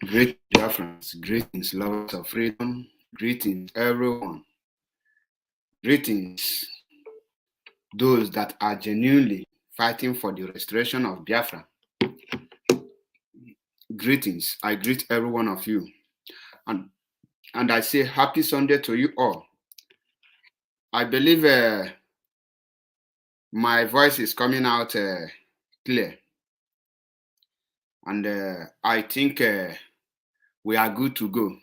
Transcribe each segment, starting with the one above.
Great Biafrans, greetings, lovers of freedom, greetings, everyone. Greetings, those that are genuinely fighting for the restoration of Biafra. Greetings, I greet every one of you. And I say happy Sunday to you all. I believe my voice is coming out clear. And I think we are good to go.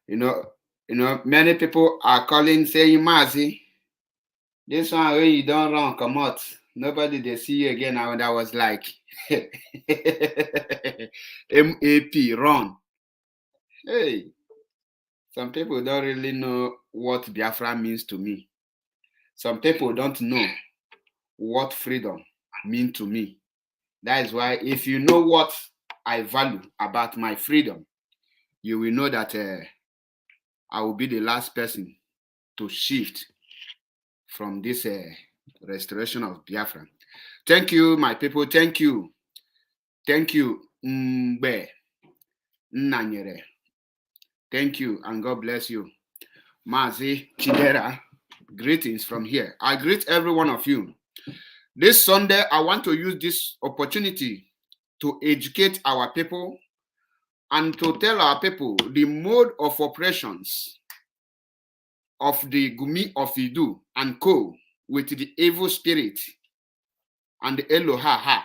You know, many people are calling, saying, Mazi, this one where you don't run, come out. Nobody they see you again. And I was like, MAP, run. Hey, some people don't really know what Biafra means to me. Some people don't know what freedom means to me. That is why if you know what I value about my freedom, you will know that I will be the last person to shift from this restoration of Biafra. Thank you, my people. Thank you. Thank you. Mbe. Nanyere. Thank you, and God bless you. Mazi Chidera, greetings from here. I greet every one of you. This Sunday, I want to use this opportunity to educate our people and to tell our people the mode of operations of the Gumi of Idu and co with the evil spirit and the Elohaha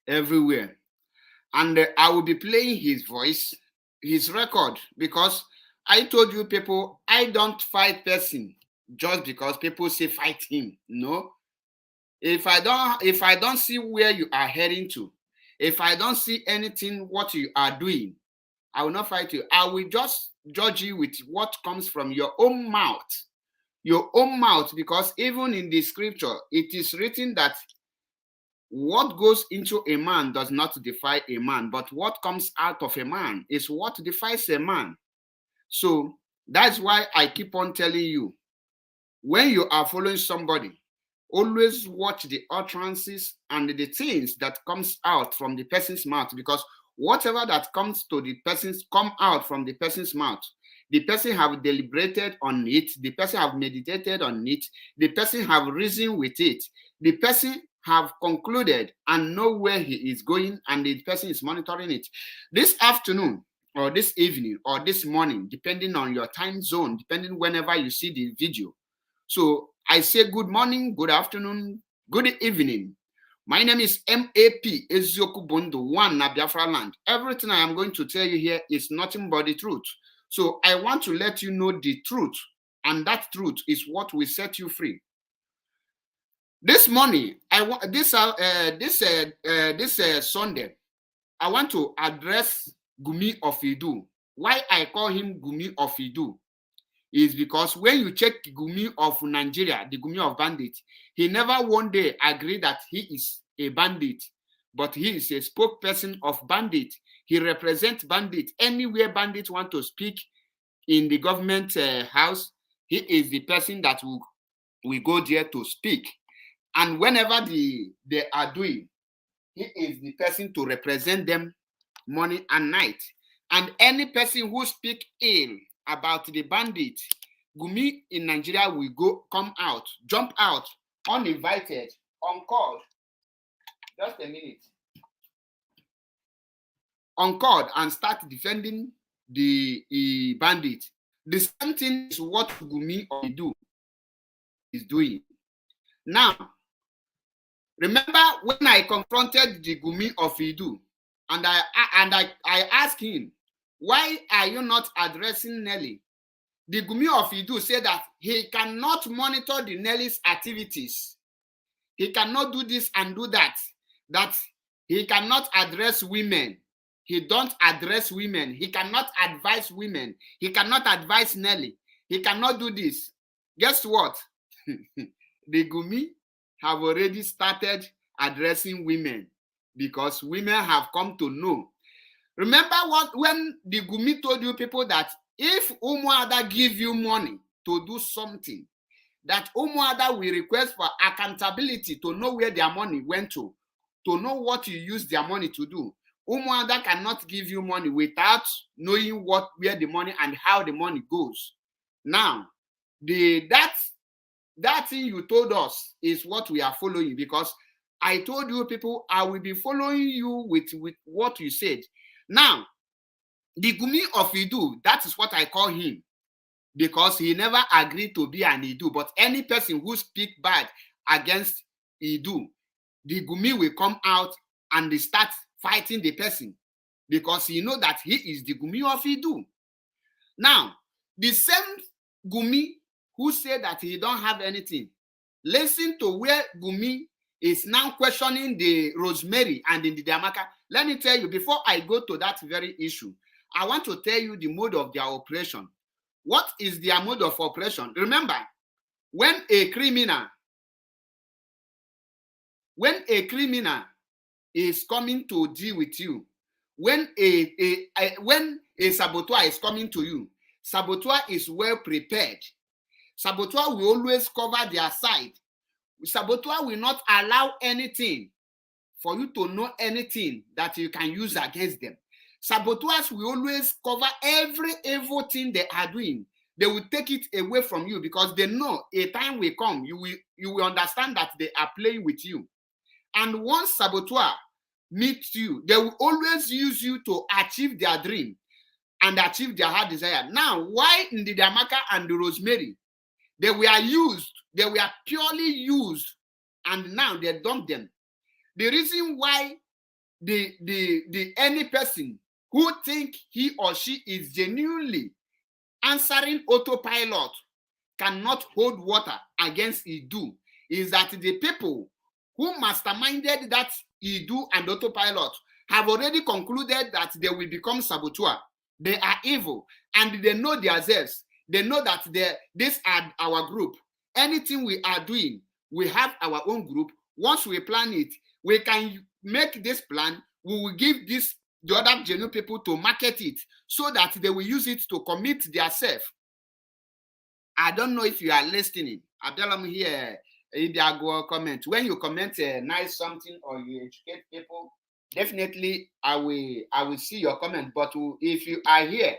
everywhere. And I will be playing his voice, his record, because I told you people, I don't fight person just because people say fight him. No. If I don't see where you are heading to, if I don't see anything what you are doing, I will not fight you. I will just judge you with what comes from your own mouth. Your own mouth, because even in the scripture, it is written that what goes into a man does not defy a man, but what comes out of a man is what defies a man. So that's why I keep on telling you, when you are following somebody, always watch the utterances and the things that comes out from the person's mouth, because whatever that comes to the person's come out from the person's mouth, the person have deliberated on it, the person have meditated on it, the person have reasoned with it, the person have concluded and know where he is going, and the person is monitoring it. This afternoon or this evening or this morning, depending on your time zone, depending whenever you see the video. So I say good morning, good afternoon, good evening. My name is MAP Ezioku Bondo, one na Biafra land. Everything I am going to tell you here is nothing but the truth. So I want to let you know the truth, and that truth is what will set you free. This morning, this Sunday, I want to address Gumi of Idu. Why I call him Gumi of Idu is because when you check Gumi of Nigeria, the Gumi of bandit, he never one day agreed that he is a bandit. but he is a spokesperson of bandit. He represents bandit. Anywhere bandits want to speak in the government house, he is the person that will go there to speak. And whenever they are doing, he is the person to represent them morning and night. And any person who speak ill about the bandit, Gumi in Nigeria will come out, jump out, uninvited, uncalled. Just a minute. Uncalled and start defending the bandit. The same thing is what Gumi is doing. Now, remember when I confronted the Gumi of Idu, and I asked him, why are you not addressing Nelly? The Gumi of Idu said that he cannot monitor the Nelly's activities. He cannot do this and do that. That he cannot address women. He don't address women. He cannot advise women. He cannot advise Nelly. He cannot do this. Guess what? The Gumi have already started addressing women because women have come to know. Remember when the Gumi told you people that if Umuada give you money to do something, that Umuada will request for accountability to know where their money went to know what you use their money to do. Umuada cannot give you money without knowing where the money and how the money goes. Now, that thing you told us is what we are following, because I told you people, I will be following you with what you said. Now, the Gumi of Idu, that is what I call him, because he never agreed to be an Idu. But any person who speak bad against Idu, the Gumi will come out and they start fighting the person, because he know that he is the Gumi of Idu. Now, the same Gumi who said that he don't have anything, listen to where Gumi is now questioning the Rosemary and the Diamaka. Let me tell you, before I go to that very issue, I want to tell you the mode of their operation. What is their mode of operation? Remember, when a criminal is coming to deal with you, when a saboteur is coming to you, saboteur is well prepared. Saboteur will always cover their side. Saboteur will not allow anything for you to know anything that you can use against them. Saboteurs will always cover every evil thing they are doing. They will take it away from you because they know a time will come. You will understand that they are playing with you. And once saboteur meets you, they will always use you to achieve their dream and achieve their heart desire. Now, why in the Damaka and the Rosemary? They were purely used, and now they dump them. The reason why the any person who think he or she is genuinely answering autopilot cannot hold water against Idu is that the people who masterminded that Idu and autopilot have already concluded that they will become saboteur. They are evil, and they know themselves. They know that these are our group. Anything we are doing, we have our own group. Once we plan it, we can make this plan. We will give the other genuine people to market it so that they will use it to commit themselves. I don't know if you are listening. Abdullah here, if you go comment. When you comment nice something or you educate people, definitely I will see your comment. But if you are here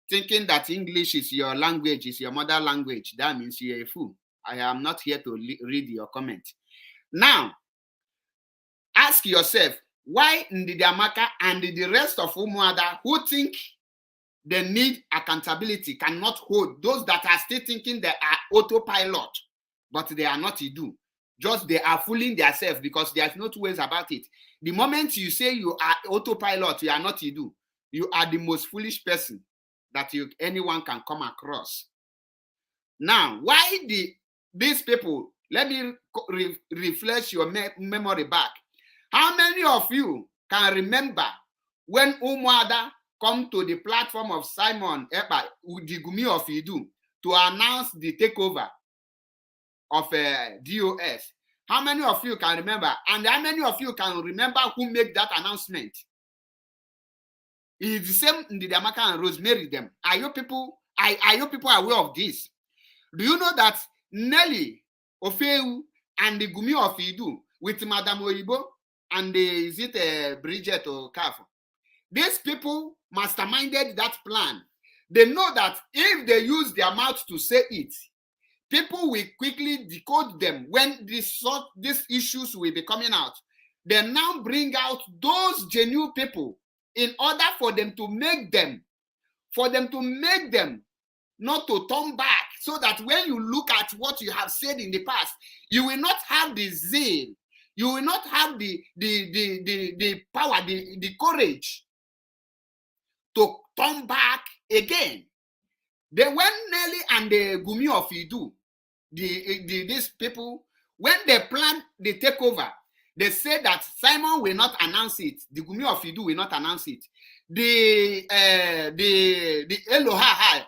thinking that English is your language, is your mother language, that means you're a fool. I am not here to read your comment. Now, ask yourself, why Ndidiamaka and the rest of Umuada who think they need accountability cannot hold those that are still thinking they are autopilot, but they are not Idu. Just they are fooling themselves because there's no two ways about it. The moment you say you are autopilot, you are not Idu. You are the most foolish person that anyone can come across. Now, why these people, let me refresh your memory back. How many of you can remember when Umuada come to the platform of Simon Ekpa, the Gumi of Idu, to announce the takeover of DOS? How many of you can remember? And how many of you can remember who made that announcement? It's the same in the Amaka and Rosemary them. Are you people aware of this? Do you know that Nelly Ofeu and the Gumi of Idu with Madame Oyibo and is it Bridget or Kaf? These people masterminded that plan. They know that if they use their mouth to say it, people will quickly decode them when these issues will be coming out. They now bring out those genuine people in order for them to make them not to turn back, so that when you look at what you have said in the past, you will not have the zeal, you will not have the power, the courage to turn back again. Then when Nelly and the Gumi of Idu, these people, when they plan the takeover, they say that Simon will not announce it. The Gumi of Idu will not announce it. The Elohahai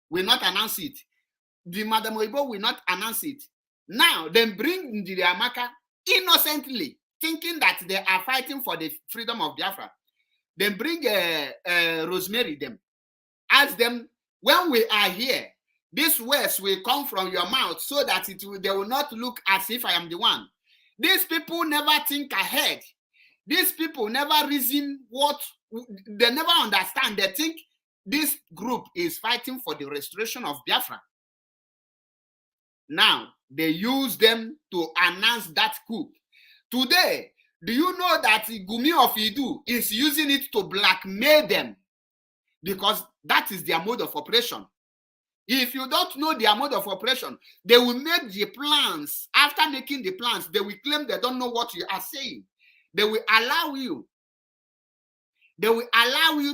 will not announce it. The Madam Oyibo will not announce it. Now, they bring Ndidi Amaka innocently, thinking that they are fighting for the freedom of Biafra. Then bring Rosemary them. Ask them, when we are here, these words will come from your mouth so that they will not look as if I am the one. These people never think ahead. These people never reason they never understand. They think this group is fighting for the restoration of Biafra. Now, they use them to announce that coup. Today, do you know that Gumi of Idu is using it to blackmail them? Because that is their mode of operation. If you don't know their mode of operation, they will make the plans. After making the plans, they will claim they don't know what you are saying. They will allow you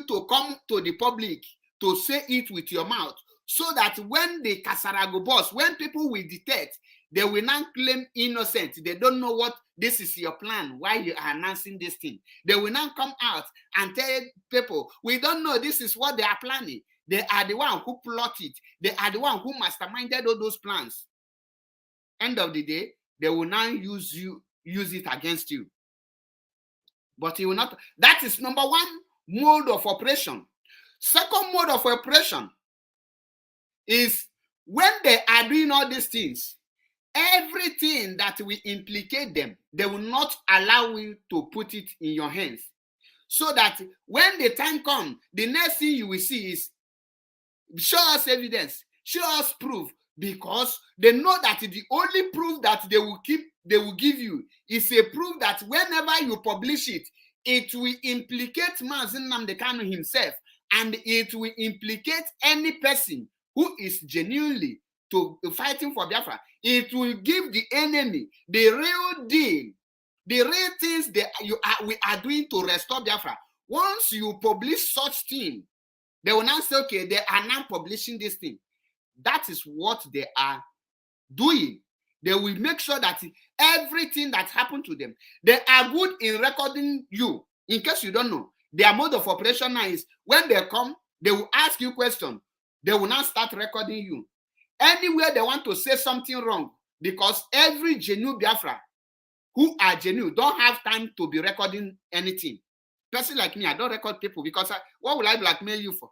to come to the public to say it with your mouth, so that when the Kasarago boss, when people will detect, they will not claim innocent. They don't know what this is your plan, why you are announcing this thing. They will not come out and tell people, we don't know, this is what they are planning. They are the one who plotted. They are the one who masterminded all those plans. End of the day, they will now use it against you. But he will not. That is number one mode of operation. Second mode of operation is when they are doing all these things, everything that will implicate them, they will not allow you to put it in your hands. So that when the time comes, the next thing you will see is, show us evidence, show us proof, because they know that the only proof that they will give you is a proof that whenever you publish it, it will implicate Mazi Nnamdi Kanu himself, and it will implicate any person who is genuinely fighting for Biafra. It will give the enemy the real deal, the real things that we are doing to restore Biafra. Once you publish such thing, they will now say, okay, they are now publishing this thing. That is what they are doing. They will make sure that everything that happened to them, they are good in recording you. In case you don't know, their mode of operation now is when they come, they will ask you questions. They will now start recording you. Anywhere they want to say something wrong, because every genuine Biafra who are genuine don't have time to be recording anything. Person like me, I don't record people because what will I blackmail you for?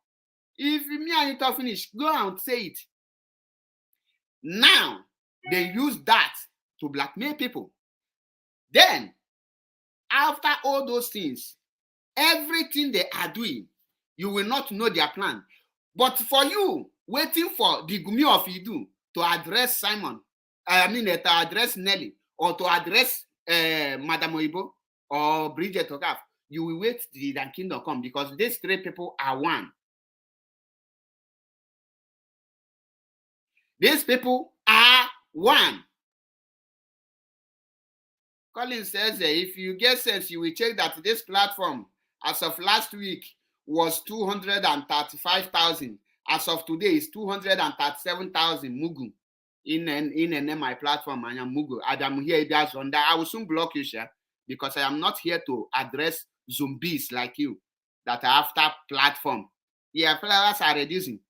If me and you talk finish, go and say it. Now, they use that to blackmail people. Then, after all those things, everything they are doing, you will not know their plan. But for you, waiting for the Gumi of Idu to address Simon, to address Nelly, or to address Madam Oyibo or Bridget Okaf, you will wait till the kingdom come, because these three people are one. These people are one. Colin says if you get sense, you will check that this platform, as of last week, was 235,000. As of today, is 237,000 Mugu in my platform. I am Mugu. Adam here, I will soon block you, sir, because I am not here to address zombies like you that are after platform. Yeah, followers are reducing.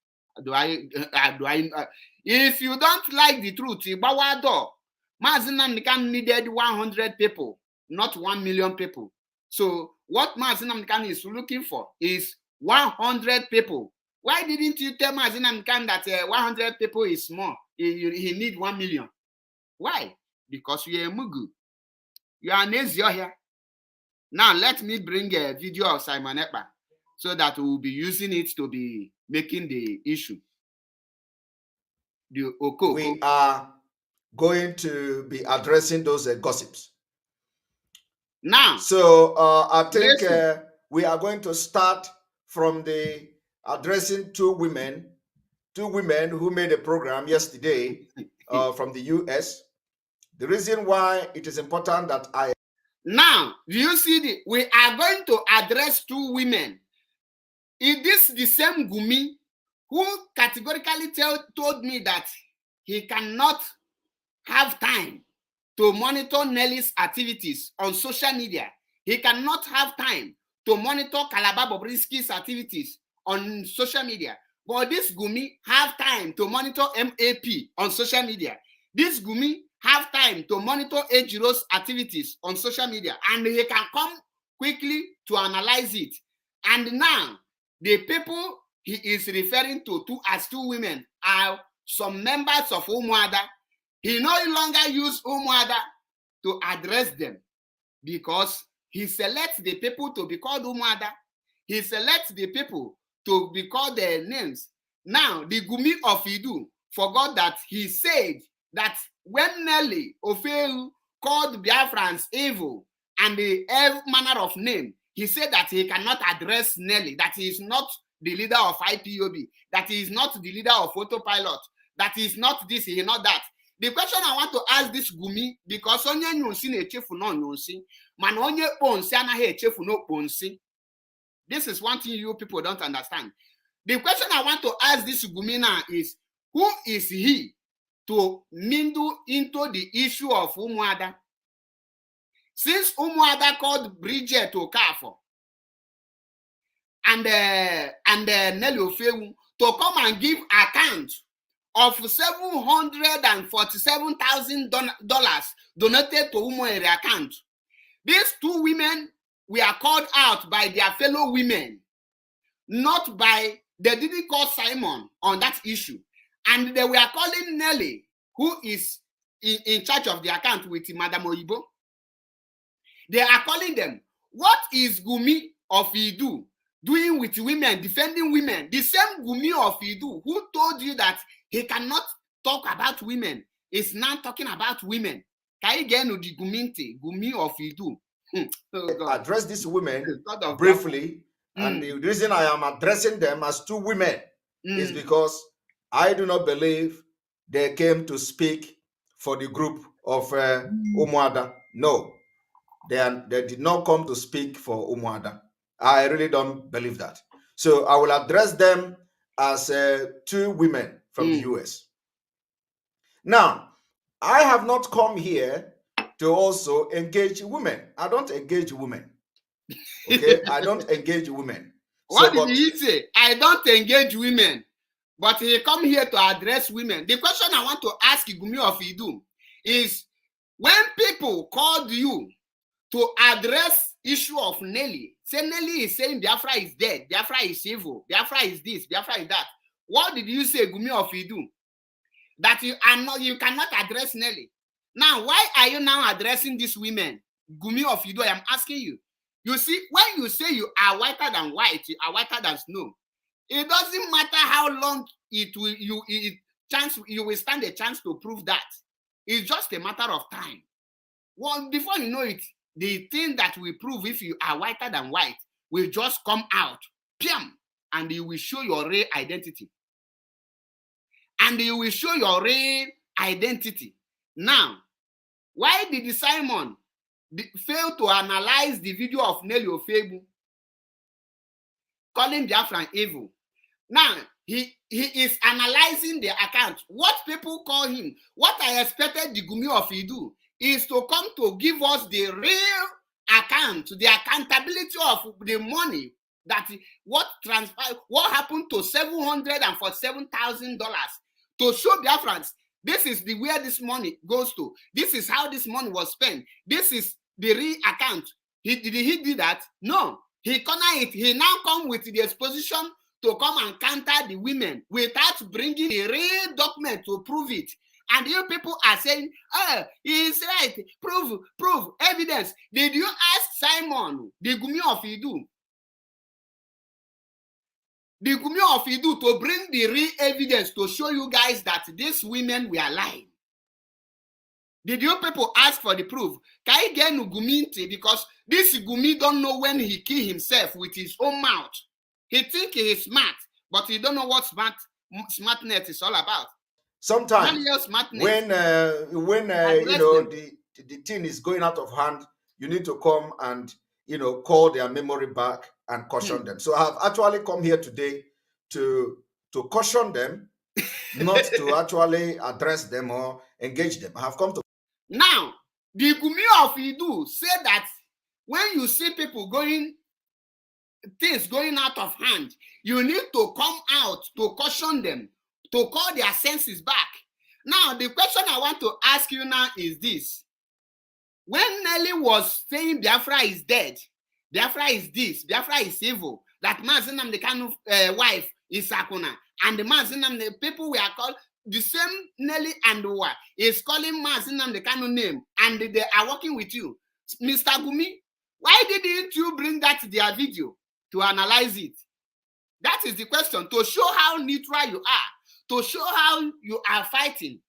If you don't like the truth, Mazi Nnamdi Kanu needed 100 people, not 1 million people. So what Mazi Nnamdi Kanu is looking for is 100 people. Why didn't you tell Mazi Nnamdi Kanu that 100 people is small? He need 1 million. Why? Because you are a mugu. You are an Eziohia. Now let me bring a video of Simon Ekpa so that we will be using it to be making the issue. We are going to be addressing those gossips. Now, so I think we are going to start from the addressing two women who made a program yesterday from the US. The reason why it is important that I... Now, do you see we are going to address two women. Is this the same Gumi who categorically told me that he cannot have time to monitor Nelly's activities on social media? He cannot have time to monitor Calabar Bobrisky's activities on social media. But this Gumi have time to monitor MAP on social media. This Gumi have time to monitor Ejiro's activities on social media. And he can come quickly to analyze it. And now, the people he is referring to as two women are some members of Umuada. He no longer use Umuada to address them because he selects the people to be called Umuada. He selects the people to be called their names. Now, the Gumi of Idu forgot that he said that when Nelly Ofeu called Biafrans evil and the manner of name, he said that he cannot address Nelly, that he is not the leader of IPOB, that he is not the leader of Autopilot, that he is not this, he is not that. The question I want to ask this Gumi, because onye nyonsi na echefu no nyonsi, man onye ponsi anaghị echefu no ponsi. This is one thing you people don't understand. The question I want to ask this Gumi now is, who is he to mingle into the issue of Umuada? Since Umuada called Bridget Okafor and Nelly Ofewu to come and give account of $747,000 donated to Umuere account. These two women were called out by their fellow women, not by, they didn't call Simon on that issue. And they were calling Nelly, who is in charge of the account with Madam Oyibo. They are calling them. What is Gumi of Idu doing with women, defending women? The same Gumi of Idu who told you that he cannot talk about women is now talking about women. Can you get the Gumi of Idu? Address these women briefly. And the reason I am addressing them as two women is because I do not believe they came to speak for the group of Umuada. No, they did not come to speak for Umuada. I really don't believe that. So I will address them as two women from the US. Now, I have not come here to also engage women. I don't engage women. Okay, I don't engage women. What did he say? I don't engage women. But he come here to address women. The question I want to ask Gumi of Idu is, when people called you to address issue of Nelly, say Nelly is saying Biafra is dead, Biafra is evil, Biafra is this, Biafra is that. What did you say, Gumi of Idu? That you cannot address Nelly. Now, why are you now addressing these women? Gumi of Idu, I am asking you. You see, when you say you are whiter than white, you are whiter than snow, it doesn't matter how long you will stand a chance to prove that. It's just a matter of time. Well, before you know it, the thing that will prove if you are whiter than white will just come out, piam, and you will show your real identity. And you will show your real identity. Now, why did Simon fail to analyze the video of Nelly Ofebu calling Biafran evil? Now, he is analyzing the account. What people call him, what I expected the Gumi of Idu is to come to give us the real account, the accountability of the money that what happened to $747,000 to show Biafrans This is the where this money goes to. This is how this money was spent. This is the real account. Did he do that? No. He corner it. He now come with the exposition to come and counter the women without bringing the real document to prove it. And you people are saying, oh, he's right. Prove, evidence. Did you ask Simon, the Gumi of Idu, to bring the real evidence to show you guys that these women were lying? Did you people ask for the proof? Can you get Guminti? Because this Gumi don't know when he killed himself with his own mouth. He think he is smart, but he don't know what smartness is all about. Sometimes when the thing is going out of hand, you need to come and call their memory back and caution them. So I have actually come here today to caution them, not to actually address them or engage them. I have come to. Now, the Gumi of Idu said that when you see people things going out of hand, you need to come out to caution them, to call their senses back. Now, the question I want to ask you now is this. When Nelly was saying Biafra is dead, Biafra is this, Biafra is evil, that Mazinam the Kanu wife is Sakuna, and the Mazinam the people we are called, the same Nelly and Wa is calling Mazinam the Kanu name, and they are working with you. Mr. Gumi, why didn't you bring that to their video to analyze it? That is the question, to show how neutral you are, to show how you are fighting.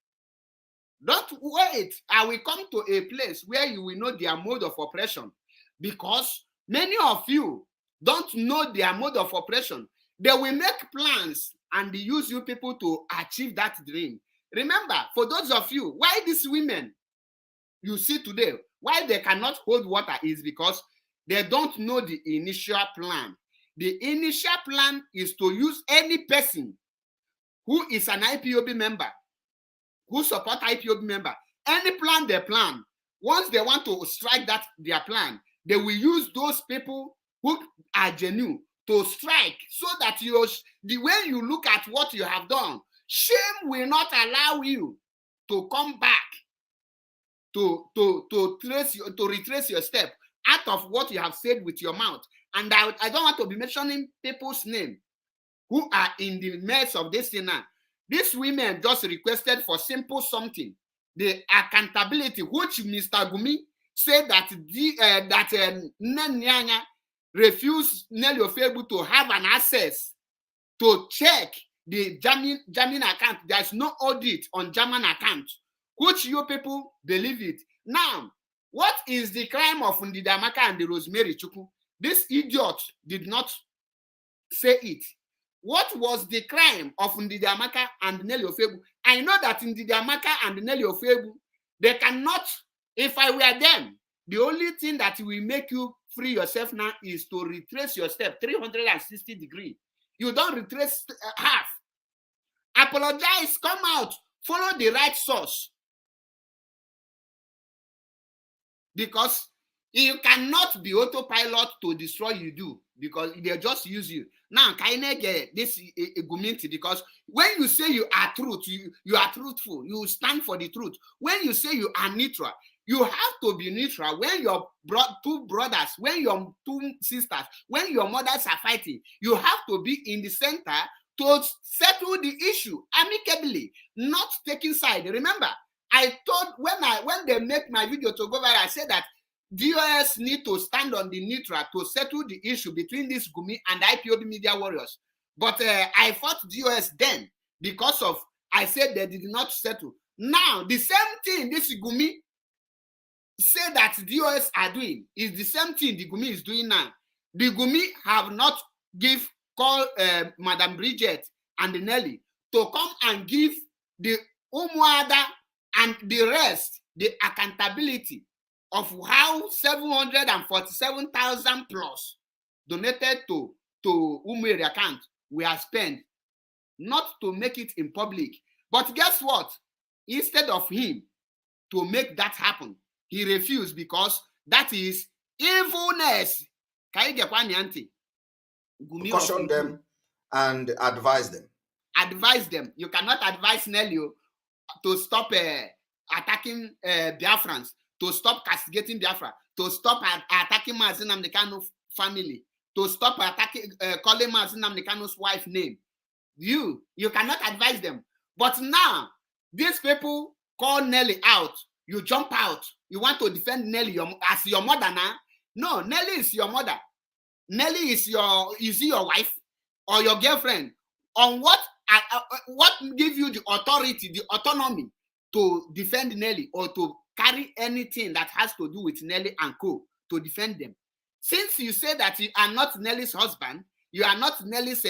Don't wait. I will come to a place where you will know their mode of operation, because many of you don't know their mode of operation. They will make plans and use you people to achieve that dream. Remember, for those of you, why these women you see today, why they cannot hold water is because they don't know the initial plan. The initial plan is to use any person who is an IPOB member, who support IPOB member. Any plan they plan, once they want to strike that their plan, they will use those people who are genuine to strike, so that the way you look at what you have done, shame will not allow you to come back to retrace your step out of what you have said with your mouth. And I don't want to be mentioning people's name who are in the midst of this thing now. These women just requested for simple something, the accountability, which Mr. Gumi said that Nyanya refused Nelly Ofebu to have an access to check the German account. There's no audit on German account, which you people believe it. Now, what is the crime of Ndidamaka and the Rosemary Chukwu? This idiot did not say it. What was the crime of Ndidamaka and Nelly Ofebu? I know that Ndidamaka and Nelly Ofebu, they cannot, if I were them, the only thing that will make you free yourself now is to retrace your step 360 degrees. You don't retrace half. Apologize, come out, follow the right source. Because you cannot be autopilot to destroy you do, because they just use you. Now, can I get this Guminti? Because when you say you are truth, you are truthful, you stand for the truth. When you say you are neutral, you have to be neutral. When your two brothers, when your two sisters, when your mothers are fighting, you have to be in the center to settle the issue amicably, not taking side. Remember, I told when they make my video to go viral, I said that DOS need to stand on the neutral to settle the issue between this Gumi and IPOB media warriors. But I fought DOS then because of, I said they did not settle. Now, the same thing this Gumi say that DOS are doing is the same thing the Gumi is doing now. The Gumi have not call Madam Bridget and Nelly to come and give the Umuada and the rest the accountability of how 747,000 plus donated to Umeri account we are spent, not to make it in public. But guess what? Instead of him to make that happen, he refused, because that is evilness. Caution them and advise them. Advise them. You cannot advise Nelly. attacking Biafrans, to stop castigating Biafra, to stop attacking Mazi Nnamdi Kanu's family, to stop attacking, calling Mazi Nnamdi Kanu's wife name. You cannot advise them. But now, these people call Nelly out. You jump out. You want to defend Nelly as your mother now? No, Nelly is your mother. Nelly is your wife or your girlfriend? On what give you the authority, the autonomy to defend Nelly or to carry anything that has to do with Nelly and co to defend them? Since you say that you are not Nelly's husband, you are not Nelly's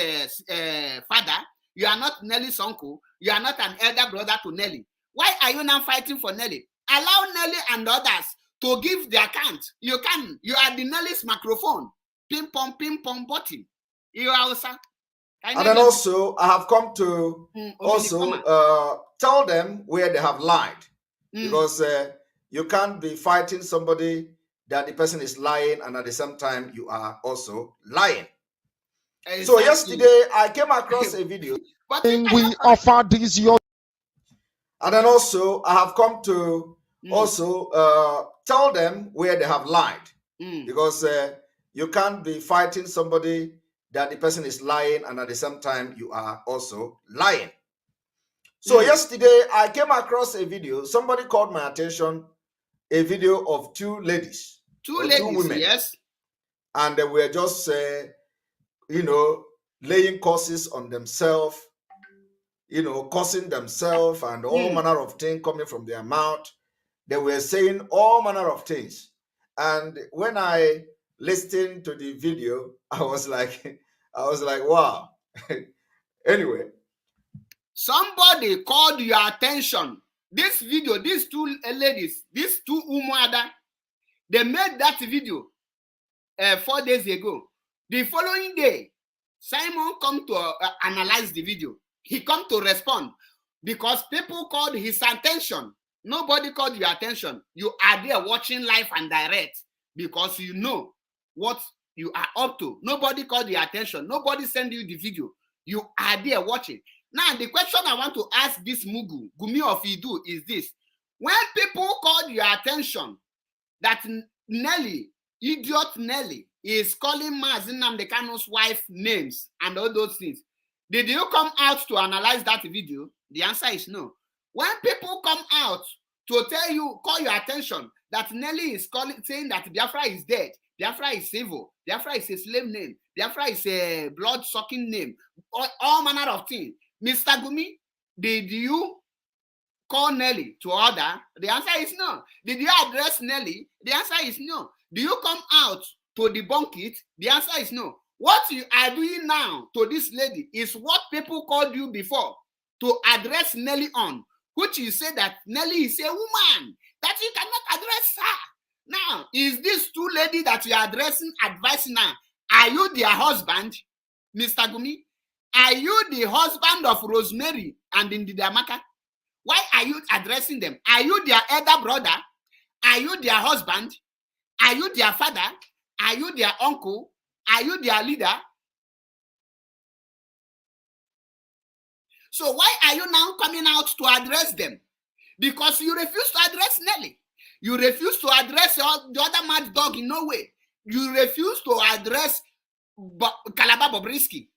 father, you are not Nelly's uncle, you are not an elder brother to Nelly, why are you now fighting for Nelly? Allow Nelly and others to give their account. You can. You are the Nelly's microphone. Ping pong button. You are also. And then also, I have come to tell them where they have lied. Because you can't be fighting somebody that the person is lying and at the same time you are also lying. Exactly. So yesterday I came across a video. But we offer this your. And then also, I have come to tell them where they have lied. Because you can't be fighting somebody that the person is lying and at the same time you are also lying. So yesterday I came across a video. Somebody called my attention, a video of two ladies. Two women. Yes. And they were just, laying curses on themselves, cursing themselves and all manner of things coming from their mouth. They were saying all manner of things. And when I listened to the video, I was like, wow. Anyway. Somebody called your attention. This video, these two ladies, these two Umuada, they made that video 4 days ago. The following day, Simon come to analyze the video. He come to respond because people called his attention. Nobody called your attention. You are there watching live and direct because you know what you are up to. Nobody called your attention. Nobody send you the video. You are there watching. Now, the question I want to ask this Mugu, Gumi of Idu, is this. When people called your attention that Nelly, idiot Nelly, is calling Mazi Nnamdi Kanu's wife names and all those things, did you come out to analyze that video? The answer is no. When people come out to tell you, call your attention that Nelly is saying that Biafra is dead, Biafra is evil, Biafra is a slave name, Biafra is a blood-sucking name, all manner of things. Mr. Gumi, did you call Nelly to order? The answer is no. Did you address Nelly? The answer is no. Do you come out to debunk it? The answer is no. What you are doing now to this lady is what people called you before to address Nelly on, which you say that Nelly is a woman, that you cannot address her. Now, is this two lady that you are addressing, advising now, are you their husband, Mr. Gumi? Are you the husband of Rosemary and Ndidamaka? Why are you addressing them? Are you their elder brother? Are you their husband? Are you their father? Are you their uncle? Are you their leader? So why are you now coming out to address them? Because you refuse to address Nelly. You refuse to address the other mad dog in no way. You refuse to address Calabar Bobrisky.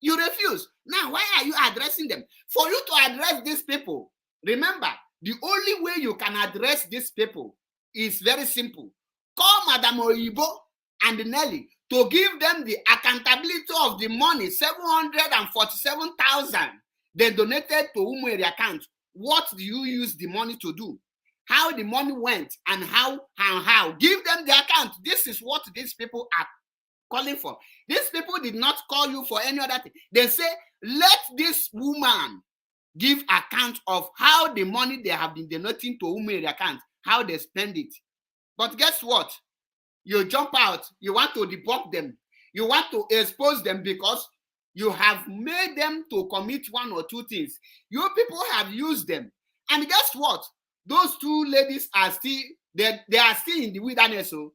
You refuse. Now, why are you addressing them? For you to address these people, remember, the only way you can address these people is very simple. Call Madam Oyibo and Nelly to give them the accountability of the money, 747,000 they donated to Umueri account. What do you use the money to do? How the money went and how. Give them the account. This is what these people are calling for. These people did not call you for any other thing. They say, let this woman give account of how the money they have been donating to Umueri account, how they spend it. But guess what? You jump out. You want to debunk them. You want to expose them because you have made them to commit one or two things. You people have used them. And guess what? Those two ladies are still, they are still in the wilderness. So,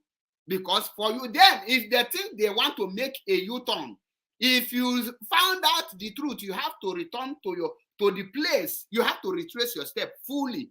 because for you, them, if they think they want to make a U-turn, if you found out the truth, you have to return to to the place, you have to retrace your step fully.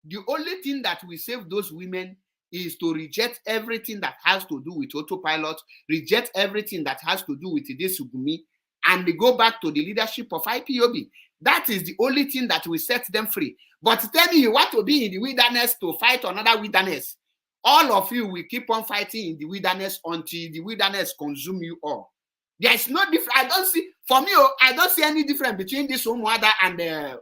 The only thing that will save those women is to reject everything that has to do with autopilot, reject everything that has to do with this Gumi, and go back to the leadership of IPOB. That is the only thing that will set them free. But tell me, you want to be in the wilderness to fight another wilderness. All of you will keep on fighting in the wilderness until the wilderness consume you all. There is no difference. I don't see, for me, I don't see any difference between this Umuada and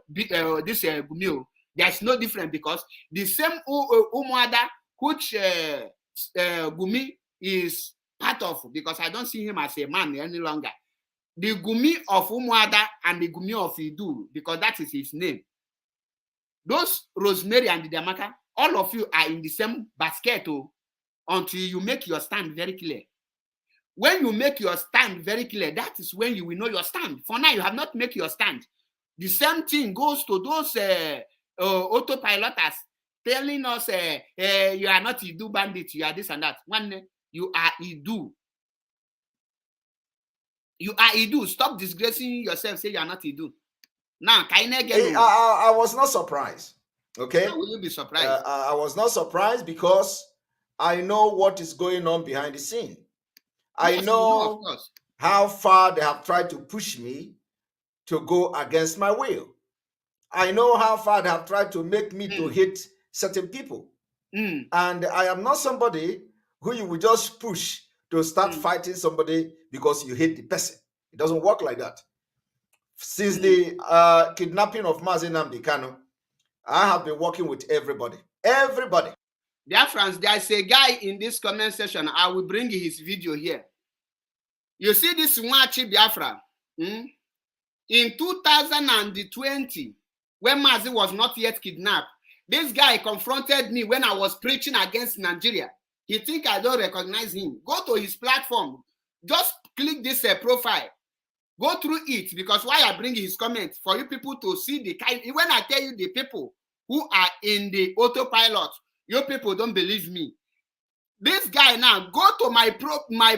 this Gumi. There is no difference, because the same Umuada which Gumi is part of, because I don't see him as a man any longer. The Gumi of Umuada and the Gumi of Idu, because that is his name. Those Rosemary and Diamaka, all of you are in the same basket until you make your stand very clear. When you make your stand very clear, that is when you will know your stand. For now, you have not made your stand. The same thing goes to those autopiloters telling us you are not Idu bandit, you are this and that. One, you are Idu. You are Idu. Stop disgracing yourself. Say you are not Idu. Now, I was not surprised. Okay. How will you be surprised? I was not surprised because I know what is going on behind the scene. I know how far they have tried to push me to go against my will. I know how far they have tried to make me to hate certain people. And I am not somebody who you will just push to start fighting somebody because you hate the person. It doesn't work like that. Since the kidnapping of Mazi Nnamdi Kanu, I have been working with everybody. Everybody. Dear friends, there's a guy in this comment section. I will bring his video here. You see this Nwachi Biafra? In 2020, when Mazi was not yet kidnapped, this guy confronted me when I was preaching against Nigeria. He think I don't recognize him. Go to his platform. Just click this profile. Go through it, because why I bring his comments, for you people to see the kind. When I tell you the people who are in the autopilot, you people don't believe me. This guy now, go to my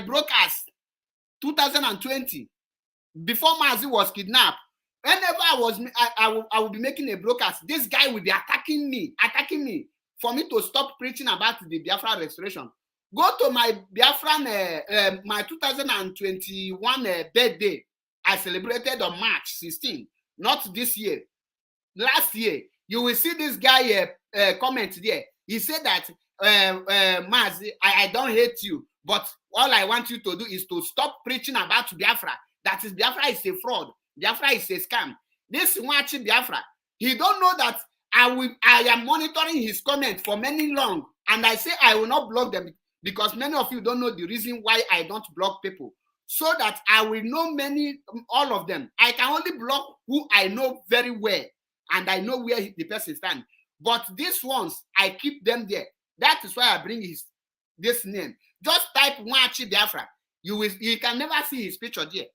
broadcast 2020, before Mazi was kidnapped. Whenever I will be making a broadcast, this guy will be attacking me for me to stop preaching about the Biafra restoration. Go to my Biafran, my 2021 birthday. I celebrated on March 16, not this year. Last year, you will see this guy comment there. He said that, Mazi, I don't hate you, but all I want you to do is to stop preaching about Biafra. That is, Biafra is a fraud. Biafra is a scam. This Nwachi Biafra, he don't know that I am monitoring his comments for many long, and I say I will not block them, because many of you don't know the reason why I don't block people. So that I will know all of them. I can only block who I know very well, and I know where the person stands. But these ones, I keep them there. That is why I bring this name. Just type Nwachi Biafra. You can never see his picture there,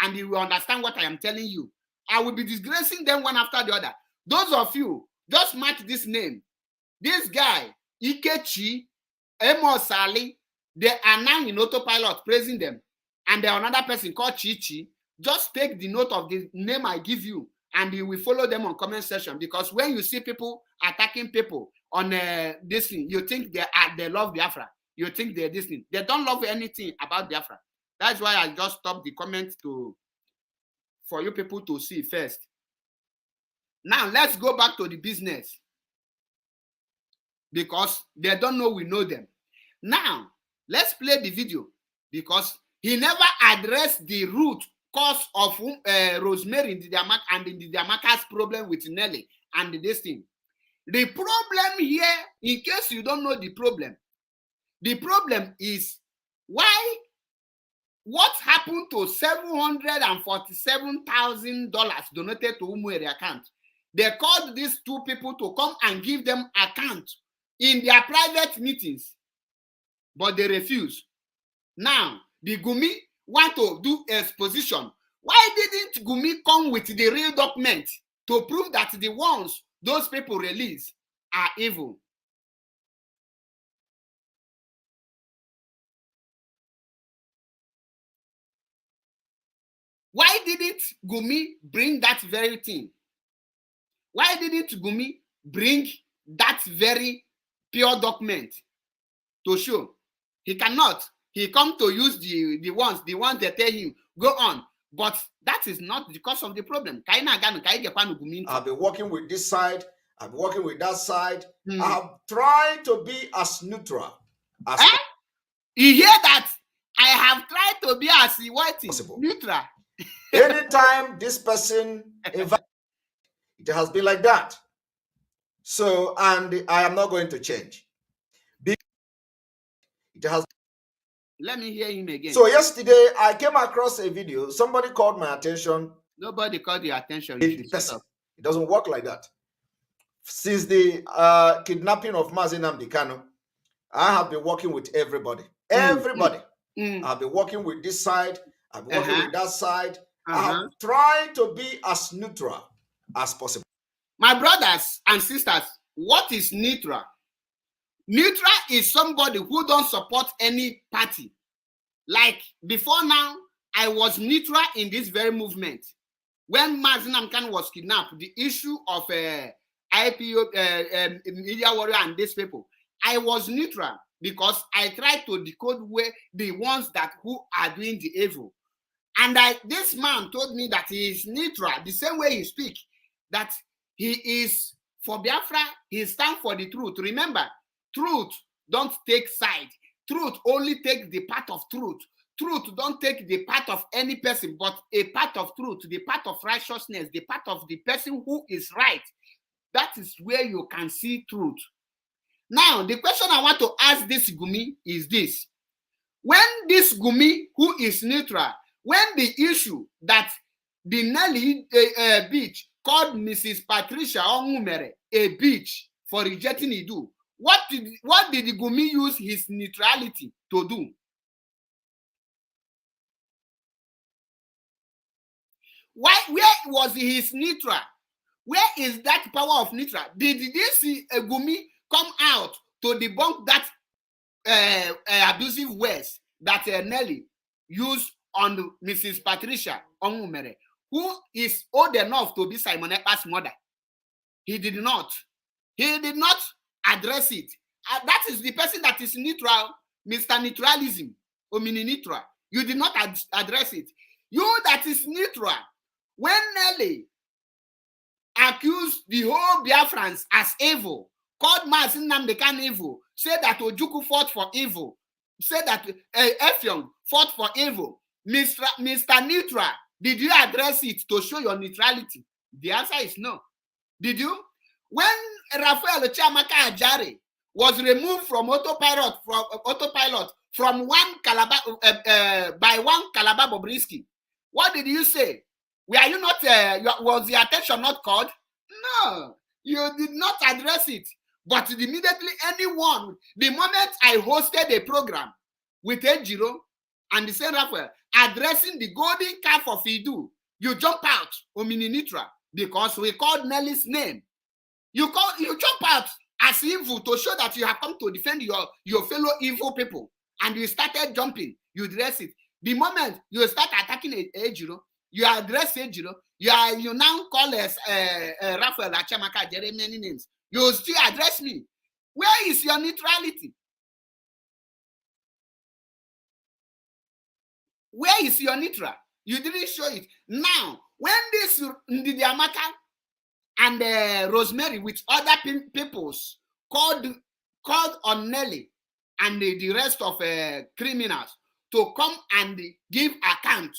and you will understand what I am telling you. I will be disgracing them one after the other. Those of you, just mark this name. This guy, Ikechi, Amos Ali, they are now in autopilot praising them. And there another person called Chichi. Just take the note of the name I give you, and you will follow them on comment section. Because when you see people attacking people on this thing, you think they love Biafra. You think they're this thing. They don't love anything about Biafra. That's why I just stopped the comment for you people to see first. Now let's go back to the business, because they don't know we know them. Now let's play the video, because he never addressed the root cause of Rosemary and Ndidiamaka's problem with Nelly and this thing. The problem here, in case you don't know the problem is what happened to $747,000 donated to Umueri account. They called these two people to come and give them account in their private meetings, but they refused. Now, the Gumi want to do exposition. Why didn't Gumi come with the real document to prove that the ones those people release are evil? Why didn't Gumi bring that very thing Why didn't Gumi bring that very pure document to show? He cannot. He come to use the ones that tell him, go on. But that is not the cause of the problem. I've been working with this side. I've been working with that side. I have tried to be as neutral as possible. You hear that? I have tried to be as possible. Neutral. Anytime this person invites, it has been like that. So, and I am not going to change. It has. Let me hear him again. So yesterday I came across a video. Somebody called my attention. Nobody called your attention. It doesn't work like that. Since the kidnapping of Mazi Nnamdi Kanu, I have been working with everybody. Everybody. I've been working with this side. I've been working with that side. I have tried to be as neutral as possible. My brothers and sisters, what is neutral? Neutral is somebody who don't support any party. Like before now, I was neutral in this very movement. When Mazi Nnamdi Kanu was kidnapped, the issue of IPO, media warrior and these people, I was neutral because I tried to decode where the ones that who are doing the evil. And this man told me that he is neutral, the same way he speaks, that he is for Biafra, he stands for the truth. Remember, truth don't take side. Truth only take the part of truth. Truth don't take the part of any person, but a part of truth, the part of righteousness, the part of the person who is right. That is where you can see truth. Now, the question I want to ask this Gumi is this. When this Gumi, who is neutral, when the issue that the Nelly beach called Mrs. Patricia Ongumere a bitch for rejecting Idu, what did the Gumi use his neutrality to do? Where was his neutral? Where is that power of neutral? Did this Gumi come out to debunk that abusive words that Nelly used on Mrs. Patricia Ongumere, who is old enough to be Simon Ekpa's mother? He did not. He did not address it. That is the person that is neutral, Mr. Neutralism, or mini neutral. You did not address it. You that is neutral, when Nelly accused the whole Biafrans as evil, called Mazi Nnamdi Kanu evil, said that Ojukwu fought for evil, said that Effiong fought for evil, Mr. Neutral, did you address it to show your neutrality? The answer is no. Did you? When Raphael Chiamaka Ajare was removed from autopilot from one Calabar by one Calabar Bobrisky, what did you say? Were you not? Was the attention not called? No, you did not address it. But immediately, anyone, the moment I hosted a program with Ejiro and the same Raphael addressing the golden calf of Idu, you jump out, Omini Nitra, because we called Nelly's name. You jump out as evil to show that you have come to defend your fellow evil people, and you started jumping. You address it. The moment you start attacking Ejiro, you address Ejiro. You now call us Raphael Achemaka, Jerry, many names. You still address me. Where is your neutrality? Where is your neutral? You didn't show it. Now, when this Ndidi Amaka and Rosemary with other peoples called on Nelly and the rest of criminals to come and give account,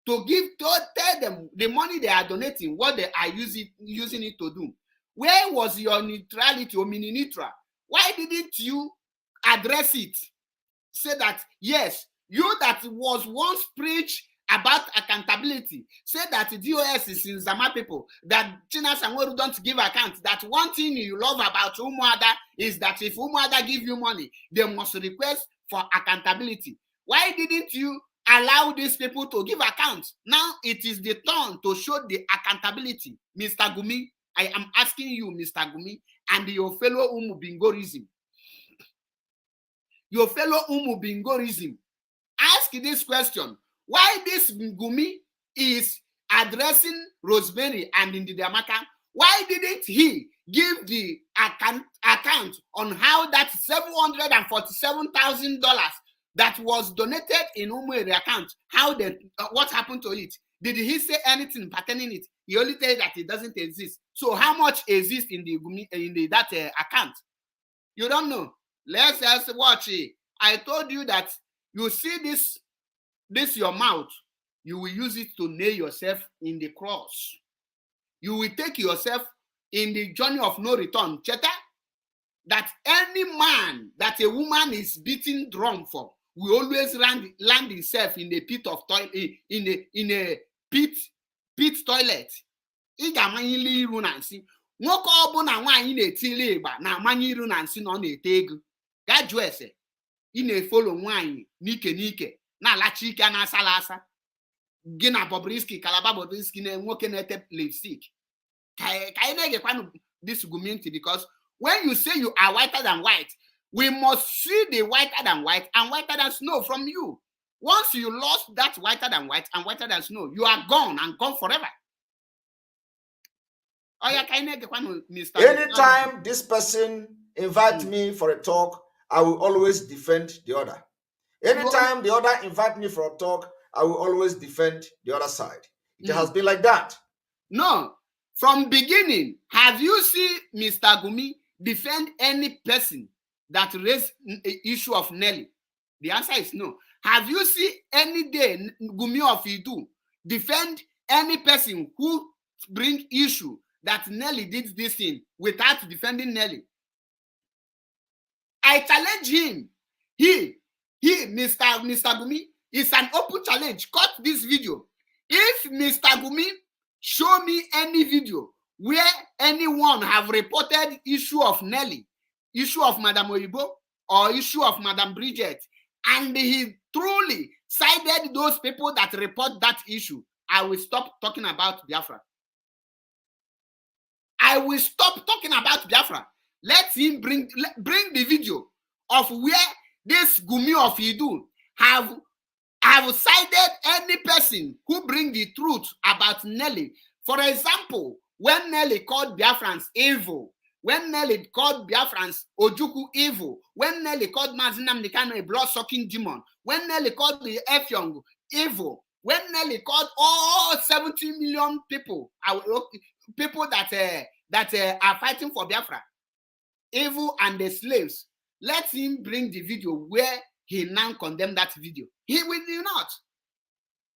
to tell them the money they are donating, what they are using it to do. Where was your neutrality or mini neutral? Why didn't you address it? Say that, yes, you that was once preached about accountability, say that DOS is in Zama people, that China Sanworu don't give account, that one thing you love about Umuada is that if Umuada give you money, they must request for accountability. Why didn't you allow these people to give account? Now it is the turn to show the accountability. Mr. Gumi, I am asking you, Mr. Gumi, and your fellow Umubingorism. Your fellow Umubingorism. Ask this question. Why this Gumi is addressing Rosemary and Ndidi Amaka Why didn't he give the account on how that $747,000 that was donated in Umueri account, how what happened to it? Did he say anything pertaining it? He only said that it doesn't exist. So how much exists in that account? You don't know. Let's just watch it. I told you that you see this your mouth, you will use it to nail yourself in the cross. You will take yourself in the journey of no return. Cheta, that any man that a woman is beating drum for will always land himself in the pit of toilet, in a pit toilet. Ị ga-amanye iru na nsị. Nwoke ọbụla nwaanyị na-etili ịgba na-amanye iru na nsị na ọ na-ete ego. Gaa jụọ ese. Ị na-efolo nwaanyị n'ike na-alachi ike na-asala asa. Gị na Bobrisky, Calabar Bobrisky na nwoke na-ete lipstick. Ka ị na-egekwanụ this Guminti, because when you say you are whiter than white, we must see the whiter than white and whiter than snow from you. Once you lost that whiter than white and whiter than snow, you are gone and gone forever. Oh, yeah, Mr. Anytime this person invites me for a talk, I will always defend the other. Anytime the other invites me for a talk, I will always defend the other side. It has been like that. No. From beginning, have you seen Mr. Gumi defend any person that raised the issue of Nelly? The answer is no. Have you seen any day Gumi of Idu defend any person who bring issue that Nelly did this thing without defending Nelly? I challenge him. He, Mr. Gumi, is an open challenge. Cut this video. If Mr. Gumi show me any video where anyone have reported issue of Nelly, issue of Madam Oyibo, or issue of Madam Bridget, and he truly cited those people that report that issue, I will stop talking about Biafra. I will stop talking about Biafra. Let him bring the video of where this Gumi of Idu have cited any person who bring the truth about Nelly. For example, when Nelly called Biafrans evil, when Nelly called Biafrans Ojuku evil, when Nelly called Mazi Nnamdi Kanu a blood-sucking demon, when Nelly called the Effiong evil, when Nelly called all 70 million people that are fighting for Biafra evil and the slaves, let him bring the video where he now condemned that video. He will not.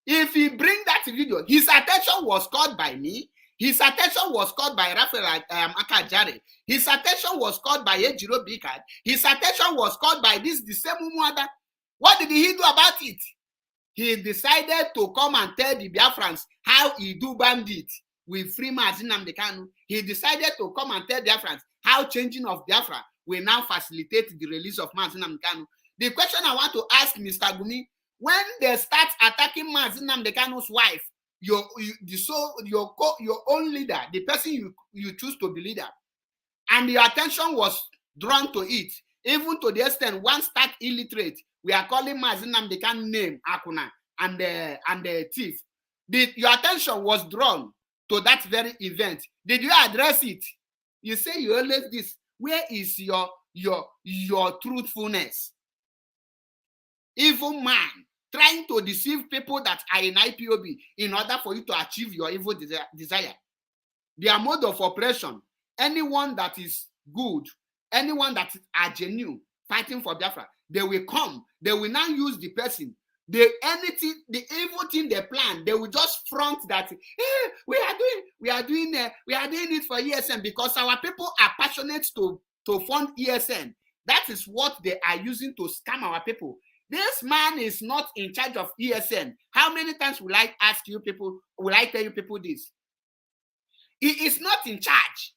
If he bring that video, his attention was caught by me. His attention was caught by Raphael Akajare. His attention was caught by Ejiro Bikad. His attention was caught by the same Umuada. What did he do about it? He decided to come and tell the Biafrans how he do bandit with free Mazi Nnamdi Kanu. He decided to come and tell Biafrans how changing of Biafra will now facilitate the release of Mazi Nnamdi Kanu. The question I want to ask Mr. Gumi, when they start attacking Mazi Nnamdi Kanu's wife, your own leader, the person you choose to be leader, and your attention was drawn to it, even to the extent one stark illiterate, we are calling Mazi Nnamdi Kanu name Akuna and the thief. Your attention was drawn to that very event. Did you address it? You say you always this. Where is your truthfulness? Evil man trying to deceive people that are in IPOB in order for you to achieve your evil desire. Their mode of operation, anyone that is good, anyone that are genuine, fighting for Biafra, they will come. They will now use the person. The evil thing they plan, they will just front that we are doing it for ESN because our people are passionate to fund ESN. That is what they are using to scam our people. This man is not in charge of ESN. How many times will I ask you people, will I tell you people this? He is not in charge.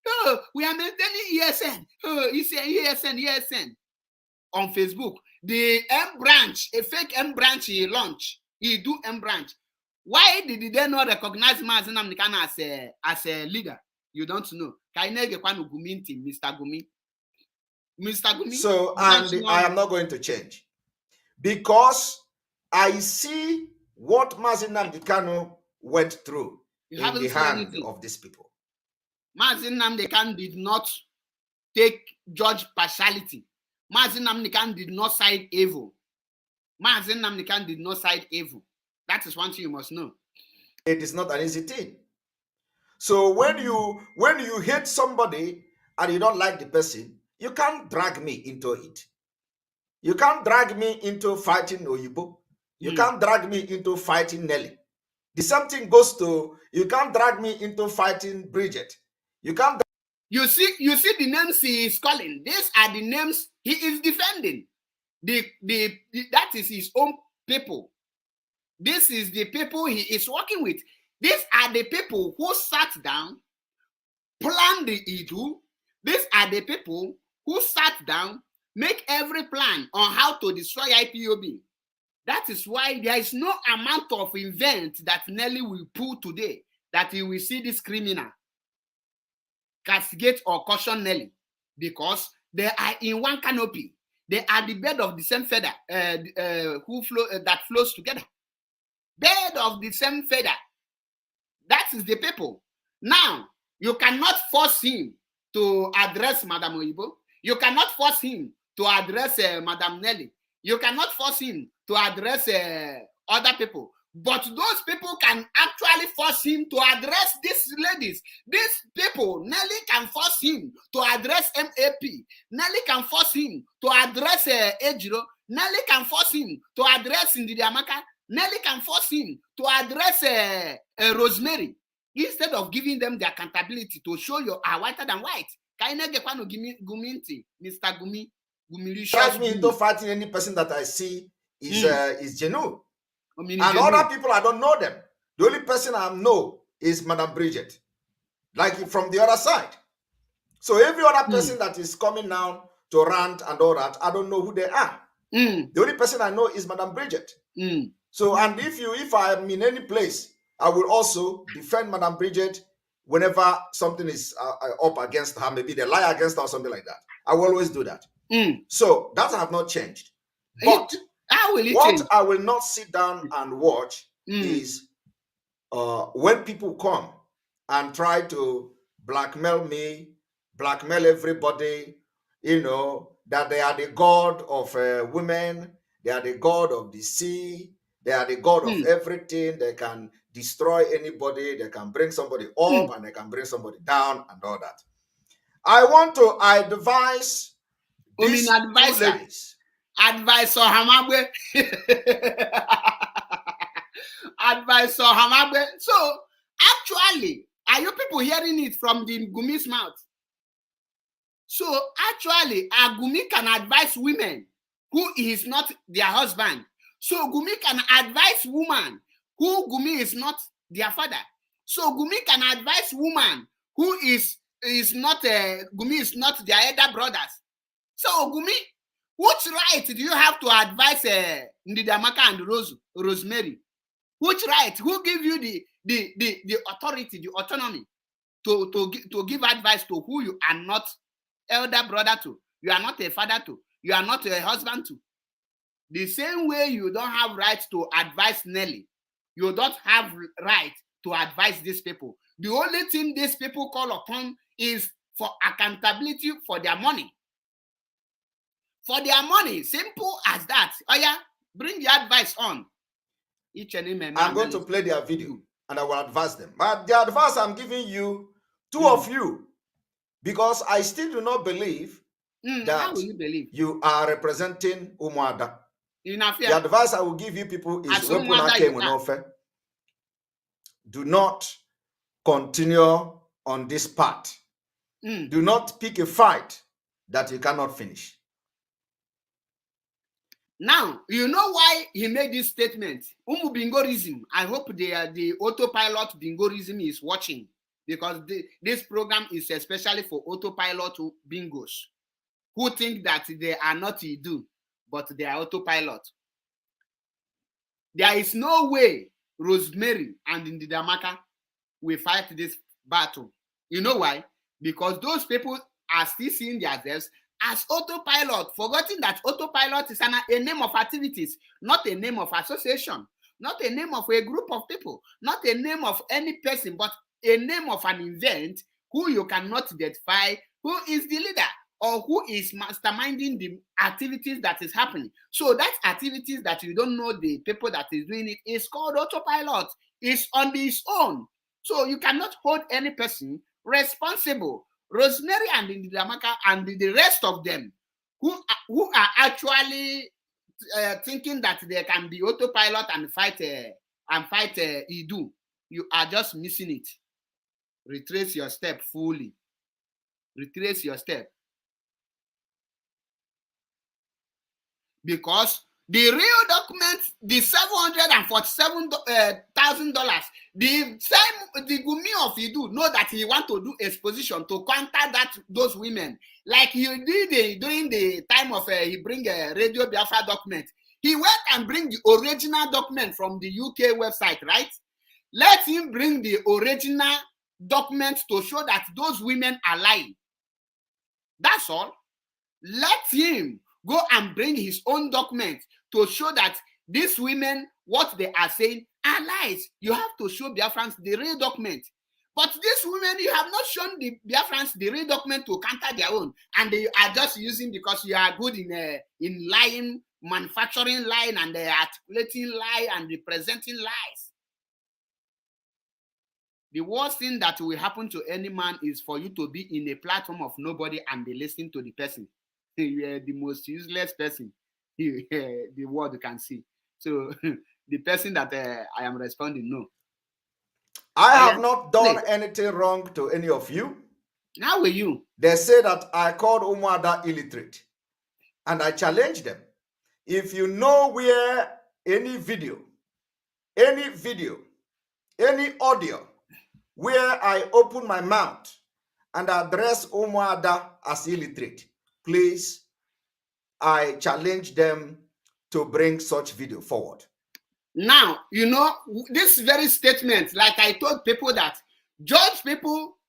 Oh, we are maintaining ESN. Oh, ESN. On Facebook. The M branch, a fake M branch he launched. He do M branch. Why did they not recognize Mazi Nnamdi Kanu as a leader? You don't know. Mr. Gumi. Mr. Gumi. So, and I am not going to change. Because I see what Mazi Nnamdi Kanu went through in the hand of these people. Mazi Nnamdi Kanu did not take judge partiality. Mazi Nnamdi Kanu did not side evil. Mazi Nnamdi Kanu did not side evil. That is one thing you must know. It is not an easy thing. So when you hate somebody and you don't like the person, you can't drag me into it. You can't drag me into fighting Oyibo. You can't drag me into fighting Nelly. The same thing goes to, you can't drag me into fighting Bridget. You can't. You see the names he is calling. These are the names he is defending. That is his own people. This is the people he is working with. These are the people who sat down, planned the Idu. These are the people who sat down, make every plan on how to destroy IPOB. That is why there is no amount of event that Nelly will pull today that he will see this criminal castigate or caution Nelly, because they are in one canopy. They are the bed of the same feather that flows together. Bed of the same feather. That is the people. Now, you cannot force him to address Madam Oyibo. You cannot force him to address Madam Nelly. You cannot force him to address other people. But those people can actually force him to address these ladies. These people, Nelly can force him to address MAP. Nelly can force him to address Ejiro. Nelly can force him to address Ndidi Amaka. Nelly can force him to address Rosemary. Instead of giving them the accountability to show you are whiter than white. Mr. Gumi. Charge me into fighting any person that I see is genuine. And other people, I don't know them. The only person I know is Madam Bridget, like from the other side. So every other person that is coming now to rant and all that, I don't know who they are. The only person I know is Madam Bridget. So, and if I am in any place, I will also defend Madam Bridget whenever something is up against her, maybe they lie against her or something like that. I will always do that. So that have not changed. But what I will not sit down and watch is when people come and try to blackmail me, blackmail everybody, that they are the god of women, they are the god of the sea, they are the god of everything. They can destroy anybody, they can bring somebody up and they can bring somebody down and all that. I want to advise these two ladies. Advisor Hamagwe. Advisor Hamagwe. So, actually, are you people hearing it from the Gumi's mouth? So, actually, Gumi can advise women who is not their husband. So, Gumi can advise women who Gumi is not their father. So, Gumi can advise women who is not, Gumi is not their elder brothers. So, Gumi, which right do you have to advise Ndidi Amaka and Rosemary? Which right? Who give you the authority, the autonomy to give advice to who you are not elder brother to, you are not a father to, you are not a husband to? The same way you don't have right to advise Nelly, you don't have right to advise these people. The only thing these people call upon is for accountability for their money. For their money, simple as that. Oh yeah, bring the advice on. Each and every man. I'm going to play their video and I will advise them. But the advice I'm giving you, two of you, because I still do not believe that how will you believe? You are representing Umuada. The advice I will give you people is do not continue on this path. Do not pick a fight that you cannot finish. Now, you know why he made this statement. Bingorism. I hope the autopilot bingorism is watching, because this program is especially for autopilot bingos who think that they are not Idu, but they are autopilot. There is no way Rosemary and Ndidi Amaka will fight this battle. You know why? Because those people are still seeing themselves as autopilot, forgetting that autopilot is a name of activities, not a name of association, not a name of a group of people, not a name of any person, but a name of an event who you cannot identify who is the leader or who is masterminding the activities that is happening. So that activities that you don't know the people that is doing it is called autopilot. It's on its own. So you cannot hold any person responsible. Rosemary and Ndamaka and the rest of them who are actually thinking that they can be autopilot and fight Idu, you are just missing it. Retrace your step fully. Retrace your step. Because the real document, the $747,000, the Gumi of Idu know that he want to do exposition to counter those women, like he did during the time of he bring a Radio Biafra document. He went and bring the original document from the UK website, right? Let him bring the original document to show that those women are lying. That's all. Let him go and bring his own document to show that these women, what they are saying, are lies. You have to show Biafrans the real document. But these women, you have not shown the Biafrans the real document to counter their own. And they are just using because you are good in lying, manufacturing lying, and articulating lie and representing lies. The worst thing that will happen to any man is for you to be in a platform of nobody and be listening to the person. You are the most useless person the world can see. So the person that I am responding, no. I have not done anything wrong to any of you. How will you? They say that I called Umuada illiterate. And I challenge them. If you know where any video, any audio, where I open my mouth and address Umuada as illiterate, please, I challenge them to bring such video forward. Now, you know, this very statement, like I told people that judge people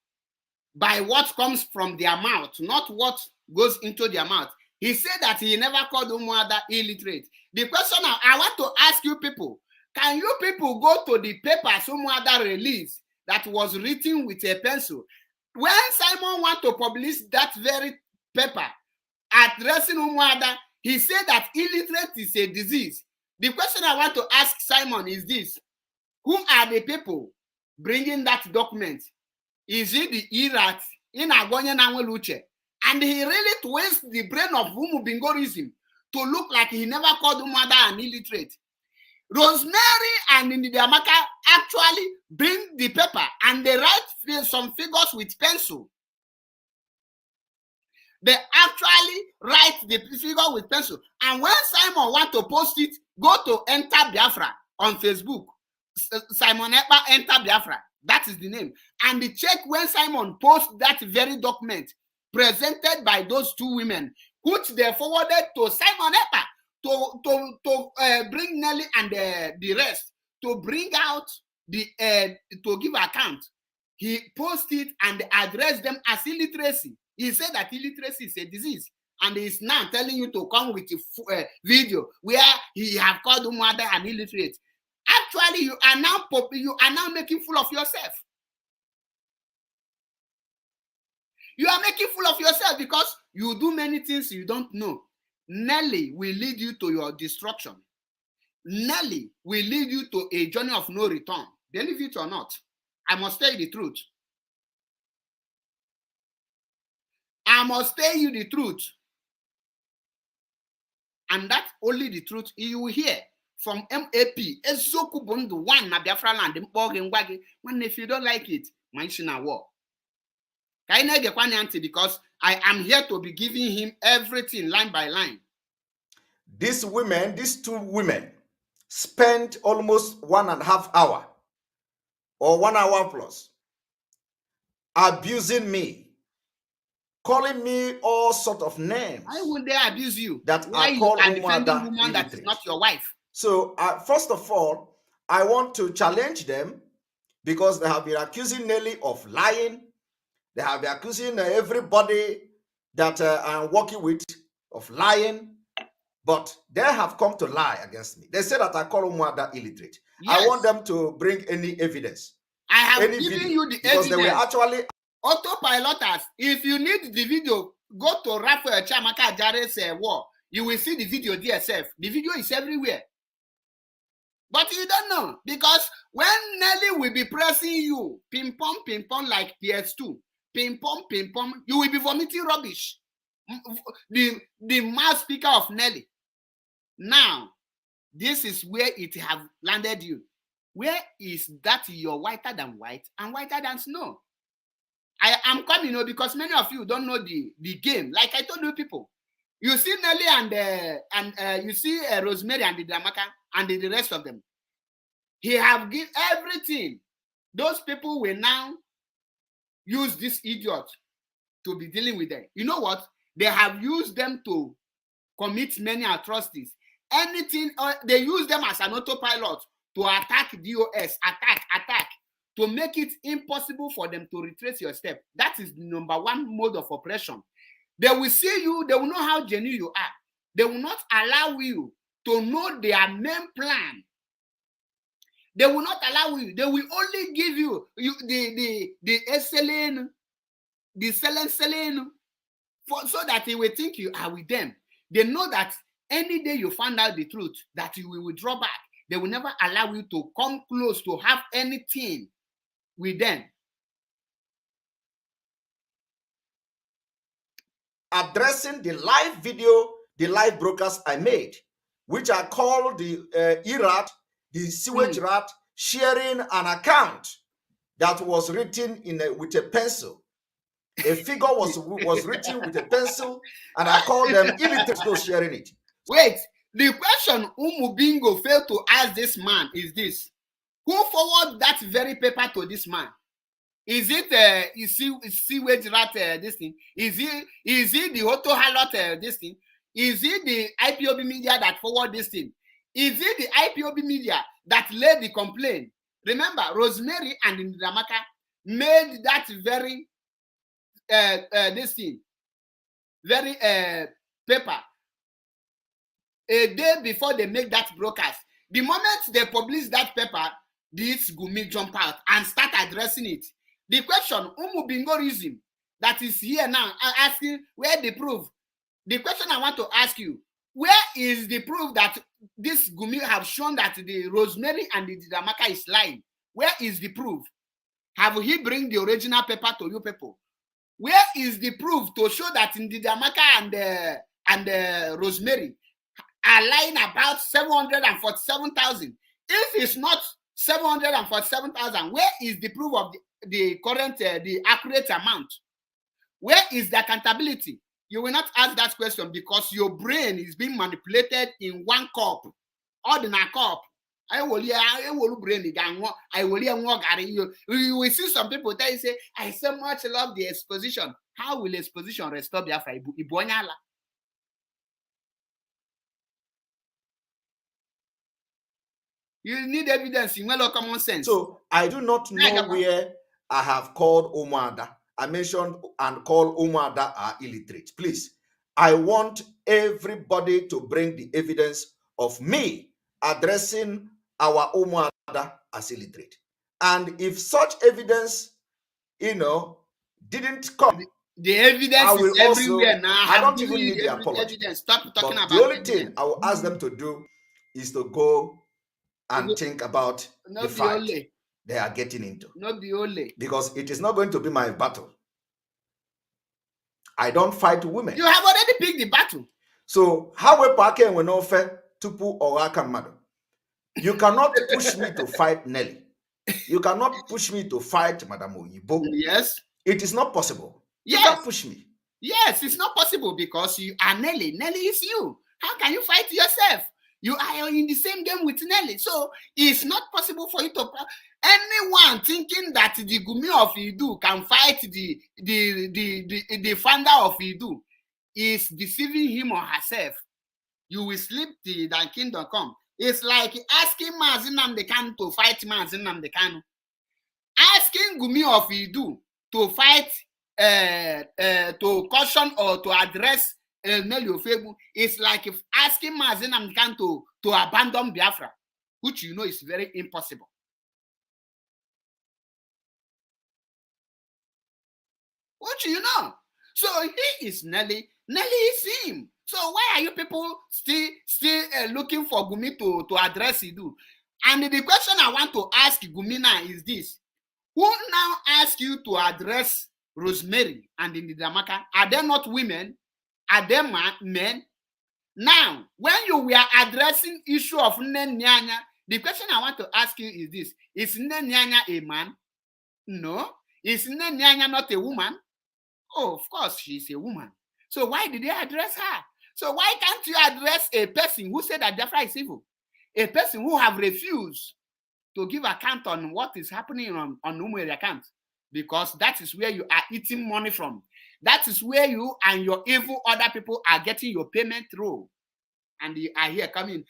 by what comes from their mouth, not what goes into their mouth. He said that he never called Umuada illiterate. The question now, I want to ask you people, can you people go to the papers Umuada released that was written with a pencil? When Simon want to publish that very paper addressing Umuada, he said that illiterate is a disease. The question I want to ask Simon is this: who are the people bringing that document? Is it the Irat in Agonya Nanweluche? And he really twists the brain of Umu Bingorism to look like he never called Umuada an illiterate. Rosemary and Ndiamaka actually bring the paper and they write some figures with pencil. They actually write the figure with pencil. And when Simon want to post it, go to Enter Biafra on Facebook. Simon Ekpa Enter Biafra. That is the name. And check when Simon posts that very document presented by those two women, which they forwarded to Simon Ekpa to bring Nelly and the rest to bring out the to give account. He posted and addressed them as illiteracy. He said that illiteracy is a disease, and he's now telling you to come with a video where he have called Umuada an illiterate. Actually, you are now making fool of yourself. You are making fool of yourself because you do many things you don't know. Nelly will lead you to your destruction. Nelly will lead you to a journey of no return. Believe it or not, I must tell you the truth. I must tell you the truth. And that's only the truth you will hear from MAP. Ezoku Bundu one na Biafra land. If you don't like it, mention a war. Because I am here to be giving him everything line by line. These two women, spent almost 1.5 hours or 1 hour plus abusing me, calling me all sort of names. Why would they abuse you? That why I call you are defending a woman that is not your wife? So, first of all, I want to challenge them because they have been accusing Nelly of lying. They have been accusing everybody that I'm working with of lying. But they have come to lie against me. They say that I call Umuada illiterate. Yes. I want them to bring any evidence. I have given you the evidence. Because they were actually... Autopiloters, if you need the video, go to Raphael Chamaka Jare's wall. You will see the video DSF. The video is everywhere. But you don't know, because when Nelly will be pressing you, ping pong like PS2, ping pong, you will be vomiting rubbish. The mouth speaker of Nelly. Now, this is where it have landed you. Where is that you're whiter than white and whiter than snow? I am coming, because many of you don't know the game. Like I told you people, you see Nelly and you see Rosemary and the Dramaka and the rest of them. He have given everything. Those people will now use this idiot to be dealing with them. You know what? They have used them to commit many atrocities. Anything, they use them as an autopilot to attack DOS, attack, to make it impossible for them to retrace your step. That is the number one mode of operation. They will see you, they will know how genuine you are. They will not allow you to know their main plan. They will not allow you. They will only give you the selling, so that they will think you are with them. They know that any day you find out the truth, that you will withdraw back. They will never allow you to come close to have anything with them. Addressing the live video, the live broadcast I made, which I called the ERAT, the sewage rat, sharing an account that was written with a pencil. A figure was written with a pencil, and I called them illiterate those sharing it. Wait, the question Bingo failed to ask this man is this: who forwarded that very paper to this man? Is it sewage rat this thing? Is it the auto halot this thing? Is it the IPOB media that forward this thing? Is it the IPOB media that laid the complaint? Remember, Rosemary and Ndamaka made that very this thing, very paper a day before they make that broadcast. The moment they publish that paper, this Gumi jump out and start addressing it. The question, Bingorism, that is here now, asking where the proof. The question I want to ask you, where is the proof that this Gumi have shown that the Rosemary and the Ndamaka is lying? Where is the proof? Have he bring the original paper to you people? Where is the proof to show that Ndamaka and Rosemary are lying about 747,000? If it's not 747,000, where is the proof of the current, the accurate amount? Where is the accountability? You will not ask that question because your brain is being manipulated in one cup, ordinary cup. You will see some people tell you, say, I so much love the exposition. How will exposition restore Biafra? You need evidence in well common sense. So I do not know where I have called Omada. I mentioned and called Omada are illiterate. Please, I want everybody to bring the evidence of me addressing our Omada as illiterate. And if such evidence, didn't come, the evidence is everywhere now. I don't even need the apology. Evidence. Stop talking about the only thing I will ask them to do is to go and think about the fight they are getting into. Not the only. Because it is not going to be my battle. I don't fight women. You have already picked the battle. So, how we when offer tupu or akamado? You cannot push me to fight Nelly. You cannot push me to fight Madam Oyibo. Yes. It is not possible. Yes. You can't push me. Yes, it's not possible because you are Nelly. Nelly is you. How can you fight yourself? You are in the same game with Nelly. So it's not possible for you to... Anyone thinking that the Gumi of Idu can fight the founder of Idu is deceiving him or herself. You will sleep till thy kingdom come. It's like asking Mazi Nnamdi Kanu to fight Mazi Nnamdi Kanu. Asking Gumi of Idu to fight, to caution or to address Nelly Ofebu is like if asking Mazi Nnamdi Kanu to abandon Biafra, which you know is very impossible. Don't you know? So he is Nelly. Nelly is him. So why are you people still looking for Gumi to address Idu? And the question I want to ask Gumi now is this. Who now ask you to address Rosemary and Ndidamaka? Are they not women? Are they men? Now, when you were addressing issue of Nyanya, the question I want to ask you is this. Is Nyanya a man? No. Is Nyanya not a woman? Oh, of course, she's a woman. So why did they address her? So why can't you address a person who said that Biafra is evil? A person who have refused to give account on what is happening on Umweri account, because that is where you are eating money from. That is where you and your evil other people are getting your payment through. And they are here coming,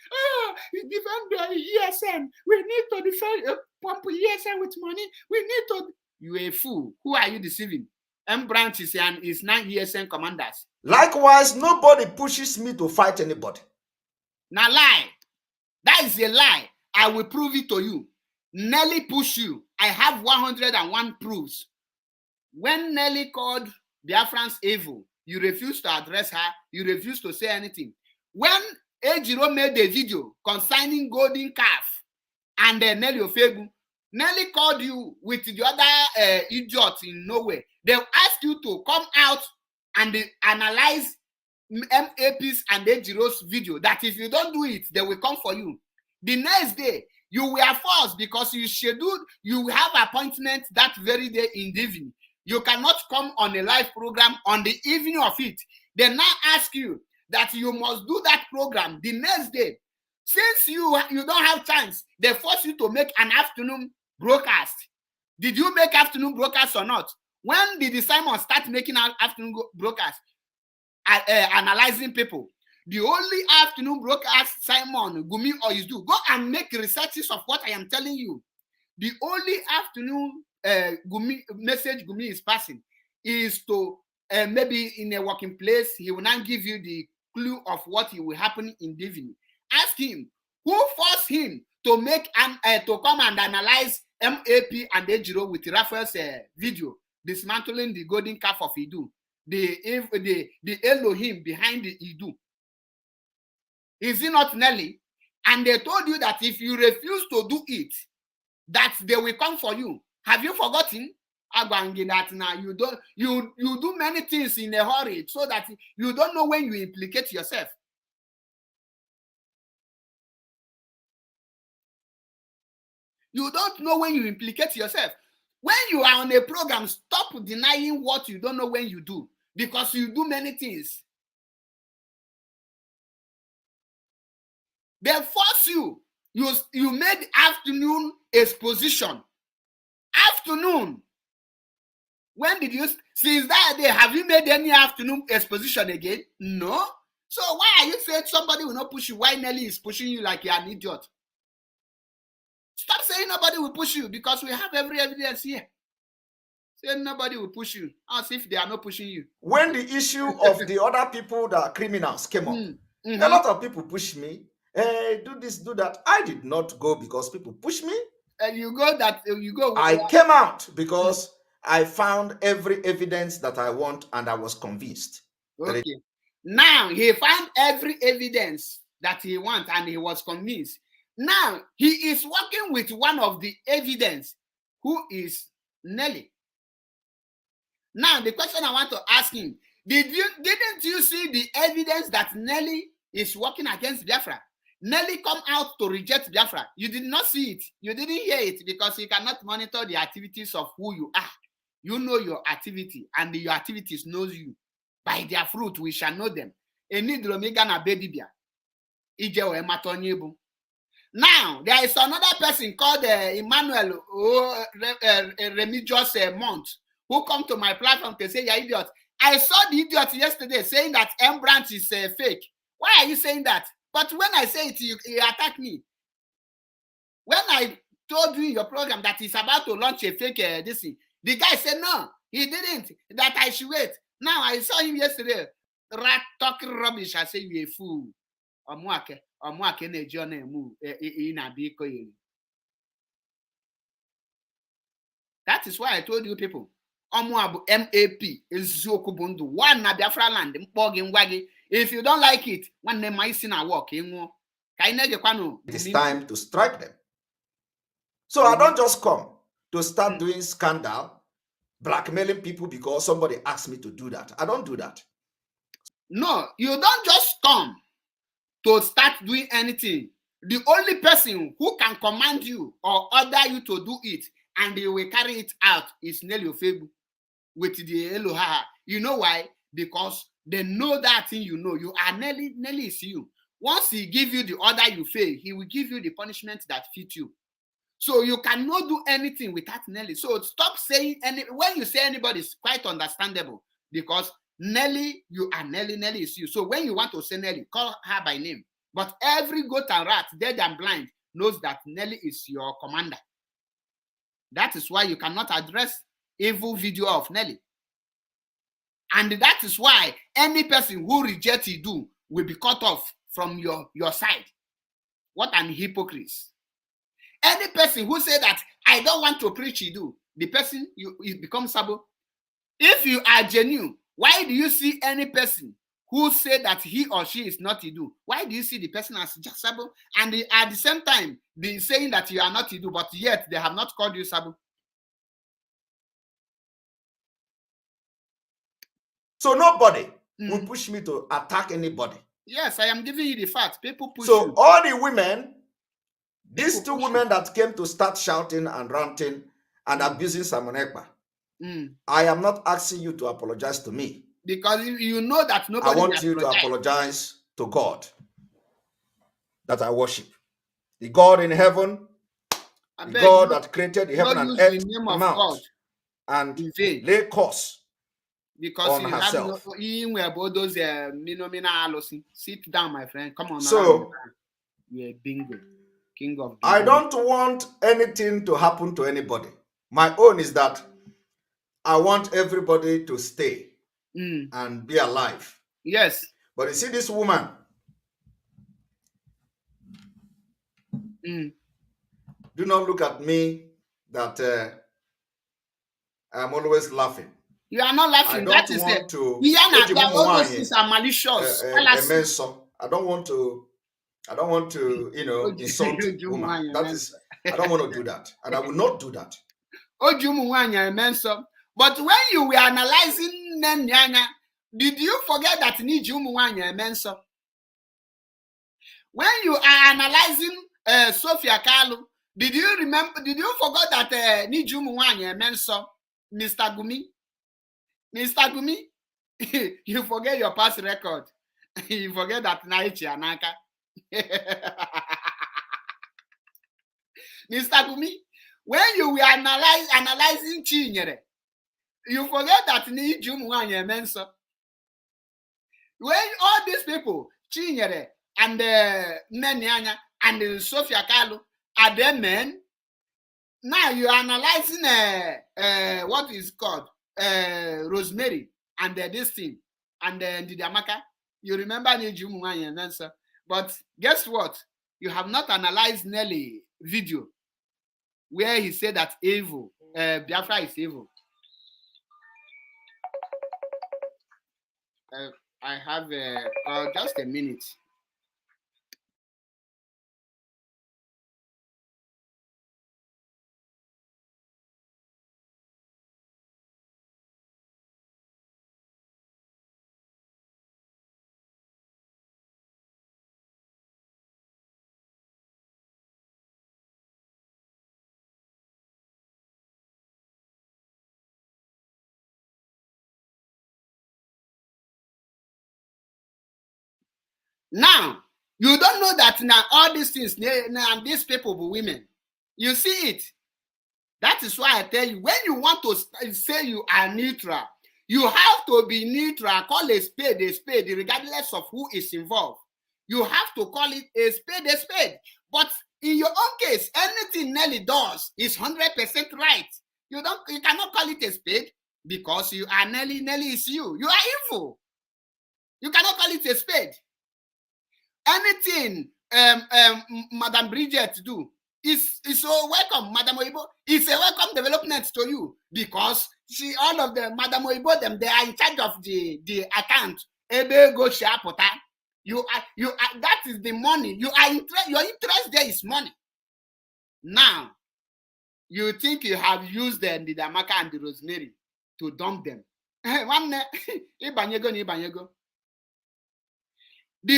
defend the ESN. We need to defend pump ESN with money. We need to. You a fool. Who are you deceiving? M Branch is 9 ESN commanders. Likewise, nobody pushes me to fight anybody. Now lie. That is a lie. I will prove it to you. Nelly pushed you. I have 101 proofs. When Nelly called Biafrans evil, you refused to address her. You refused to say anything. When Ejiro made a video concerning golden calf and Nelly Ofegu, Nelly called you with the other idiots in Norway. They asked you to come out and analyze MAP's and Ejiro's video. That if you don't do it, they will come for you. The next day, you were forced because you have appointment that very day in the evening. You cannot come on a live program on the evening of it. They now ask you that you must do that program the next day. Since you don't have chance, they force you to make an afternoon broadcast. Did you make afternoon broadcast or not? When did Simon start making an afternoon broadcast? Analyzing people. The only afternoon broadcast Simon, Gumi, or is do. Go and make researches of what I am telling you. The only afternoon message Gumi is passing is to maybe in a working place, he will not give you the clue of what will happen in the evening. Ask him, who forced him to make to come and analyze MAP and Ejiro with Raphael's video, dismantling the golden calf of Idu, the Elohim behind the Idu? Is it not Nelly? And they told you that if you refuse to do it, that they will come for you. Have you forgotten? That now you do many things in a hurry so that you don't know when you implicate yourself. You don't know when you implicate yourself. When you are on a program, stop denying what you don't know when you do, because you do many things. They force you. You made afternoon exposition. Afternoon. When did you, since that day, have you made any afternoon exposition again? No. So why are you saying somebody will not push you? Why Nelly is pushing you like you're an idiot? Stop saying nobody will push you, because we have every evidence here. Say nobody will push you, as if they are not pushing you. When the issue of the other people that are criminals came up, a lot of people pushed me. Hey, do this, do that. I did not go because people pushed me. And you go. I came out because I found every evidence that I want, and I was convinced. Okay. Now he found every evidence that he wants, and he was convinced. Now he is working with one of the evidence, who is Nelly. Now the question I want to ask him: didn't you see the evidence that Nelly is working against Biafra? Nelly come out to reject Biafra. You did not see it. You didn't hear it, because you cannot monitor the activities of who you are. You know your activity, and your activities knows you. By their fruit we shall know them. Now, there is another person called Emmanuel Remigious Mont, who come to my platform to say, you're idiot. I saw the idiot yesterday saying that M Branch is fake. Why are you saying that? But when I say it, you attack me. When I told you in your program that he's about to launch a fake this thing, the guy said, no, he didn't, that I should wait. Now, I saw him yesterday, talking rubbish. I say, you're a fool. That is why I told you people, Omuabu MAP Eziokubundu. One na Biafra land. If you don't like it, one name might sin a walk. It is time to strike them. So I don't just come to start doing scandal, blackmailing people because somebody asked me to do that. I don't do that. No, you don't just come to start doing anything. The only person who can command you or order you to do it and you will carry it out is Nelly Ofebu with the Eloha. You know why? Because they know that thing you know. You are Nelly is you. Once he give you the order you fail, he will give you the punishment that fits you. So you cannot do anything without Nelly. So stop saying when you say anybody, it's quite understandable because Nelly, you are Nelly, Nelly is you. So when you want to say Nelly, call her by name. But every goat and rat, dead and blind, knows that Nelly is your commander. That is why you cannot address evil video of Nelly. And that is why any person who rejects Idu will be cut off from your side. What an hypocrite. Any person who say that I don't want to preach Idu, the person you become Sabo. If you are genuine, why do you see any person who say that he or she is not Idu? Why do you see the person as just Sabo? And at the same time, they saying that you are not Idu, but yet they have not called you Sabo. So nobody will push me to attack anybody. Yes, I am giving you the fact. People push so you. All the women, these two women that came to start shouting and ranting and abusing Simon Ekpa, I am not asking you to apologize to me. Because you know that nobody I want you to apologize to God that I worship. The God in heaven, the God that created the heaven and earth, amount, and lay curse because on you herself. Sit down, my friend. Come on. So, yeah, bingo. King of bingo. I don't want anything to happen to anybody. My own is that I want everybody to stay and be alive. Yes. But you see this woman, do not look at me that I'm always laughing. You are not laughing. That is it. All those things are malicious. I don't want to, insult woman. That is, I don't want to do that. And I will not do that. But when you were analyzing Nenyanya, did you forget that Nijumuanya menso? When you are analyzing Sophia Kalu, did you forget that Nijumuanya menso, Mr. Gumi? Mr. Gumi, you forget your past record. You forget that Naichi Anaka. Mr. Gumi, when you were analyzing Chinyere, you forget that Nijumuanya menso. When all these people, Chinyere and Nenyanya and Sophia Kalu, are they men? Now you are analyzing what is called Rosemary and this thing and Ndidiamaka. You remember Nijumuanya and answer. But guess what? You have not analyzed Nelly video where he said that evil, Biafra is evil. I have just a minute. Now, you don't know that now all these things, and these people be women. You see it. That is why I tell you, when you want to say you are neutral, you have to be neutral. Call a spade, regardless of who is involved. You have to call it a spade. But in your own case, anything Nelly does is 100% right. You cannot call it a spade because you are Nelly. Nelly is you. You are evil. You cannot call it a spade. Anything Madam Bridget do is so welcome, Madam Oibo. It's a welcome development to you because See, all of them, Madam Oibo, them, they are in charge of the account. Ebe go shapota. You are, that is the money. Your interest there is money. Now, you think you have used the Ndamaka and the Rosemary to dump them. The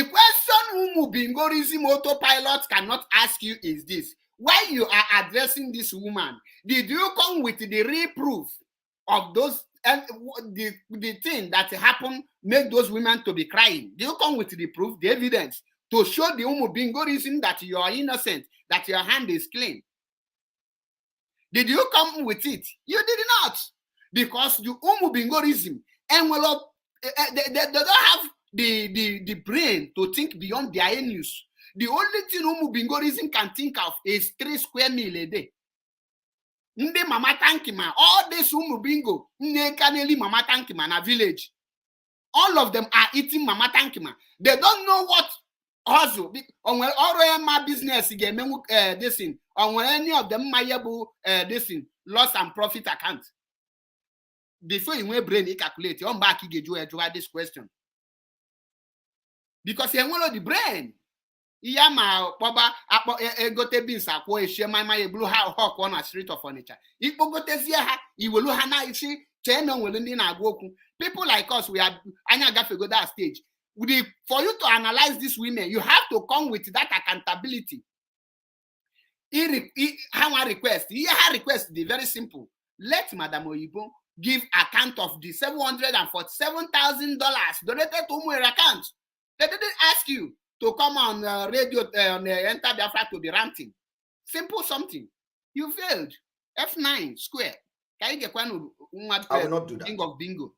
question Bingorism autopilot cannot ask you is this: why you are addressing this woman? Did you come with the real proof of those the thing that happened make those women to be crying? Do you come with the proof, the evidence to show the Bingorism that you are innocent, that your hand is clean? Did you come with it? You did not, because the Bingorism envelope they don't have the brain to think beyond their use. The only thing Bingorism can think of is 3 square meal a day. Nde mama tankima, all this bingo, nne kaneli mama tankima na village. All of them are eating mama tankima. They don't know what hustle. On my business again, this thing. On any of them mayable this thing, loss and profit account. Before you will brain calculate, you back you this question. Because you want the brain. Iyama poba egote beans akwo ehie my blue hawk on a street of furniture. Ipogotezie ha iwelu ha na isi che no nwelu ndi na agwa okwu. People like us, we are anya gafe go that stage. For you to analyze these women, you have to come with that accountability. How I request? Her request is very simple. Let Madam Oyibo give account of the $747,000 donated to her account. They didn't ask you to come on radio on Enter Biafra to be ranting. Simple something. You failed. F9 square. I will not do that. King of bingo.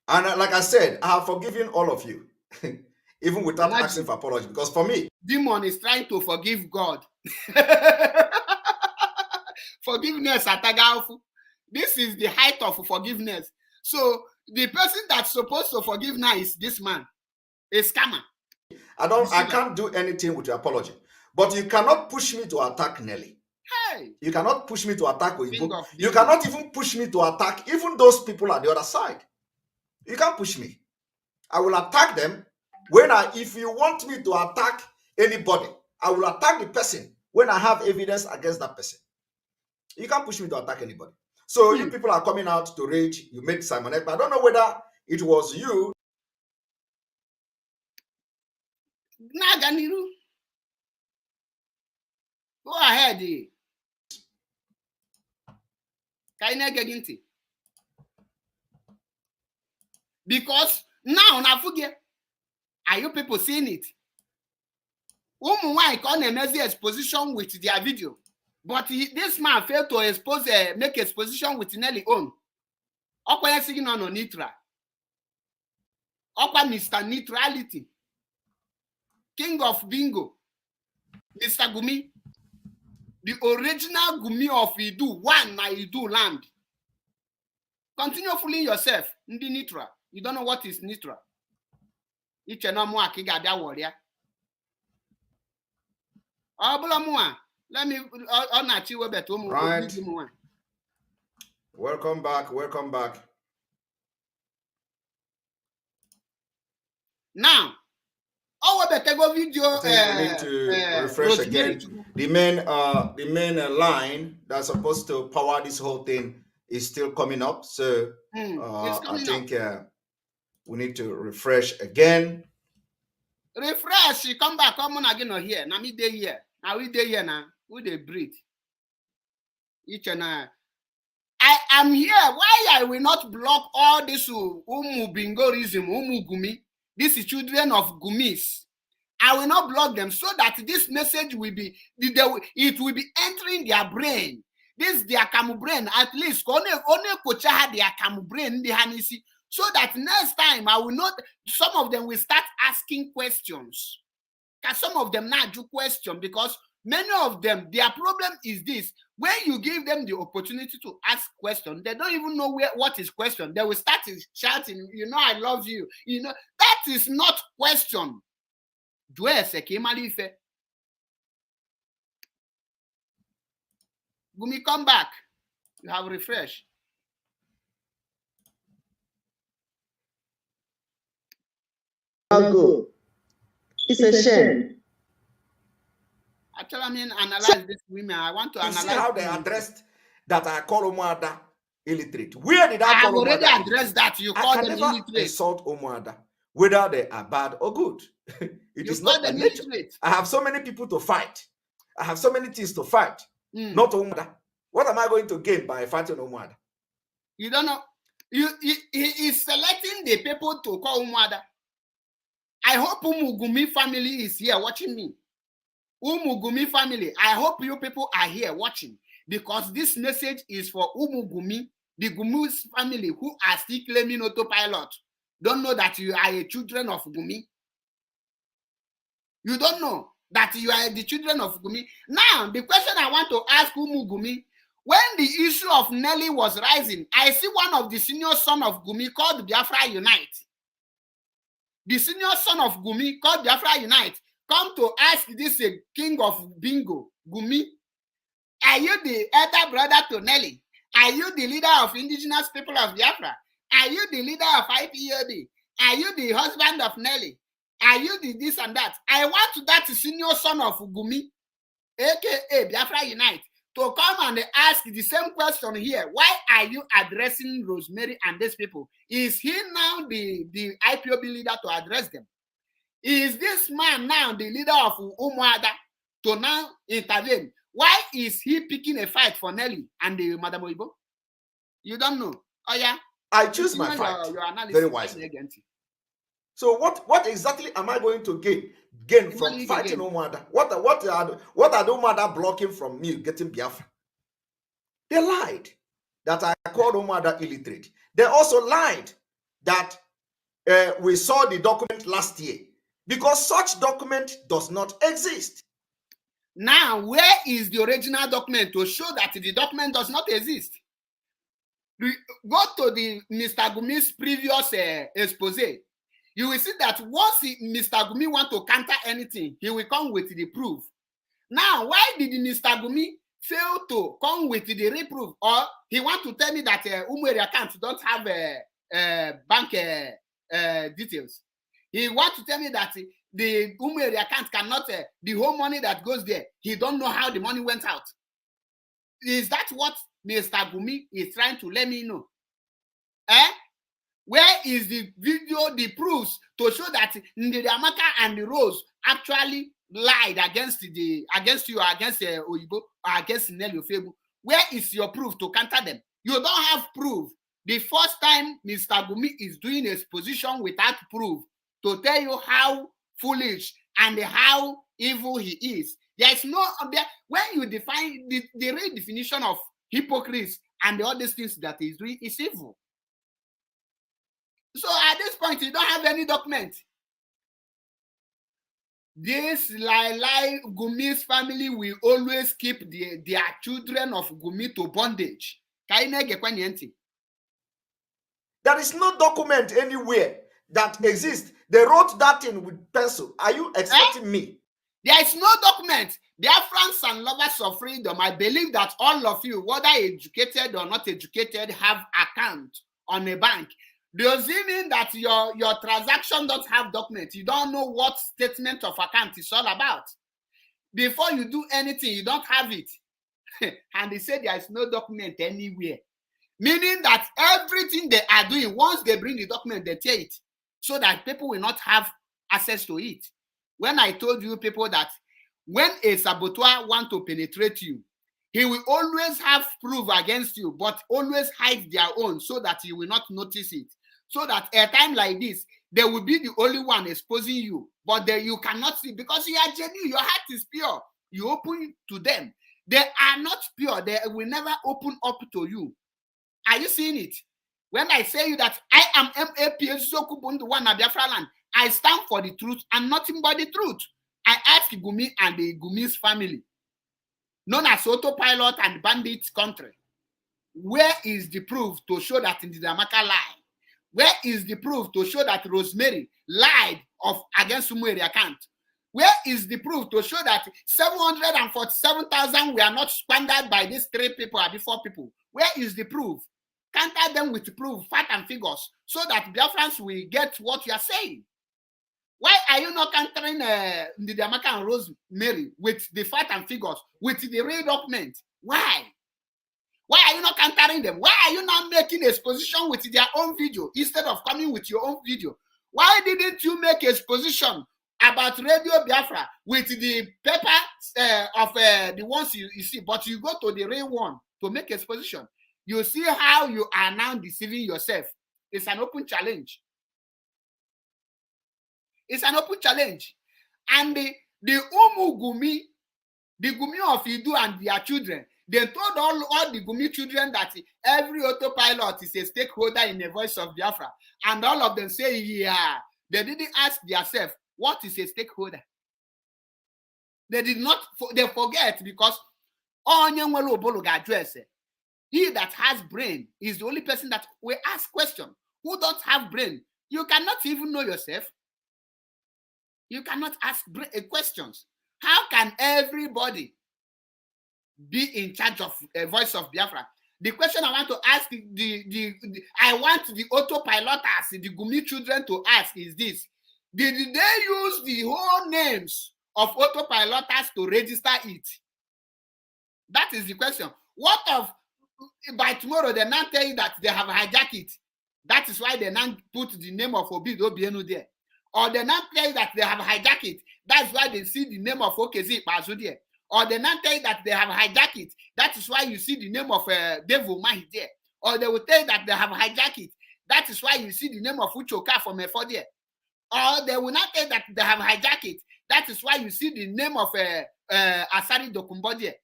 And like I said, I have forgiven all of you, even without asking for apology. Because for me, demon is trying to forgive God. Forgiveness atagafu. This is the height of forgiveness. So the person that's supposed to forgive now is this man, a scammer. I can't do anything with your apology. But you cannot push me to attack Nelly. Hey. You cannot push me to attack Oyibo. You cannot even push me to attack even those people at the other side. You can't push me. I will attack them if you want me to attack anybody, I will attack the person when I have evidence against that person. You can't push me to attack anybody. So you people are coming out to rage. You made Simon Ekpa. I don't know whether it was you. Naganiru. Go ahead. Because now, are you people seeing it? Why can't exposition with their video? But this man failed to make exposition with Nelly own. Okwa singing on Nitra. Okwa Mr. Neutrality. King of Bingo. Mr. Gumi. The original Gumi of Idu. One na Idu land. Continue fooling yourself. Ndi Nitra. You don't know what is Nitra. Each and more Kigada warrior. Let me right. Welcome back. Welcome back. Now, video. We need to refresh again. The main line that's supposed to power this whole thing is still coming up. So I think we need to refresh again. Refresh. Come back. Come on again here. Now me day here. Now we day here now. We they breathe. Each and I am here. Why I will not block all this bingorism, gumi? This is children of gumis. I will not block them so that this message will be it will be entering their brain. This their kamu brain at least. Only kocha their kamu brain the hanisi. So that next time I will not. Some of them will start asking questions. Because some of them not do question because many of them, their problem is this. When you give them the opportunity to ask questions, they don't even know what is question. They will start shouting, I love you. That is not question. Gumi, come back. You have refreshed. never go. It's a shame. Actually, I mean, analyze these women. I want to analyze how they addressed that I call Umuada illiterate. Where did I call already Umuada addressed that. You I call can them never illiterate. insult Umuada, whether they are bad or good. It is not my nature. I have so many people to fight. I have so many things to fight. Not Umuada. What am I going to gain by fighting Umuada? You don't know. He is selecting the people to call Umuada. I hope Umugumi family is here watching me. Umugumi family, I hope you people are here watching, because this message is for Umugumi, the Gumi's family who are still claiming autopilot. Don't know that you are a children of Gumi. You don't know that you are the children of Gumi. Now, the question I want to ask Umugumi, when the issue of Nelly was rising, I see one of the senior son of Gumi called Biafra Unite. The senior son of Gumi called Biafra Unite come to ask this king of bingo, Gumi, are you the elder brother to Nelly? Are you the leader of indigenous people of Biafra? Are you the leader of IPOB? Are you the husband of Nelly? Are you the this and that? I want that senior son of Gumi, aka Biafra Unite, to come and ask the same question here. Why are you addressing Rosemary and these people? Is he now the IPOB leader to address them? Is this man now the leader of Umuada to now intervene? Why is he picking a fight for Nelly and the Madam Oibo? You don't know. Oh yeah. I choose my fight very wisely. So what exactly am I going to gain from fighting Umuada? What are the Umuada blocking from me getting Biafra? They lied that I called Umuada illiterate. They also lied that we saw the document last year, because such document does not exist. Now, where is the original document to show that the document does not exist? Go to the Mr. Gumi's previous expose. You will see that once Mr. Gumi want to counter anything, he will come with the proof. Now, why did Mr. Gumi fail to come with the reproof? Or he want to tell me that Umweri account don't have bank details. He want to tell me that the Umweri account cannot, the whole money that goes there, he don't know how the money went out. Is that what Mr. Gumi is trying to let me know? Where is the video, the proofs to show that Ndidi Amaka and the Rose actually lied against you, against Oyibo, or against Nelly Ofebu? Where is your proof to counter them? You don't have proof. The first time Mr. Gumi is doing his position without proof to tell you how foolish and how evil he is. There is no, when you define the real definition of hypocrites and all these things that he's doing is evil. So at this point, you don't have any document. This Lai Gumi's family will always keep their children of Gumi to bondage. There is no document anywhere that exists. They wrote that in with pencil. Are you expecting me? There is no document. Biafrans and lovers of freedom, I believe that all of you, whether educated or not educated, have account on a bank. Does it mean that your transaction don't have documents? You don't know what statement of account is all about. Before you do anything, you don't have it. And they say there is no document anywhere. Meaning that everything they are doing, once they bring the document, they tear it so that people will not have access to it. When I told you people that when a saboteur want to penetrate you, he will always have proof against you, but always hide their own so that you will not notice it. So that at a time like this, they will be the only one exposing you, but you cannot see because you are genuine. Your heart is pure. You open to them. They are not pure. They will never open up to you. Are you seeing it? When I say you that I am MAPH Sokubundu one Biafra land, I stand for the truth and nothing but the truth. I ask Gumi and the Gumi's family, known as autopilot and bandits country, where is the proof to show that Ndidi Amaka lied? Where is the proof to show that Rosemary lied against Umweri account? Where is the proof to show that 747,000 were not squandered by these 3 people or 4 people? Where is the proof? Counter them with proof, fact and figures, so that Biafrans will get what you are saying. Why are you not countering the Amaka and Rosemary with the fact and figures, with the real document? Why? Why are you not countering them? Why are you not making exposition with their own video instead of coming with your own video? Why didn't you make exposition about Radio Biafra with the paper of the ones you see, but you go to the real one to make exposition? You see how you are now deceiving yourself. It's an open challenge. It's an open challenge. And the Gumi of Idu and their children, they told all the Gumi children that every autopilot is a stakeholder in the voice of Biafra. And all of them say, yeah. They didn't ask themselves, what is a stakeholder? They did not, they forget because he that has brain is the only person that will ask questions. Who don't have brain, you cannot even know yourself. You cannot ask questions. How can everybody be in charge of a voice of Biafra? The question I want to ask I want the autopiloters, the Gumi children to ask is this: did they use the whole names of autopiloters to register it? That is the question. What of by tomorrow they now tell you that they have hijacked it? That is why they now put the name of Obido Bienu there. Or they now tell you that they have hijacked it. That's why they see the name of Okezi Bazu there. Or they now tell you that they have hijacked it. That is why you see the name of Devu Mahi there. Or they will tell you that they have hijacked it. That is why you see the name of Uchoka from Efo there. Or they will not tell you that they have hijacked it. That is why you see the name of Asari Dokumbo there.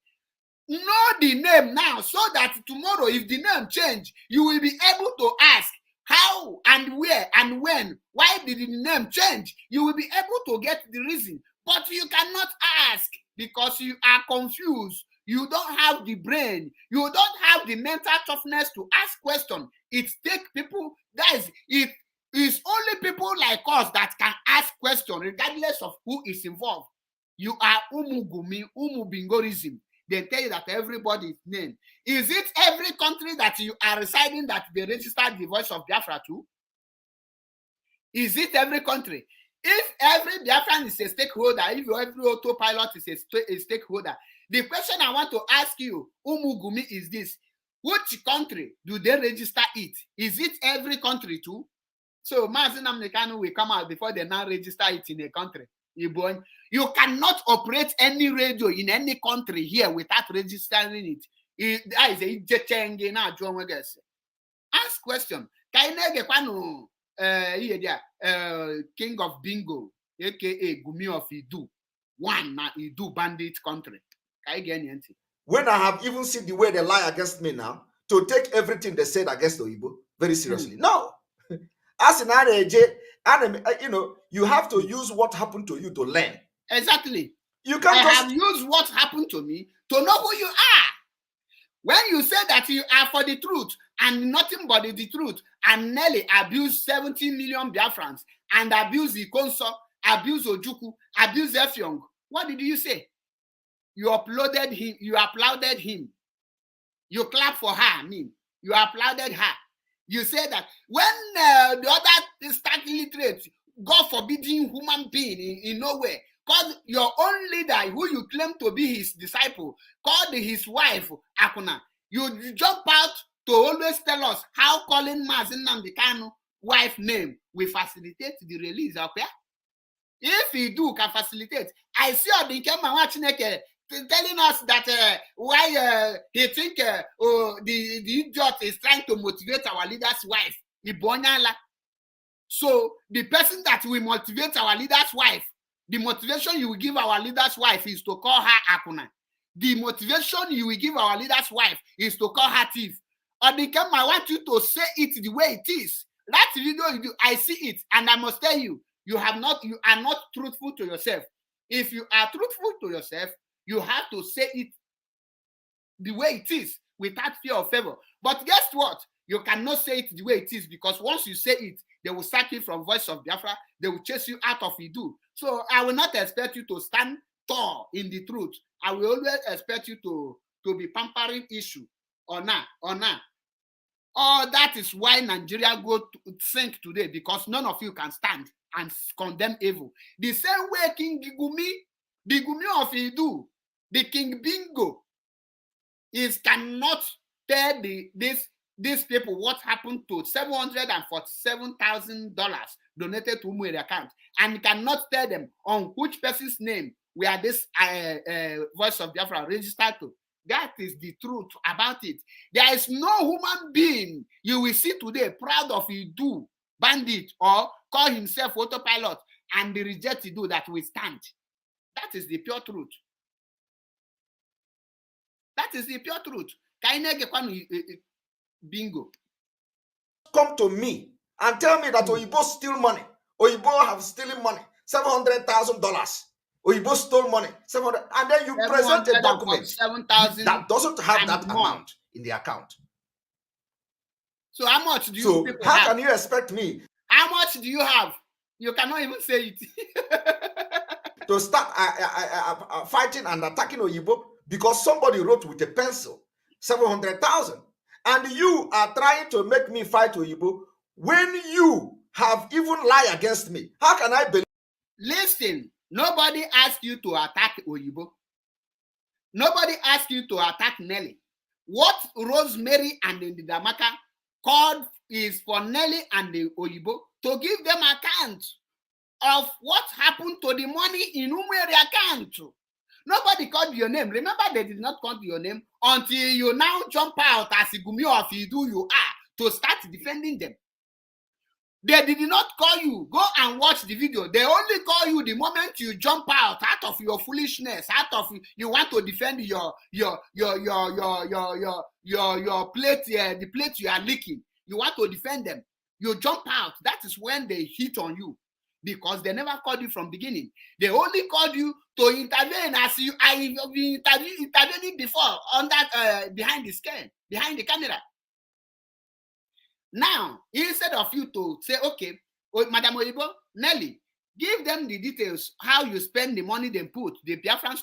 Know the name now so that tomorrow, if the name change, you will be able to ask how and where and when. Why did the name change? You will be able to get the reason. But you cannot ask because you are confused. You don't have the brain. You don't have the mental toughness to ask questions. It takes people, guys, it is only people like us that can ask questions regardless of who is involved. You are Umugumi, Umubingorism. They tell you that everybody's name. Is it every country that you are residing that they registered the voice of Biafra to? Is it every country? If every Biafran is a stakeholder, if every autopilot is a stakeholder, the question I want to ask you, Umugumi, is this: which country do they register it? Is it every country too? So Mazinam Nekanu will come out before they now register it in a country. You cannot operate any radio in any country here without registering it. That is a ask question. King of Bingo, aka Gumi of Idu. One na Idu bandit country. When I have even seen the way they lie against me now, to take everything they said against Oyibo very seriously. No. As an you know, you have to use what happened to you to learn. Exactly. You can't have used what happened to me to know who you are. When you say that you are for the truth and nothing but the truth, and Nelly abused 70 million Biafrans and abused Ikonso, abused Ojuku, abused Effiong, what did you say? You uploaded him, you applauded him. You clapped for her, I mean. You applauded her. You say that when the other start illiterate, God forbidding human being in no way, called your own leader, who you claim to be his disciple, called his wife, Akuna. You jump out to always tell us how calling Mazin Namdekanu wife name will facilitate the release. Okay? If he do can facilitate, I see Odinke Chineke telling us that why he think the idiot is trying to motivate our leader's wife. So the person that will motivate our leader's wife, the motivation you will give our leader's wife is to call her Akuna. The motivation you will give our leader's wife is to call her thief. Odinke, I want you to say it the way it is. That video you do, I see it, and I must tell you, you are not truthful to yourself. If you are truthful to yourself, you have to say it the way it is without fear of favor. But guess what? You cannot say it the way it is, because once you say it, they will sack you from Voice of Biafra. They will chase you out of Idu. So I will not expect you to stand tall in the truth. I will always expect you to be pampering issue or not. Oh, that is why Nigeria go to sink today, because none of you can stand. and condemn evil. The same way King Gumi of Idu, the King Bingo, cannot tell these people what happened to $747,000 donated to Umueri account, and cannot tell them on which person's name where this Voice of Biafra registered to. That is the truth about it. There is no human being you will see today proud of Idu bandit or call himself autopilot and reject Idu that will stand. That is the pure truth. That is the pure truth. Bingo. Come to me and tell me that Oyibo steal money. Oyibo have stolen money, $700,000. Oyibo stole money, 700, and then you present a document that doesn't have that amount in the account. So how much do you? So how can you expect me? How much do you have? You cannot even say it. To start fighting and attacking Oyibo because somebody wrote with a pencil 700,000, and you are trying to make me fight Oyibo when you have even lied against me. How can I believe? Listen, nobody asked you to attack Oyibo. Nobody asked you to attack Nelly. What Rosemary and Ndidamaka called is for Nelly and the Oyibo to give them account of what happened to the money in Umueri account. Nobody called your name. Remember, they did not call your name until you now jump out as Igumi of Idu you are to start defending them. They did not call you. Go and watch the video. They only call you the moment you jump out of your foolishness, out of you want to defend your plate, the plate you are licking. You want to defend them. You jump out. That is when they hit on you, because they never called you from beginning. They only called you to intervene as you have been intervening before on that behind the screen, behind the camera. Now, instead of you to say, okay, Madam Oyibo, Nelly, give them the details, how you spend the money they put, the Biafrans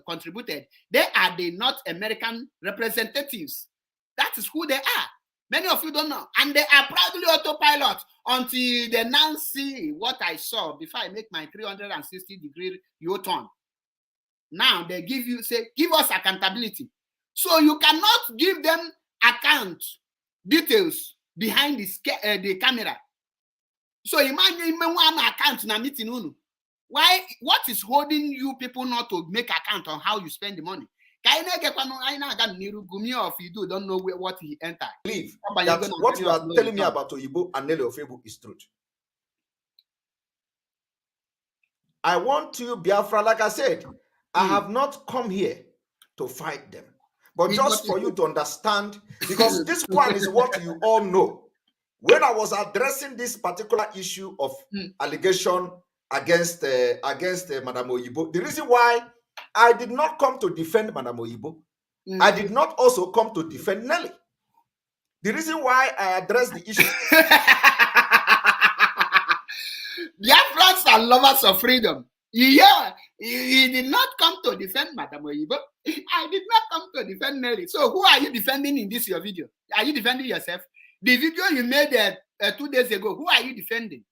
contributed. They are the North American representatives. That is who they are. Many of you don't know. And they are proudly autopilot until they now see what I saw before I make my 360-degree U-turn. Now they give you, say, give us accountability. So you cannot give them account details behind the camera. So imagine one account na meeting unu. Why? What is holding you people not to make account on how you spend the money? Gumi of Idu don't know what he entered. Believe that what you are telling me about Oyibo and Nelly Ofebu is truth. I want you, Biafra, like I said, I have not come here to fight them, but just for you to understand, because this one is what you all know. When I was addressing this particular issue of allegation against Madam Oyibo, the reason why I did not come to defend Madam Oyibo, I did not also come to defend Nelly. The reason why I addressed the issue. Biafrans are lovers of freedom. Yeah, he did not come to defend Madam Oyibo. I did not come to defend Nelly. So who are you defending in this your video? Are you defending yourself? The video you made 2 days ago, who are you defending?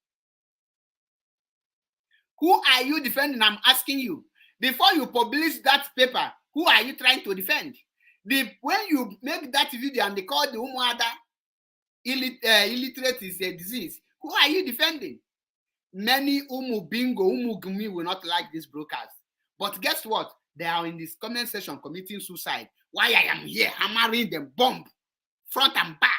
Who are you defending? I'm asking you. Before you publish that paper, who are you trying to defend? When you make that video and they call the Umuada illiterate is a disease, who are you defending? Many Umugumi will not like this broadcast. But guess what? They are in this comment section committing suicide. Why I am here hammering them bomb front and back.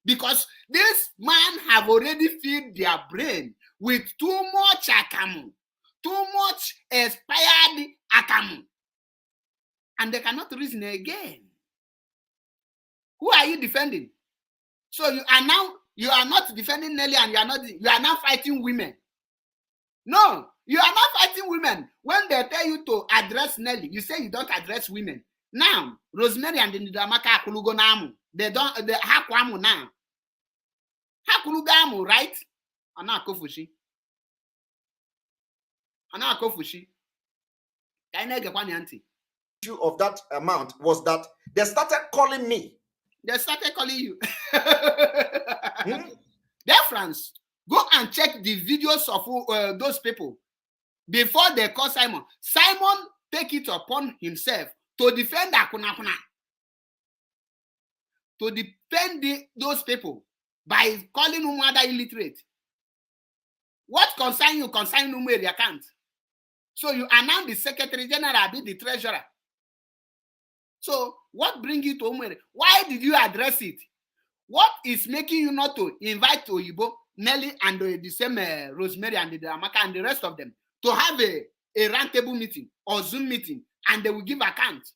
Because this man have already filled their brain with too much akamu, too much expired akamu, and they cannot reason again. Who are you defending? So you are not defending Nelly, and you are now fighting women. No, you are not fighting women. When they tell you to address Nelly, you say you don't address women. Now, Rosemary and Ndidamaka Akulugo Namu, they Hakwamu now. Hakulugamu, right? Ana Kofushi. Issue of that amount was that They started calling me. They started calling you. Dear friends, go and check the videos of those people before they call Simon. Simon take it upon himself to defend Akunakuna, to defend those people by calling Umada illiterate. What concern you concern Umeri account? So you announce the Secretary General, be the Treasurer. So what brings you to Umeri? Why did you address it? What is making you not to invite Oyibo, Nelly, and the same Rosemary and the Amaka and the rest of them to have a roundtable meeting or Zoom meeting, and they will give account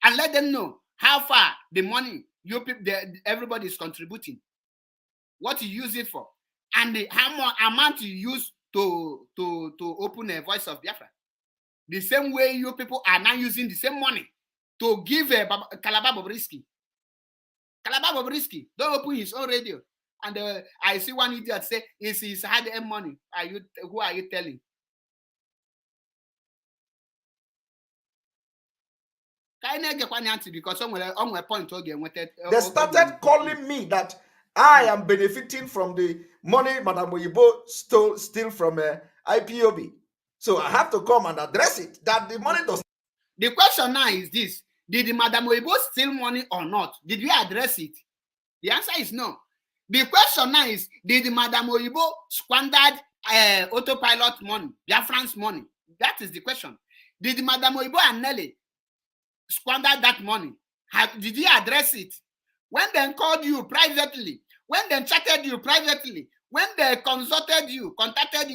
and let them know how far the money everybody is contributing, what you use it for, and how much amount you use to open a Voice of Biafra. The same way you people are now using the same money to give Calabar Bobrisky. Calabar Bobrisky don't open his own radio. And I see one idiot say, he's hard-earned money. Who are you telling? Because somewhere point they started calling me that I am benefiting from the money Madam Oyibo steal from IPOB. So I have to come and address it, that the money does. The question now is this: did Madam Oyibo steal money or not? Did we address it? The answer is no. The question now is, did Madam Oyibo squandered autopilot money, Biafran's money? That is the question. Did Madam Oyibo and Nelly squander that money? Did you address it? When they called you privately, when they chatted you privately, when they contacted you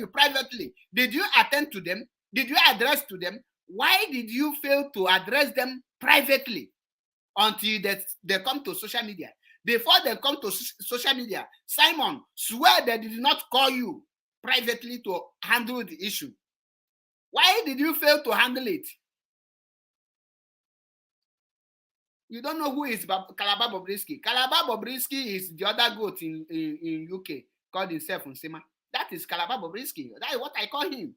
privately, did you attend to them? Did you address to them? Why did you fail to address them privately until they come to social media? Before they come to social media, Simon, swear they did not call you privately to handle the issue. Why did you fail to handle it? You don't know who is Calabar Bobrisky. Calabar Bobrisky is the other goat in UK called himself Nsema. That is Calabar Bobrisky. That is what I call him.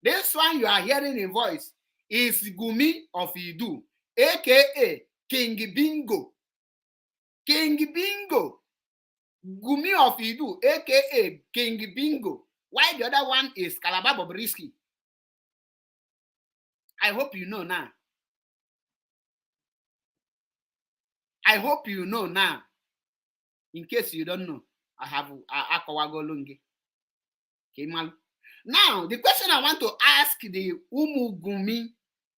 This one you are hearing in voice is Gumi of Idu, aka King Bingo. King Bingo. Gumi of Idu, aka King Bingo. Why the other one is Calabar Bobrisky? I hope you know now. I hope you know now. In case you don't know, I have Akawagolungi. Now, the question I want to ask the Gumi,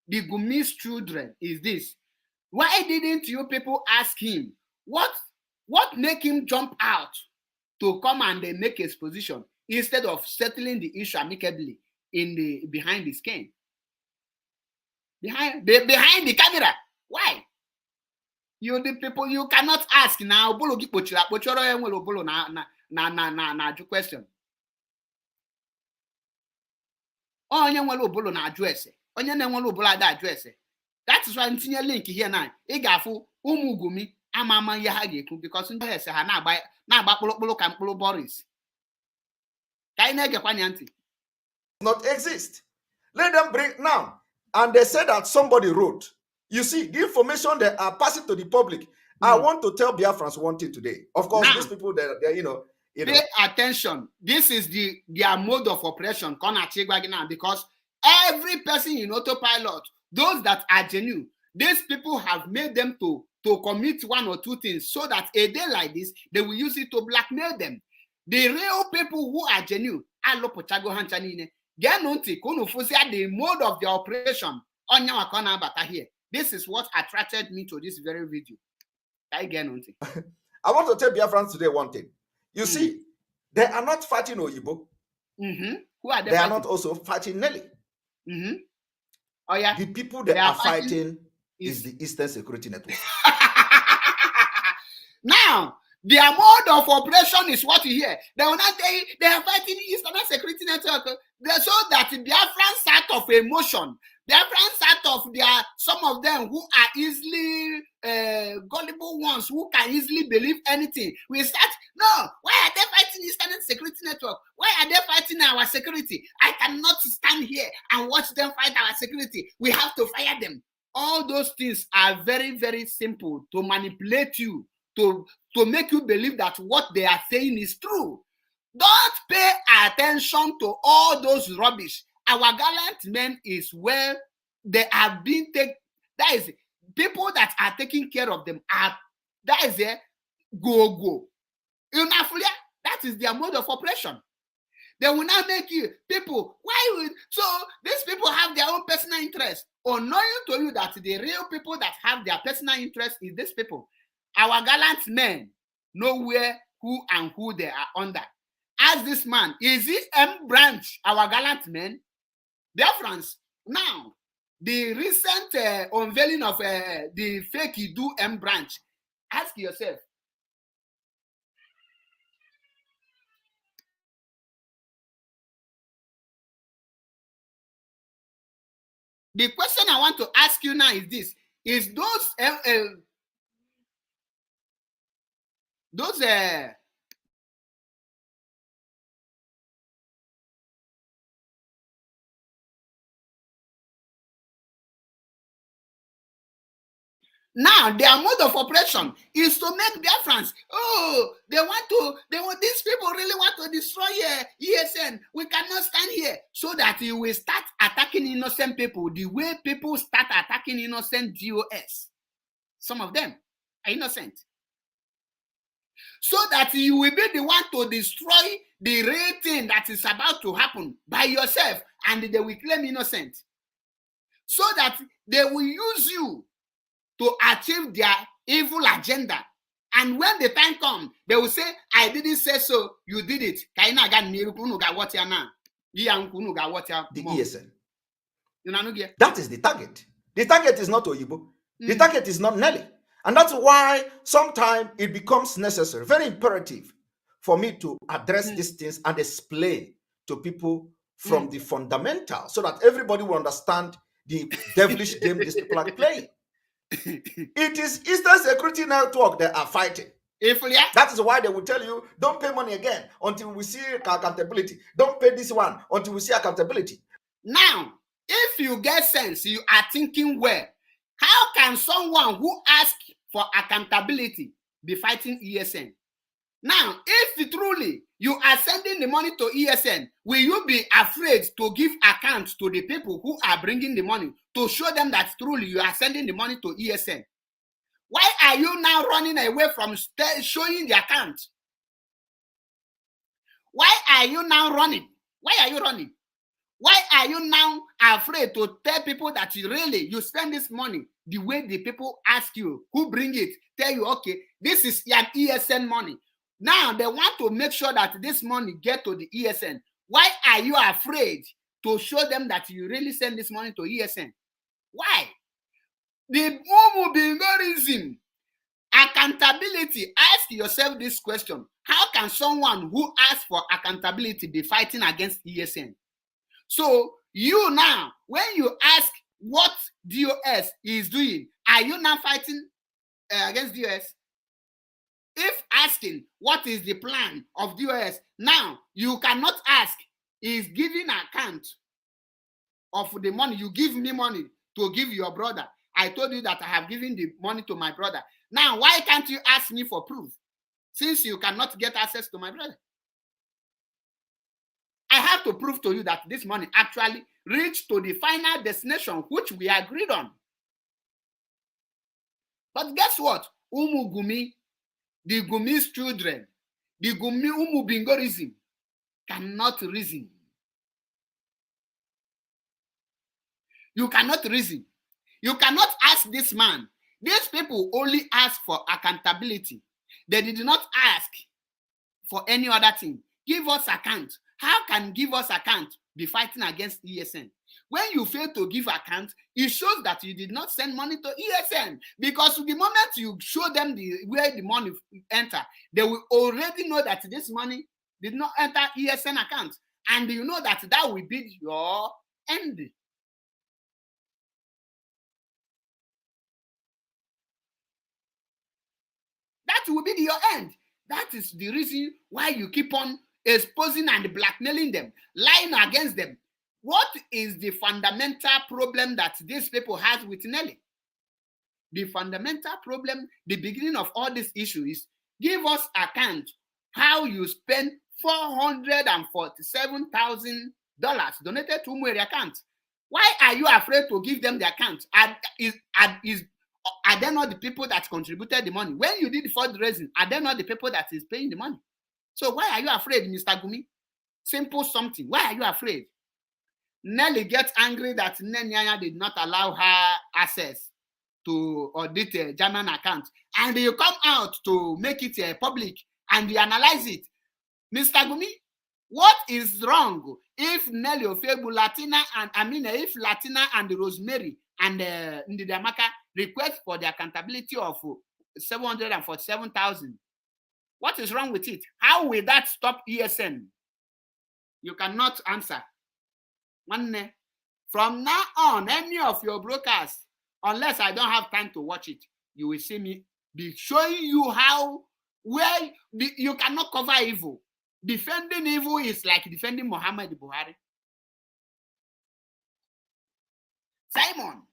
the Gumi's children, is this: why didn't you people ask him what make him jump out to come and make his position instead of settling the issue amicably behind the screen, behind the camera? Why? You the people, you cannot ask now. Question. Onye nwere obolo na ajụ ese. Onye na-enwere obolo ada ajụ ese. That is why I'm tinye link here now. Ị ga-afụ ụmụ Gumi ama ihe ha ga-ekwu because ndị ese ha na-agba kpụlụkpụlụ ka mkpụrụ Boris. Ka anyị na-egekwa nya ntị. Not exist. Let them bring now. And they said that somebody wrote. You see, the information they are passing to the public. I want to tell Biafrans one thing today. Of course, these people, they're pay attention. This is their mode of operation. Because every person in autopilot, those that are genuine, these people have made them to commit one or two things so that a day like this, they will use it to blackmail them. The real people who are genuine, the mode of the operation here. This is what attracted me to this very video. I want to tell Biafrans today one thing. You see, they are not fighting Oyibo. Who are they? They are not also fighting Nelly. Oh yeah. The people they are fighting is the Eastern Security Network. Now, their mode of operation is what you hear. They will not say they are fighting the Eastern Security Network. They show that Biafrans out of emotion. Biafrans out of some of them who are easily gullible ones who can easily believe anything. We start, no, why are they fighting Eastern Security Network? Why are they fighting our security? I cannot stand here and watch them fight our security. We have to fire them. all those things are very, very simple to manipulate you, to make you believe that what they are saying is true. Don't pay attention to all those rubbish. Our gallant men is where they have been taken. That is, people that are taking care of them are, that is a go. In Africa, that is their mode of operation. They will now make you people. Why would so these people have their own personal interest? Unknowing to you that the real people that have their personal interest is these people. Our gallant men know where, who, and who they are under. As this man, is he M branch? Our gallant men, dear friends. Now, the recent unveiling of the fake do M branch. Ask yourself. The question I want to ask you now is this: is those now their mode of operation is to make Biafrans, these people really want to destroy ESN. We cannot stand here, so that you will start attacking innocent people the way people start attacking innocent GOS. Some of them are innocent. So that you will be the one to destroy the real thing that is about to happen by yourself, and they will claim innocent. So that they will use you to achieve their evil agenda. And when the time comes, they will say, I didn't say so, you did it. The ESN. That is the target. The target is not Oyibo. The target is not Nelly. And that's why sometimes it becomes necessary, very imperative, for me to address these things and explain to people from the fundamental, so that everybody will understand the devilish game these people are playing. It is Eastern Security Network they are fighting. That is why they will tell you, don't pay money again until we see accountability. Don't pay this one until we see accountability. Now, if you get sense, you are thinking well. How can someone who asks for accountability be fighting ESN? Now, if truly you are sending the money to ESN, will you be afraid to give account to the people who are bringing the money, to show them that truly you are sending the money to ESN? Why are you now running away from showing the account? Why are you now running? Why are you running? Why are you now afraid to tell people that you spend this money the way the people ask you, who bring it, tell you, okay, this is an ESN money. Now they want to make sure that this money get to the ESN. Why are you afraid to show them that you really send this money to ESN? Why? The bingorism, accountability. Ask yourself this question: how can someone who asks for accountability be fighting against ESN? So you now, when you ask what DOS is doing, are you now fighting against DOS? If asking what is the plan of DOS, now you cannot ask, is giving account of the money. You give me money to give your brother. I told you that I have given the money to my brother. Now, why can't you ask me for proof, since you cannot get access to my brother? I have to prove to you that this money actually reached to the final destination, which we agreed on. But guess what? Umu Gumi, the Gumi's children, the Gumi Umu Bingorism cannot reason. You cannot reason. You cannot ask this man. These people only ask for accountability. They did not ask for any other thing. Give us account. How can give us account be fighting against ESN? When you fail to give account, it shows that you did not send money to ESN. Because the moment you show them where the money enter, they will already know that this money did not enter ESN account. And you know that will be your end. That will be your end. That is the reason why you keep on exposing and blackmailing them, lying against them. What is the fundamental problem that these people have with Nelly? The fundamental problem, the beginning of all this issue is give us account how you spend $447,000 donated to Umweri account. Why are you afraid to give them the account? Are they not the people that contributed the money? When you did the fundraising, are they not the people that is paying the money? So why are you afraid, Mr. Gumi? Simple something. Why are you afraid? Nelly gets angry that Nenyanya did not allow her access to audit a German account. And you come out to make it public and you analyze it. Mr. Gumi, what is wrong if Nelly Ofebu, Latina, and if Latina and Rosemary and Ndidamaka request for the accountability of 747,000? What is wrong with it? How will that stop ESN? You cannot answer. From now on, any of your brokers, unless I don't have time to watch it, you will see me be showing you how you cannot cover evil. Defending evil is like defending Muhammad Buhari. Simon,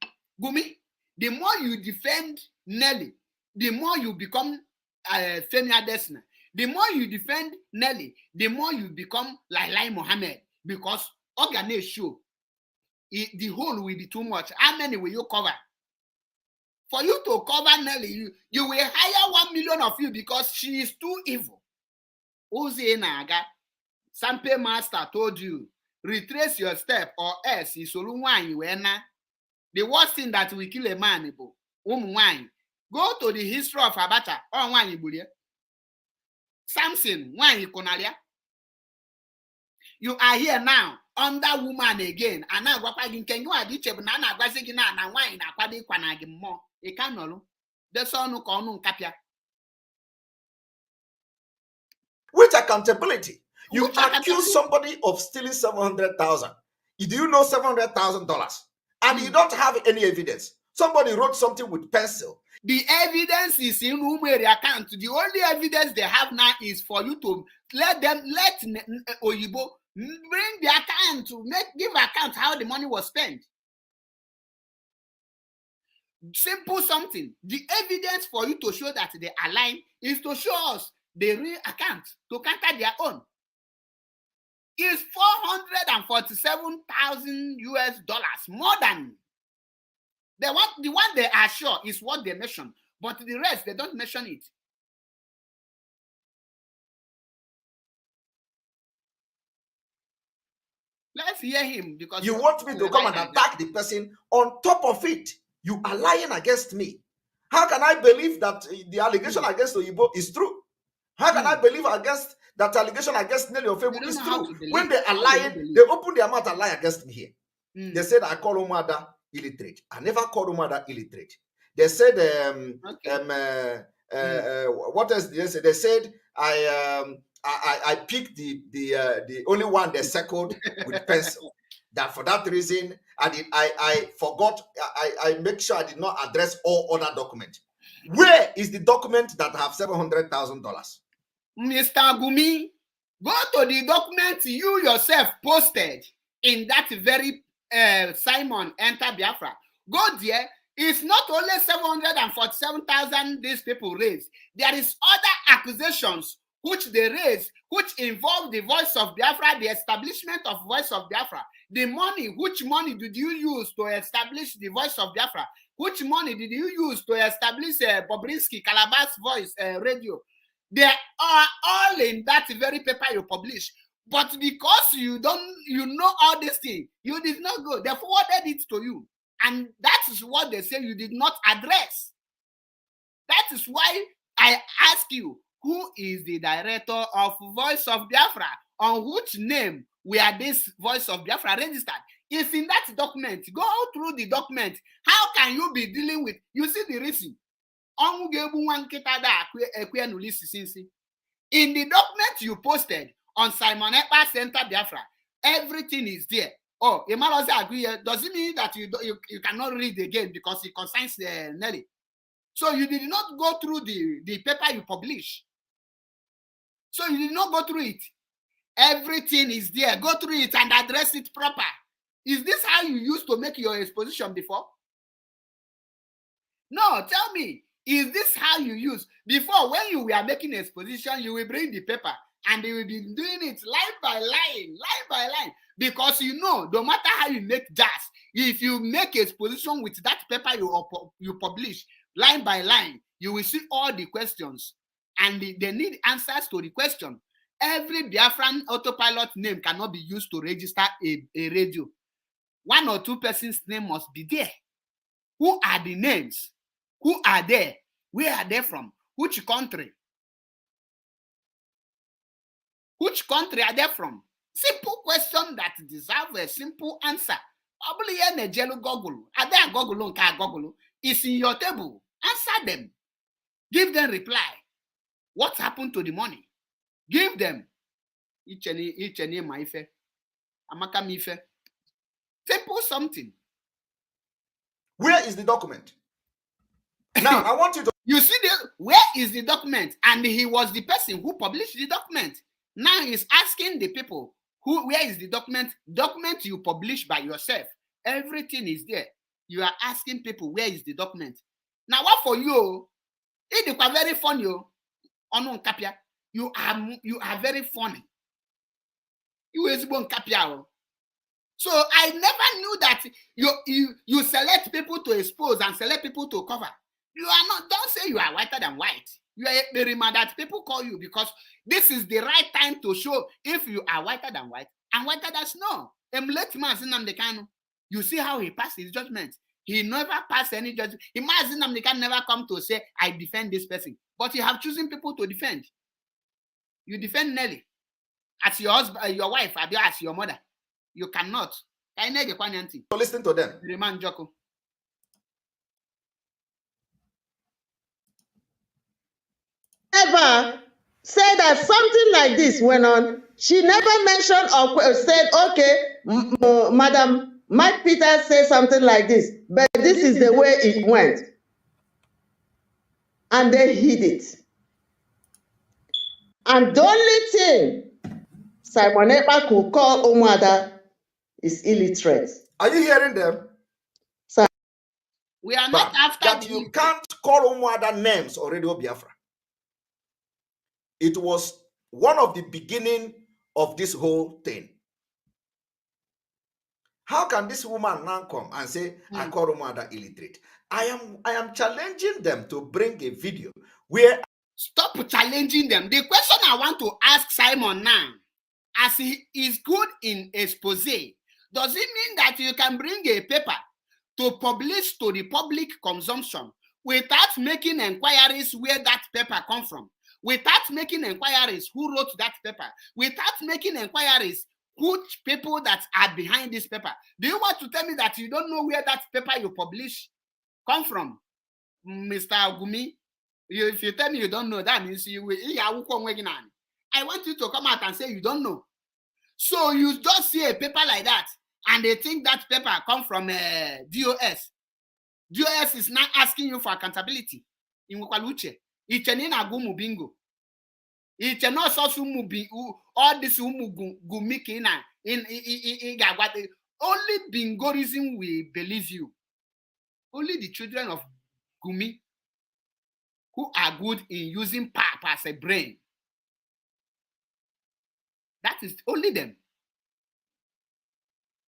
Gumi, the more you defend Nelly, the more you become Femi Adesina. The more you defend Nelly, the more you become Lai Mohammed, because Organe show the whole will be too much. How many will you cover? For you to cover Nelly, you will hire 1 million of you because she is too evil. Oze Naga, Sampe Master told you, retrace your step or else is the worst thing that will kill a man. Go to the history of Abacha or Samson, you are here now under woman again, and now can you add each and wine more? A canolo. That's all no cornu capia. Which accountability? You accuse somebody of stealing 700,000. Do you know $700,000? And you don't have any evidence. Somebody wrote something with pencil. The evidence is in Umweri account. The only evidence they have now is for you to let Oyibo bring the account to give account how the money was spent. Simple something. The evidence for you to show that they align is to show us the real account to counter their own. Is $447,000 more than the one they are sure is what they mention, but the rest they don't mention it. Let's hear him, because you want me to come and attack the person. On top of it, you are lying against me. How can I believe that the allegation against Oyibo is true? How can I believe that allegation against Nelly Ofebu is true? When they are lying, they open their mouth and lie against me here. They said I call Umada illiterate. I never called Umada illiterate. They said what else did they say? They said I picked the only one they circled with pencil. That for that reason I forgot. I make sure I did not address all other documents. Where is the document that have $700,000? Mr. Gumi, go to the document you yourself posted in that very Simon Enter Biafra. Go there. It's not only 747,000 these people raised. There is other accusations which they raised, which involve the Voice of Biafra, the establishment of Voice of Biafra. The money, which money did you use to establish the Voice of Biafra? Which money did you use to establish Bobrisky, Calabash Voice Radio? They are all in that very paper you publish. But because you know all these things, you did not go. They forwarded it to you. And that is what they say you did not address. That is why I ask you, who is the director of Voice of Biafra? On which name were this Voice of Biafra registered? It's in that document. Go through the document. How can you be dealing with, you see the reason. In the document you posted on Simon Ekpa Center Biafra, everything is there. Oh, Emaloze agree. Does it mean that you cannot read again because it concerns Nelly? So you did not go through the paper you publish. So you did not go through it. Everything is there. Go through it and address it proper. Is this how you used to make your exposition before? No, tell me, is this how you use? Before, when you were making exposition, you will bring the paper and you will be doing it line by line, because you know, no matter how you make jazz, if you make exposition with that paper you publish line by line, you will see all the questions and they need answers to the question. Every Biafran autopilot name cannot be used to register a radio. 1 or 2 persons' name must be there. Who are the names? Who are they? Where are they from? Which country? Which country are they from? Simple question that deserve a simple answer. Probably in Google. Are they Google? It's in your table. Answer them. Give them reply. What happened to the money? Give them. Each and maife. Amaka mife. Simple something. Where is the document? Now, I want you to... You see, where is the document? And he was the person who published the document. Now he's asking the people, where is the document? Document you publish by yourself. Everything is there. You are asking people, where is the document? Now, what for you? It is very funny. You are very funny. You is born kapia. So I never knew that you select people to expose and select people to cover. You are not, don't say you are whiter than white. You are a reminder that people call you because this is the right time to show if you are whiter than white and whiter than snow. You see how he passed his judgment. He never passed any judgment. Imagine Namdekan never come to say, I defend this person. But you have chosen people to defend. You defend Nelly as your husband, your wife, as your mother. You cannot. So listen to them. Never said that something like this went on. She never mentioned or said, okay, Madam Mike Peter said something like this, but this is the way it went. And they hid it. And the only thing Simon Ekpa could call Umuada is illiterate. Are you hearing them? So, we are not after that you can't call Umuada names or Radio Biafra. It was one of the beginning of this whole thing. How can this woman now come and say, I call Umuada illiterate? I am challenging them to bring a video where... Stop challenging them. The question I want to ask Simon now, as he is good in expose, does it mean that you can bring a paper to publish to the public consumption without making inquiries where that paper come from, without making inquiries who wrote that paper, without making inquiries which people that are behind this paper? Do you want to tell me that you don't know where that paper you publish come from, Mr. Agumi? If you tell me you don't know, that means you will. I want you to come out and say you don't know. So you just see a paper like that, and they think that paper come from DOS. DOS is not asking you for accountability. In Wakaluche, it's an inagumu bingo. It's not so mubi all this gumikina in only bingorism will believe you. Only the children of Gumi who are good in using pap as a brain. That is only them.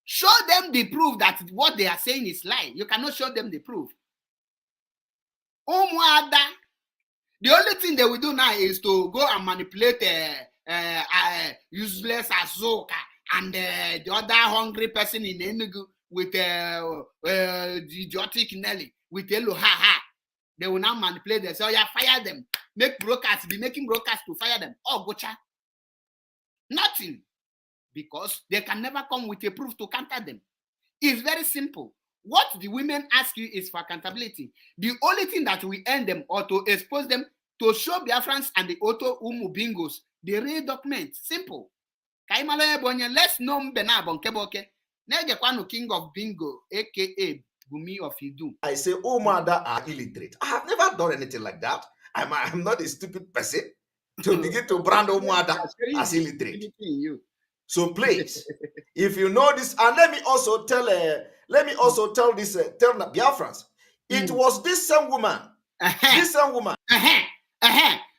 Show them the proof that what they are saying is lie. You cannot show them the proof. The only thing they will do now is to go and manipulate useless Azoka and the other hungry person in Enugu with the idiotic Nelly, with Eloha. They will now manipulate them. So fire them. Make broadcasts, be making broadcasts to fire them. Oh, gocha. Nothing. Because they can never come with a proof to counter them. It's very simple. What the women ask you is for accountability. The only thing that we earn them or to expose them to show Biafrans and the Auto Umu Bingos the real document. Simple. Let's know Benabon Keboke. Negekwano King of Bingo, aka Gumi of Idu. I say Umuada are illiterate. I have never done anything like that. I'm not a stupid person to begin to brand Umuada as illiterate. So please, if you know this, and let me also tell this tell the Biafrans, It was this same woman. This same woman.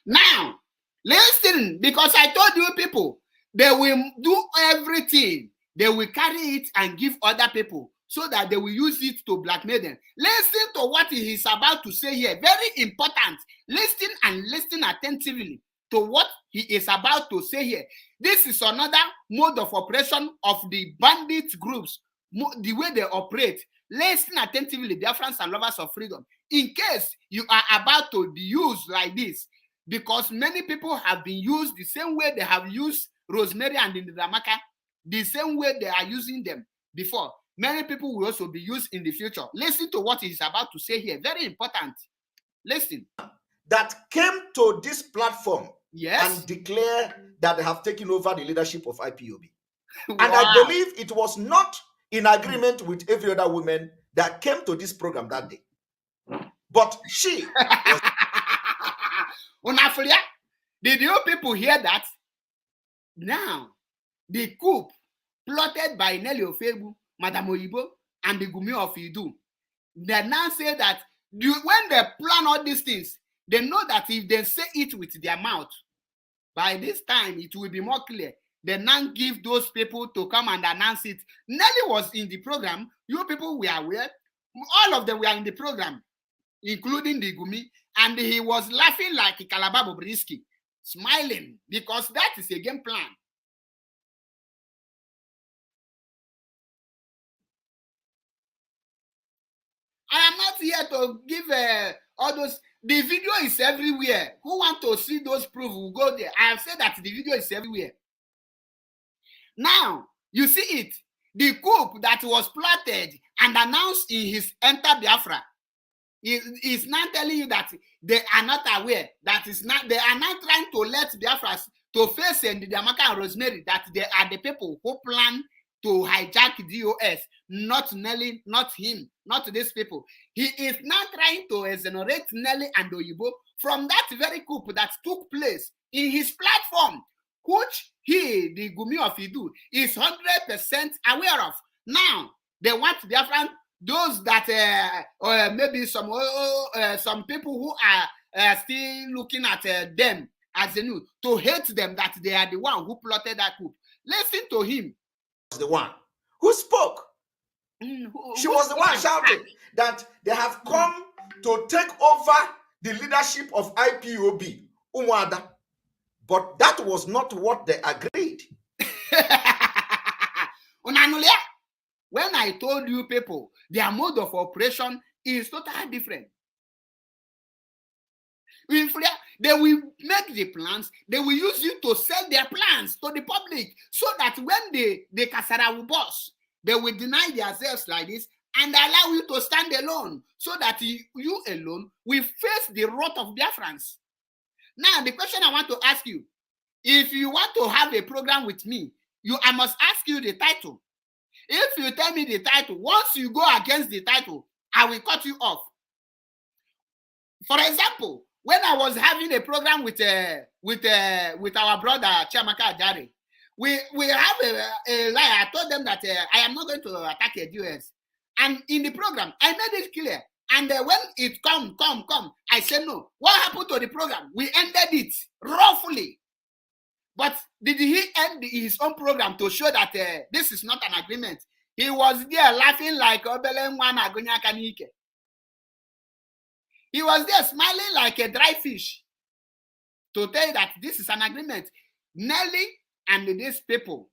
Now, listen, because I told you people, they will do everything. They will carry it and give other people so that they will use it to blackmail them. Listen to what he is about to say here. Very important. Listen and listen attentively to what he is about to say here. This is another mode of operation of the bandit groups, the way they operate. Listen attentively, dear friends and lovers of freedom, in case you are about to be used like this, because many people have been used the same way they have used Rosemary and Ndamaka, the same way they are using them before. Many people will also be used in the future. Listen to what he is about to say here. Very important. Listen. That came to this platform, yes, and declare that they have taken over the leadership of IPOB. Wow. And I believe it was not in agreement with every other woman that came to this program that day. But she was... Did you people hear that? Now, the coup plotted by Nelly Ofebu, Madam Oyibo, and the Gumi of Idu, they now say that when they plan all these things, they know that if they say it with their mouth, by this time it will be more clear. They now give those people to come and announce it. Nelly was in the program. You people were aware. All of them were in the program, including the Gumi, and he was laughing like Calabar Bobrisky, smiling, because that is a game plan. I am not here to give all those. The video is everywhere. Who want to see those proof will go there. I have said that the video is everywhere. Now, you see it. The coup that was plotted and announced in his Enter Biafra is now telling you that they are not aware. That is not. They are not trying to let Biafras to face Ndamaka and Rosemary that they are the people who plan to hijack DOS, not Nelly, not him, not these people. He is now trying to exonerate Nelly and Oyibo from that very coup that took place in his platform, which he, the Gumi of Idu, is 100% aware of. Now, they want Biafran, those that maybe some people who are still looking at them as a new, to hate them, that they are the one who plotted that coup. Listen to him. The one who spoke. She was the one shouting that they have come to take over the leadership of IPOB, Umwada. But that was not what they agreed. When I told you people, their mode of operation is totally different. They will make the plans, they will use you to sell their plans to the public, so that when the Kasara will boss, they will deny themselves like this and allow you to stand alone, so that you alone will face the wrath of Biafrans. Now, the question I want to ask you, if you want to have a program with me, I must ask you the title. If you tell me the title, once you go against the title, I will cut you off. For example, when I was having a program with our brother Chiamaka Ajari, we have a lie. I told them that I am not going to attack the US, and in the program I made it clear. And when it come, I said no. What happened to the program? We ended it roughly. But did he end his own program to show that this is not an agreement? He was there laughing like Obele. He was there smiling like a dry fish to tell you that this is an agreement. Nelly and these people,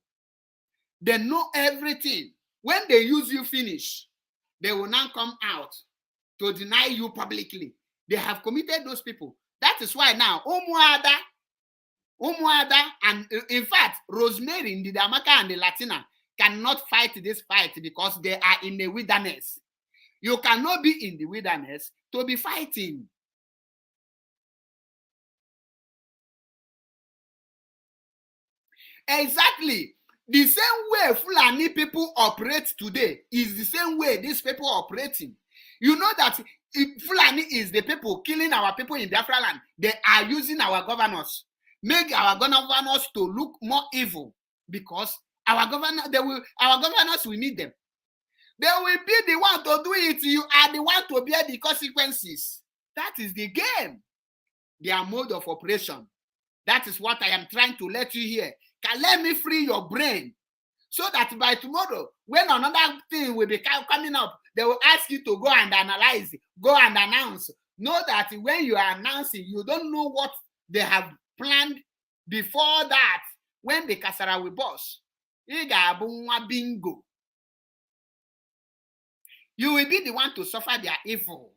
they know everything. When they use you finish, they will now come out to deny you publicly. They have committed those people. That is why now, Umuada, and in fact, Rosemary, Ndamaka, and the Latina cannot fight this fight because they are in the wilderness. You cannot be in the wilderness to be fighting. Exactly. The same way Fulani people operate today is the same way these people are operating. You know that if Fulani is the people killing our people in Biafra land, they are using our governors, make our governors to look more evil, because our governors will need them. They will be the one to do it. You are the one to bear the consequences. That is the game. Their mode of operation. That is what I am trying to let you hear. Can let me free your brain so that by tomorrow, when another thing will be coming up, they will ask you to go and analyze, go and announce. Know that when you are announcing, you don't know what they have planned before that. When the kasara will burst, bingo. You will be the one to suffer their evil.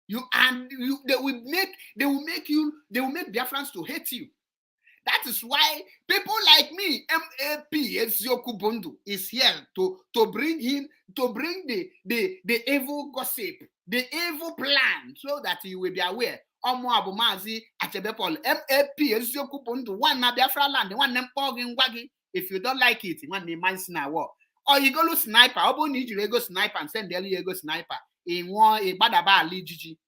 They will make Biafrans to hate you. That is why people like me, MAP Ezioku Bundu, is here to bring the evil gossip, the evil plan, so that you will be aware. Omo Abumazi Achebepol, MAP Ezioku Bundu, one na Biafra land, one Nempogin Wagi. If you don't like it, one name na war. Or you go to sniper, Obo need you go sniper and send the go sniper in one a badaba Gigi.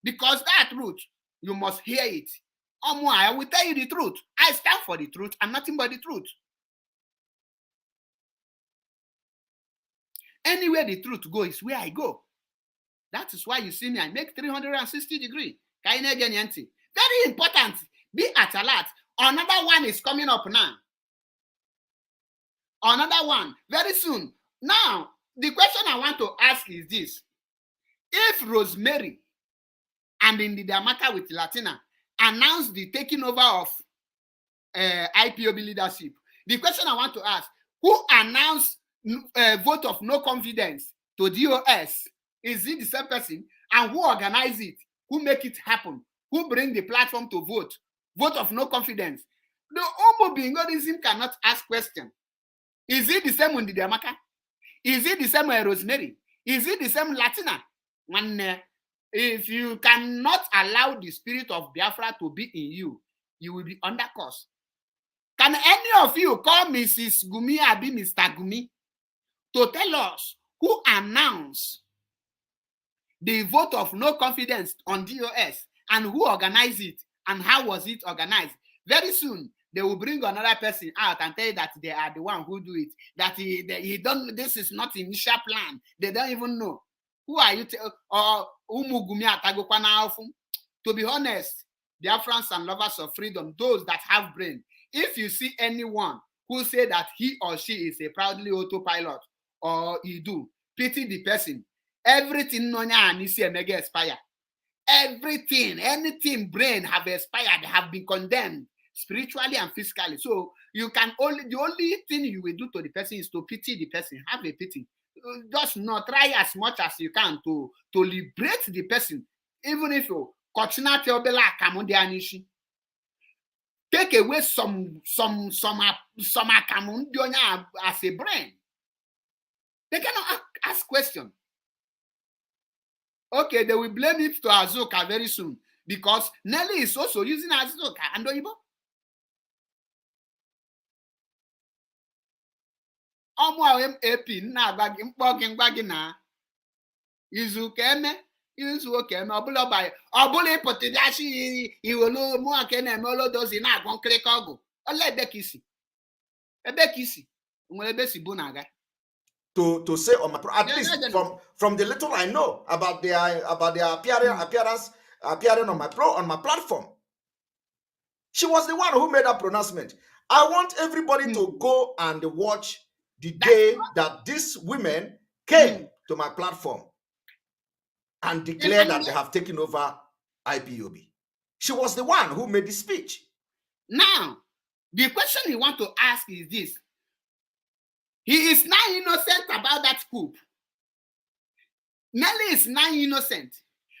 Because that truth, you must hear it. I will tell you the truth. I stand for the truth and nothing but the truth. Anywhere the truth goes is where I go. That is why you see me, I make 360 degrees. Very important. Be at alert. Another one is coming up now. Another one, very soon. Now, the question I want to ask is this. If Rosemary and Ndidi Amaka with Latina announced the taking over of IPOB leadership, the question I want to ask, who announced a vote of no confidence to DOS? Is it the same person? And who organized it? Who make it happen? Who bring the platform to vote? Vote of no confidence. The Omo Bingodism cannot ask question. Is it the same with Ndidi Amaka? Is it the same with Rosemary? Is it the same Latina? If you cannot allow the spirit of Biafra to be in you, you will be under curse. Can any of you call Mrs. Gumi or be Mr. Gumi to tell us who announced the vote of no confidence on DOS and who organized it and how was it organized? Very soon, they will bring another person out and tell you that they are the one who do it. That he don't. This is not initial plan. They don't even know. Who are you? To be honest, Biafrans and lovers of freedom, those that have brain, if you see anyone who say that he or she is a proudly autopilot or you do, pity the person. Everything mega expire. Everything, anything brain have expired, have been condemned spiritually and physically. So you can the only thing you will do to the person is to pity the person. Have a pity. Just not try as much as you can to liberate the person, even if you take away some as a brain. They cannot ask questions. Okay, they will blame it to Azuka very soon because Nelly is also using Azuka and Oyibo. MAP na-agba gị na izu ka eme izu oke eme ọbụla ịpụtagachi iwelu mụaka na-eme olodozi na-agwọ nkịrịka ọgwụ ole ebe ka isi nwere ebe si bụ na-aga. To say on my at least from the little I know about their appearance appearing on my platform, she was the one who made that pronouncement. I want everybody to go and watch the day that these women came to my platform and declared that they have taken over IPOB. She was the one who made the speech. Now, the question you want to ask is this. He is now innocent about that coup. Nelly is now innocent.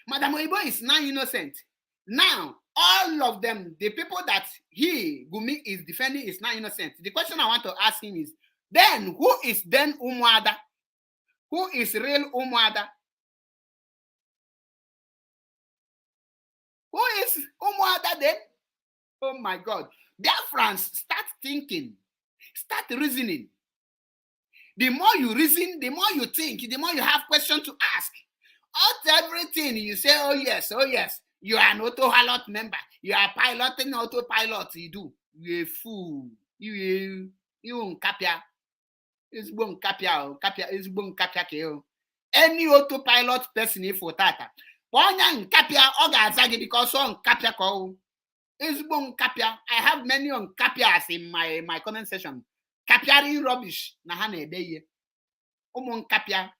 Madam Oyibo is now innocent. Now, all of them, the people that Gumi, is defending is now innocent. The question I want to ask him is, then who is then Umuada? Who is real Umuada? Who is Umuada then? Oh my God. Biafrans, start thinking. Start reasoning. The more you reason, the more you think, the more you have questions to ask. Not everything you say, oh yes, you are an autopilot member. You are piloting autopilot, you do. You a fool. You nkapia. Ezigbo nkapia ka o. Any autopilot person if tata. Onya nkapia ọ ga-aza gị because ọ nkapia ka o. Ezigbo nkapia. I have many nkapias in my comment section. Kapiari rubbish na ha na-ede ihe. Ụmụ nkapia.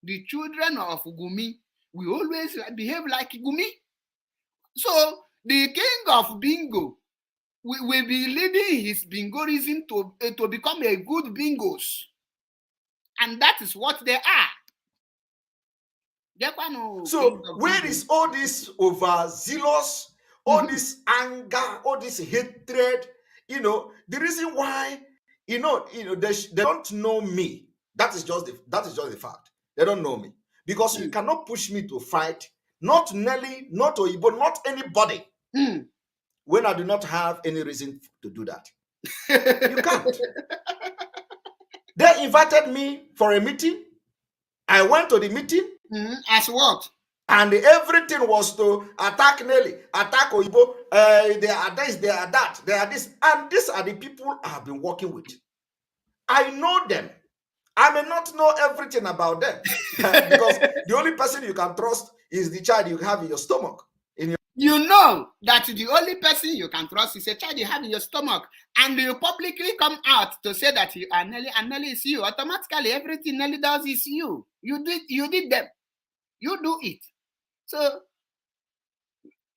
The children of Gumi will always behave like Gumi. So the king of bingo will be leading his bingoism to become a good bingos. And that is what they are. So where is all this overzealous, all this anger, all this hatred? The reason why, they don't know me. That is just the fact. They don't know me. Because you cannot push me to fight, not Nelly, not Oyibo, not anybody. When I do not have any reason to do that. You can't. They invited me for a meeting. I went to the meeting. As what? And everything was to attack Nelly, attack Oyibo. They are this, they are that, they are this. And these are the people I have been working with. I know them. I may not know everything about them. Because the only person you can trust is the child you have in your stomach. You know that the only person you can trust is a child you have in your stomach. And you publicly come out to say that you are Nelly and Nelly is you. Automatically, everything Nelly does is you. You did them. You do it. So,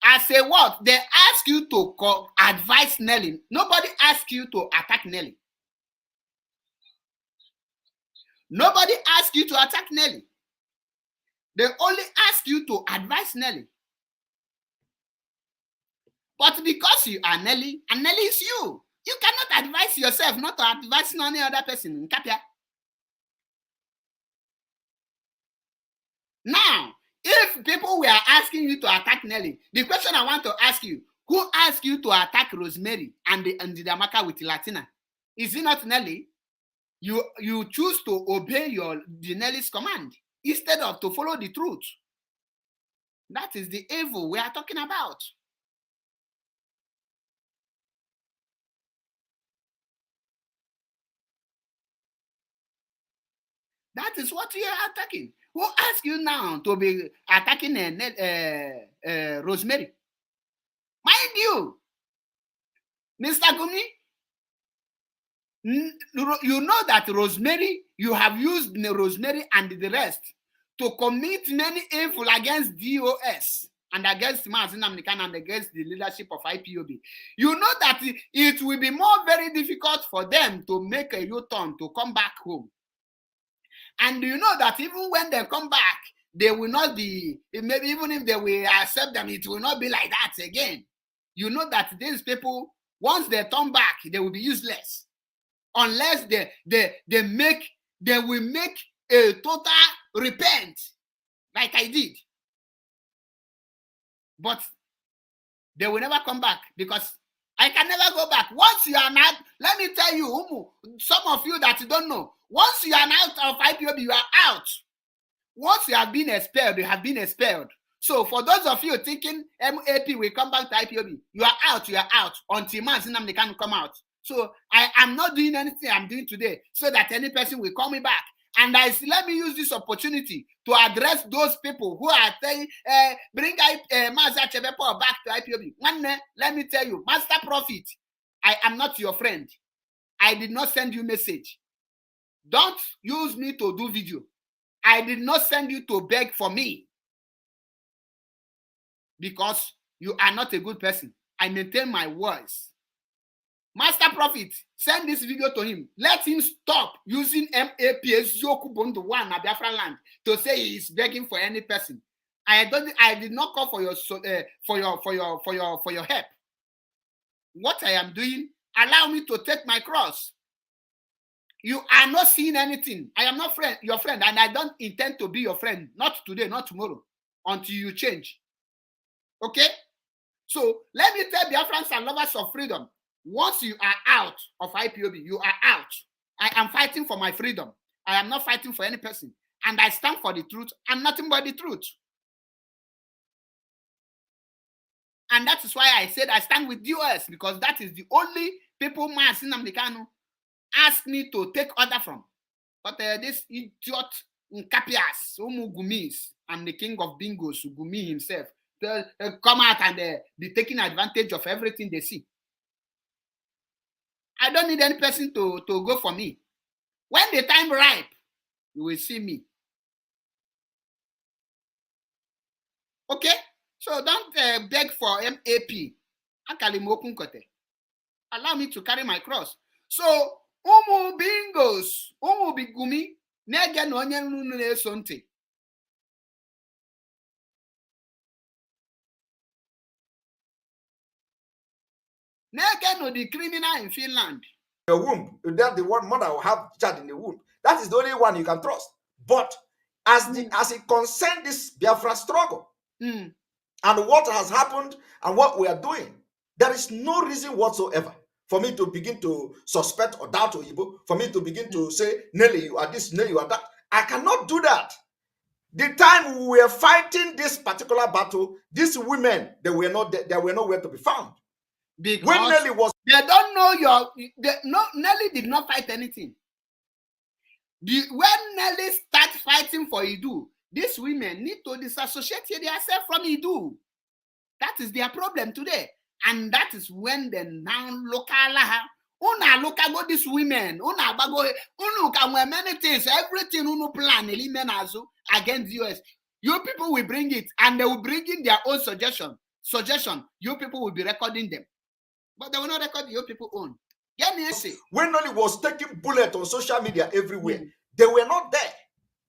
as a what? They ask you to advise Nelly. Nobody asks you to attack Nelly. Nobody asks you to attack Nelly. They only ask you to advise Nelly. But because you are Nelly, and Nelly is you, you cannot advise yourself, not to advise any other person. Now, if people were asking you to attack Nelly, the question I want to ask you, who asked you to attack Rosemary and the Amaka with Latina? Is it not Nelly? You choose to obey the Nelly's command instead of to follow the truth. That is the evil we are talking about. That is what you are attacking. Who asked you now to be attacking Rosemary? Mind you, Mr. Gumi, you know that Rosemary, you have used Rosemary and the rest to commit many evil against DOS and against Mazin American and against the leadership of IPOB. You know that it will be very difficult for them to make a U-turn to come back home. And you know that even when they come back, they will not be, maybe even if they will accept them, it will not be like that again. You know that these people, once they turn back, they will be useless. Unless they will make a total repent, like I did. But they will never come back because I can never go back. Once you are not, let me tell you, some of you that you don't know, once you are out of IPOB, you are out. Once you have been expelled, you have been expelled. So for those of you thinking MAP will come back to IPOB, you are out until Manzinam can come out. So I am not doing anything I'm doing today so that any person will call me back. And let me use this opportunity to address those people who are saying, bring Maza Chebepo back to IPOB. Let me tell you, Master Prophet, I am not your friend. I did not send you message. Don't use me to do video. I did not send you to beg for me. Because you are not a good person. I maintain my words. Master Prophet, send this video to him. Let him stop using MAP Zokubundu one Biafra land to say he is begging for any person. I did not call for your help. What I am doing, allow me to take my cross. You are not seeing anything. I am not your friend, and I don't intend to be your friend. Not today, not tomorrow, until you change. Okay? So let me tell Biafrans and lovers of freedom. Once you are out of IPOB, you are out. I am fighting for my freedom. I am not fighting for any person. And I stand for the truth and nothing but the truth. And that is why I said I stand with US, because that is the only people Mazi Nnamdi Kanu asked me to take order from. But this idiot Nkapias, Gumis, and the king of bingos, Gumi himself, come out and be taking advantage of everything they see. I don't need any person to go for me. When the time ripe, you will see me. Okay? So don't beg for MAP. Allow me to carry my cross. So, umu bingos, umu bigumi, nege no onye nunu na-eso ntị. Nege no the criminal in Finland. Your womb, that the one mother will have child in the womb. That is the only one you can trust. But as it concerns this Biafra struggle and what has happened and what we are doing, there is no reason whatsoever for me to begin to suspect or doubt Oyibo, for me to begin to say, Nelly, you are this, Nelly, you are that. I cannot do that. The time we were fighting this particular battle, these women, they were nowhere to be found. Because when Nelly was, they don't know Nelly did not fight anything. When Nelly started fighting for Idu, these women need to disassociate themselves from Idu. That is their problem today. And that is when the non-local una look about these women, una bago, unu can wear many things, everything unu plan against US. You people will bring it, and they will bring in their own suggestion. You people will be recording them. But they will not record your people own. Get me a say. When Nelly was taking bullets on social media everywhere, they were not there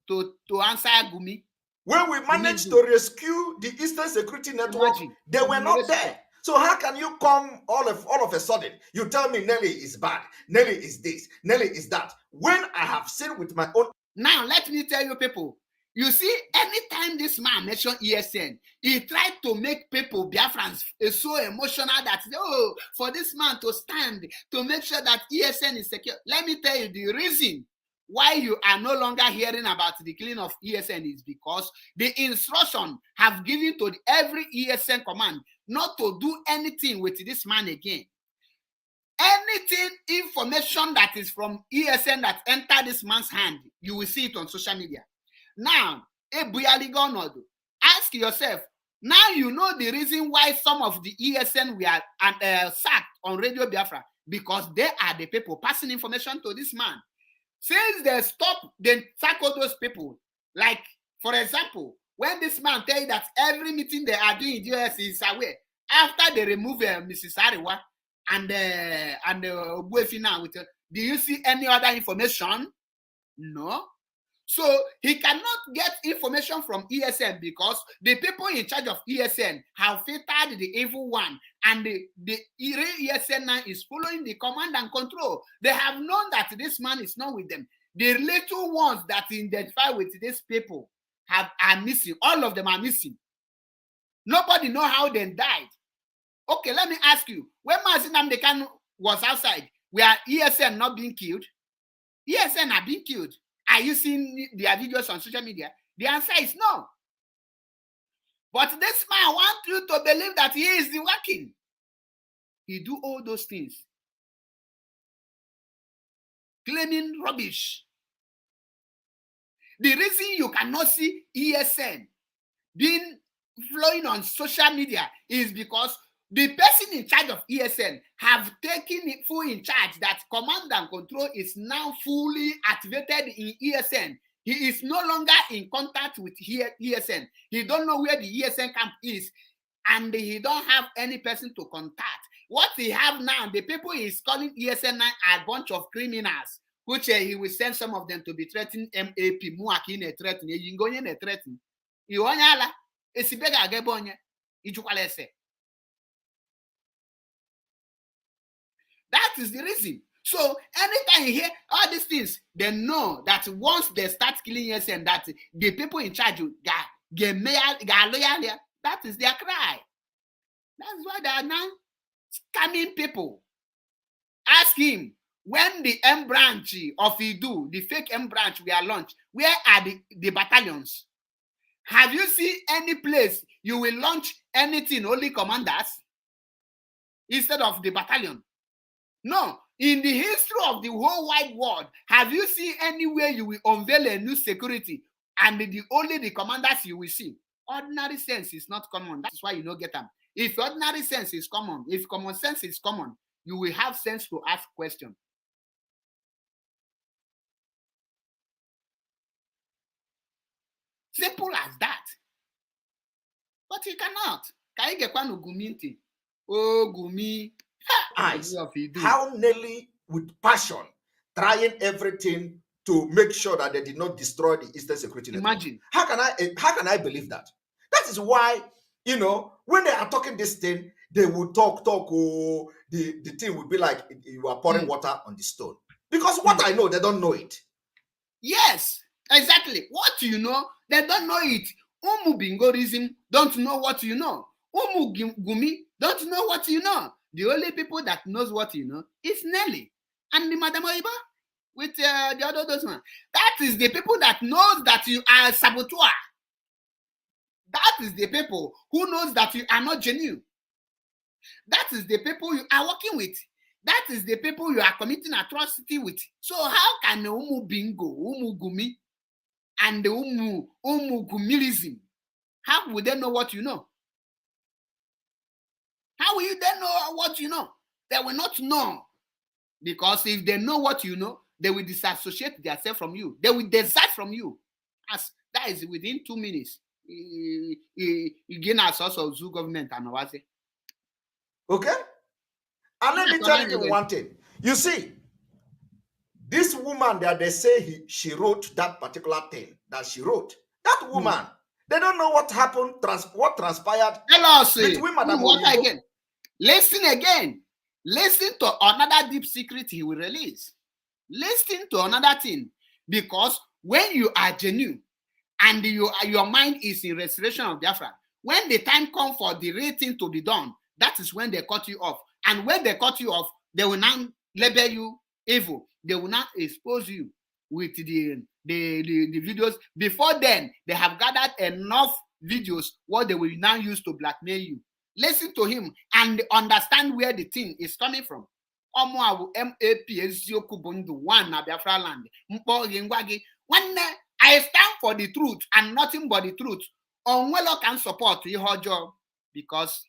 to answer Gumi. When we managed to rescue the Eastern Security Network, they were not there. So how can you come all of a sudden? You tell me Nelly is bad, Nelly is this, Nelly is that. When I have seen with my own. Now let me tell you people. You see, anytime this man mentioned ESN, he tried to make people, Biafrans, so emotional that, oh, for this man to stand, to make sure that ESN is secure. Let me tell you the reason why you are no longer hearing about the killing of ESN is because the instruction have given to every ESN command not to do anything with this man again. Anything, information that is from ESN that enter this man's hand, you will see it on social media. Now, ask yourself, now you know the reason why some of the ESN were sacked on Radio Biafra, because they are the people passing information to this man. Since they stop, they tackle those people. Like, for example, when this man tell you that every meeting they are doing in the US is away, after they remove Mrs. Ariwa and Obuefi now, do you see any other information? No. So he cannot get information from ESN because the people in charge of ESN have filtered the evil one, and the ESN now is following the command and control. They have known that this man is not with them. The little ones that identify with these people are missing. All of them are missing. Nobody know how they died. Okay, let me ask you. When Mazi Nnamdi Kanu was outside, were ESN not being killed? ESN are being killed. Are you seeing their videos on social media? The answer is no. But this man wants you to believe that he is working. He do all those things. Claiming rubbish. The reason you cannot see ESN being flowing on social media is because the person in charge of ESN have taken it full in charge that command and control is now fully activated in ESN. He is no longer in contact with ESN. He don't know where the ESN camp is, and he don't have any person to contact. What he have now, the people he is calling ESN now are a bunch of criminals, which he will send some of them to be threatening MAP. Muakine threatening. Yingonye threatening. Iwanyala. Esibega agebonye. Ijukwalese. That is the reason. So anytime you hear all these things, they know that once they start killing ESN, that the people in charge get loyal. That is their cry. That's why they are now scamming people. Ask him, when the M branch of Idu, the fake M branch we are launched, where are the battalions? Have you seen any place you will launch anything, only commanders instead of the battalion. No, in the history of the whole wide world, have you seen anywhere you will unveil a new security and only the commanders you will see? Ordinary sense is not common. That's why you don't get them. If ordinary sense is common, if common sense is common, you will have sense to ask questions. Simple as that. But you cannot. Can you get one Guminti? Oh, Gumi. Eyes. How Nelly, with passion, trying everything to make sure that they did not destroy the Eastern Security Network. Imagine. How can I believe that? That is why, you know, when they are talking this thing, they will talk. Oh, the thing will be like you are pouring water on the stone. Because what I know, they don't know it. Yes, exactly. What you know, they don't know it. Umu Bingorism don't know what you know. Umu Gumi don't know what you know. The only people that knows what you know is Nelly and the Madam Oiba with the other those one. That is the people that knows that you are a saboteur. That is the people who knows that you are not genuine. That is the people you are working with. That is the people you are committing atrocity with. So how can the Umu Bingo, Umu Gumi, and the Umu Gumilism, how would they know what you know? How will they know what you know? They will not know. Because if they know what you know, they will disassociate themselves from you. They will desert from you. As that is within 2 minutes. You gain a source of zoo government and what's it? Okay? And let me tell you one thing. You see, this woman that they say she wrote that particular thing that she wrote, that woman, they don't know what happened, what transpired between Madam Oyibo. Again. Listen again. Listen to another deep secret he will release. Listen to another thing. Because when you are genuine and your mind is in restoration of Biafra, when the time comes for the real thing to be done, that is when they cut you off. And when they cut you off, they will now label you evil. They will not expose you with the videos. Before then, they have gathered enough videos what they will now use to blackmail you. Listen to him and understand where the thing is coming from. I stand for the truth and nothing but the truth. Onwelo can support your job because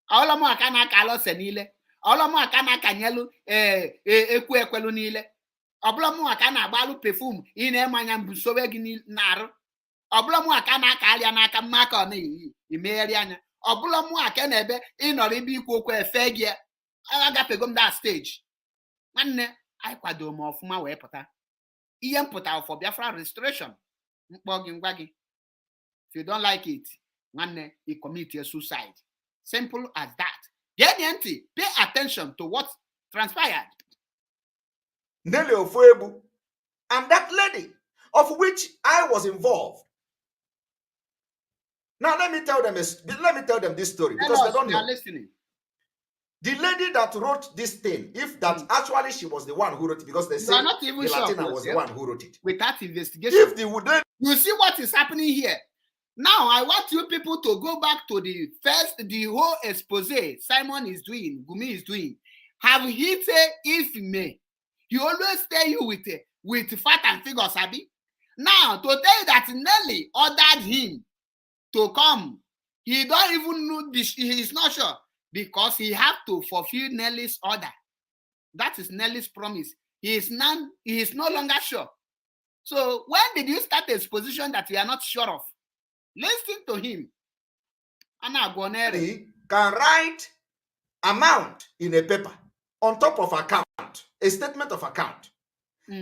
Olomo akana kalo senile. Olomo akana kanyelu ekwu ekwelu niile. Oblomo akana agbalu perfume ine manya mbusowe gị narụ. Oblomo akana akalia n'aka mmaka na imegharị anya. Oblomo akana ebe ịnọrọ ibe ikwu okwu efe gị. Agafego m that stage. Nwanne anyị kwado m ọfụma wee pụta. Ihe mpụta for Biafra restoration. Mkpọ gị ngwa gị. If you don't like it, nwanne you commit your suicide. Simple as that. Pay attention to what transpired. Nelly Ofuebu and that lady of which I was involved. Now let me tell them this story because they don't know. Listening. The lady that wrote this thing, if that actually she was the one who wrote it, because they say not even the sure Latina was the one who wrote it. With that investigation, if they would, you see what is happening here. Now, I want you people to go back to the whole expose Simon is doing, Gumi is doing. Have he said if he may? He always tell you with fact and figures, Abi. Now, to tell you that Nelly ordered him to come, he don't even know this, he is not sure because he have to fulfill Nelly's order. That is Nelly's promise. He is no longer sure. So, when did you start a position that you are not sure of? Listen to him. He can write amount in a paper on top of account, a statement of account.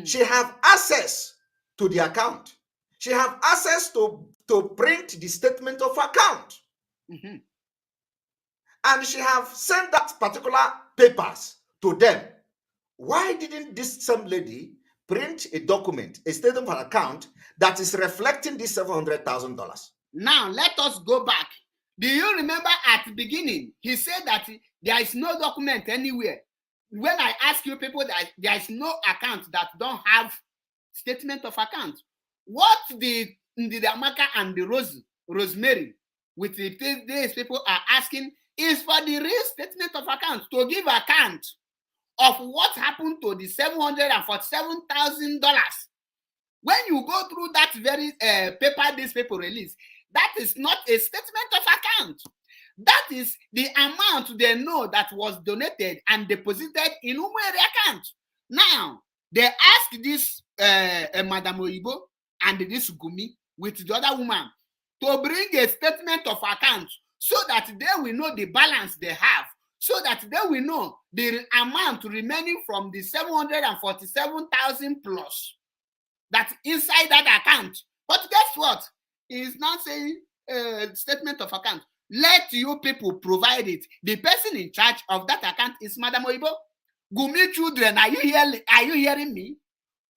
She have access to the account. She have access to print the statement of account. And she have sent that particular papers to them. Why didn't this same lady print a document, a statement of account that is reflecting this $700,000? Now, let us go back. Do you remember at the beginning, he said that there is no document anywhere. When I ask you people that there is no account that don't have statement of account. What the Amaka and the Rosemary with these people are asking is for the real statement of account, to give account of what happened to the $747,000. When you go through that very paper this paper release, that is not a statement of account. That is the amount they know that was donated and deposited in Umueri account. Now, they ask this Madam Oyibo and this Gumi with the other woman to bring a statement of account so that they will know the balance they have, so that they will know the amount remaining from the 747,000 plus that inside that account. But guess what? He is not saying statement of account. Let you people provide it. The person in charge of that account is Madam Oyibo. Gumi children, are you hearing me?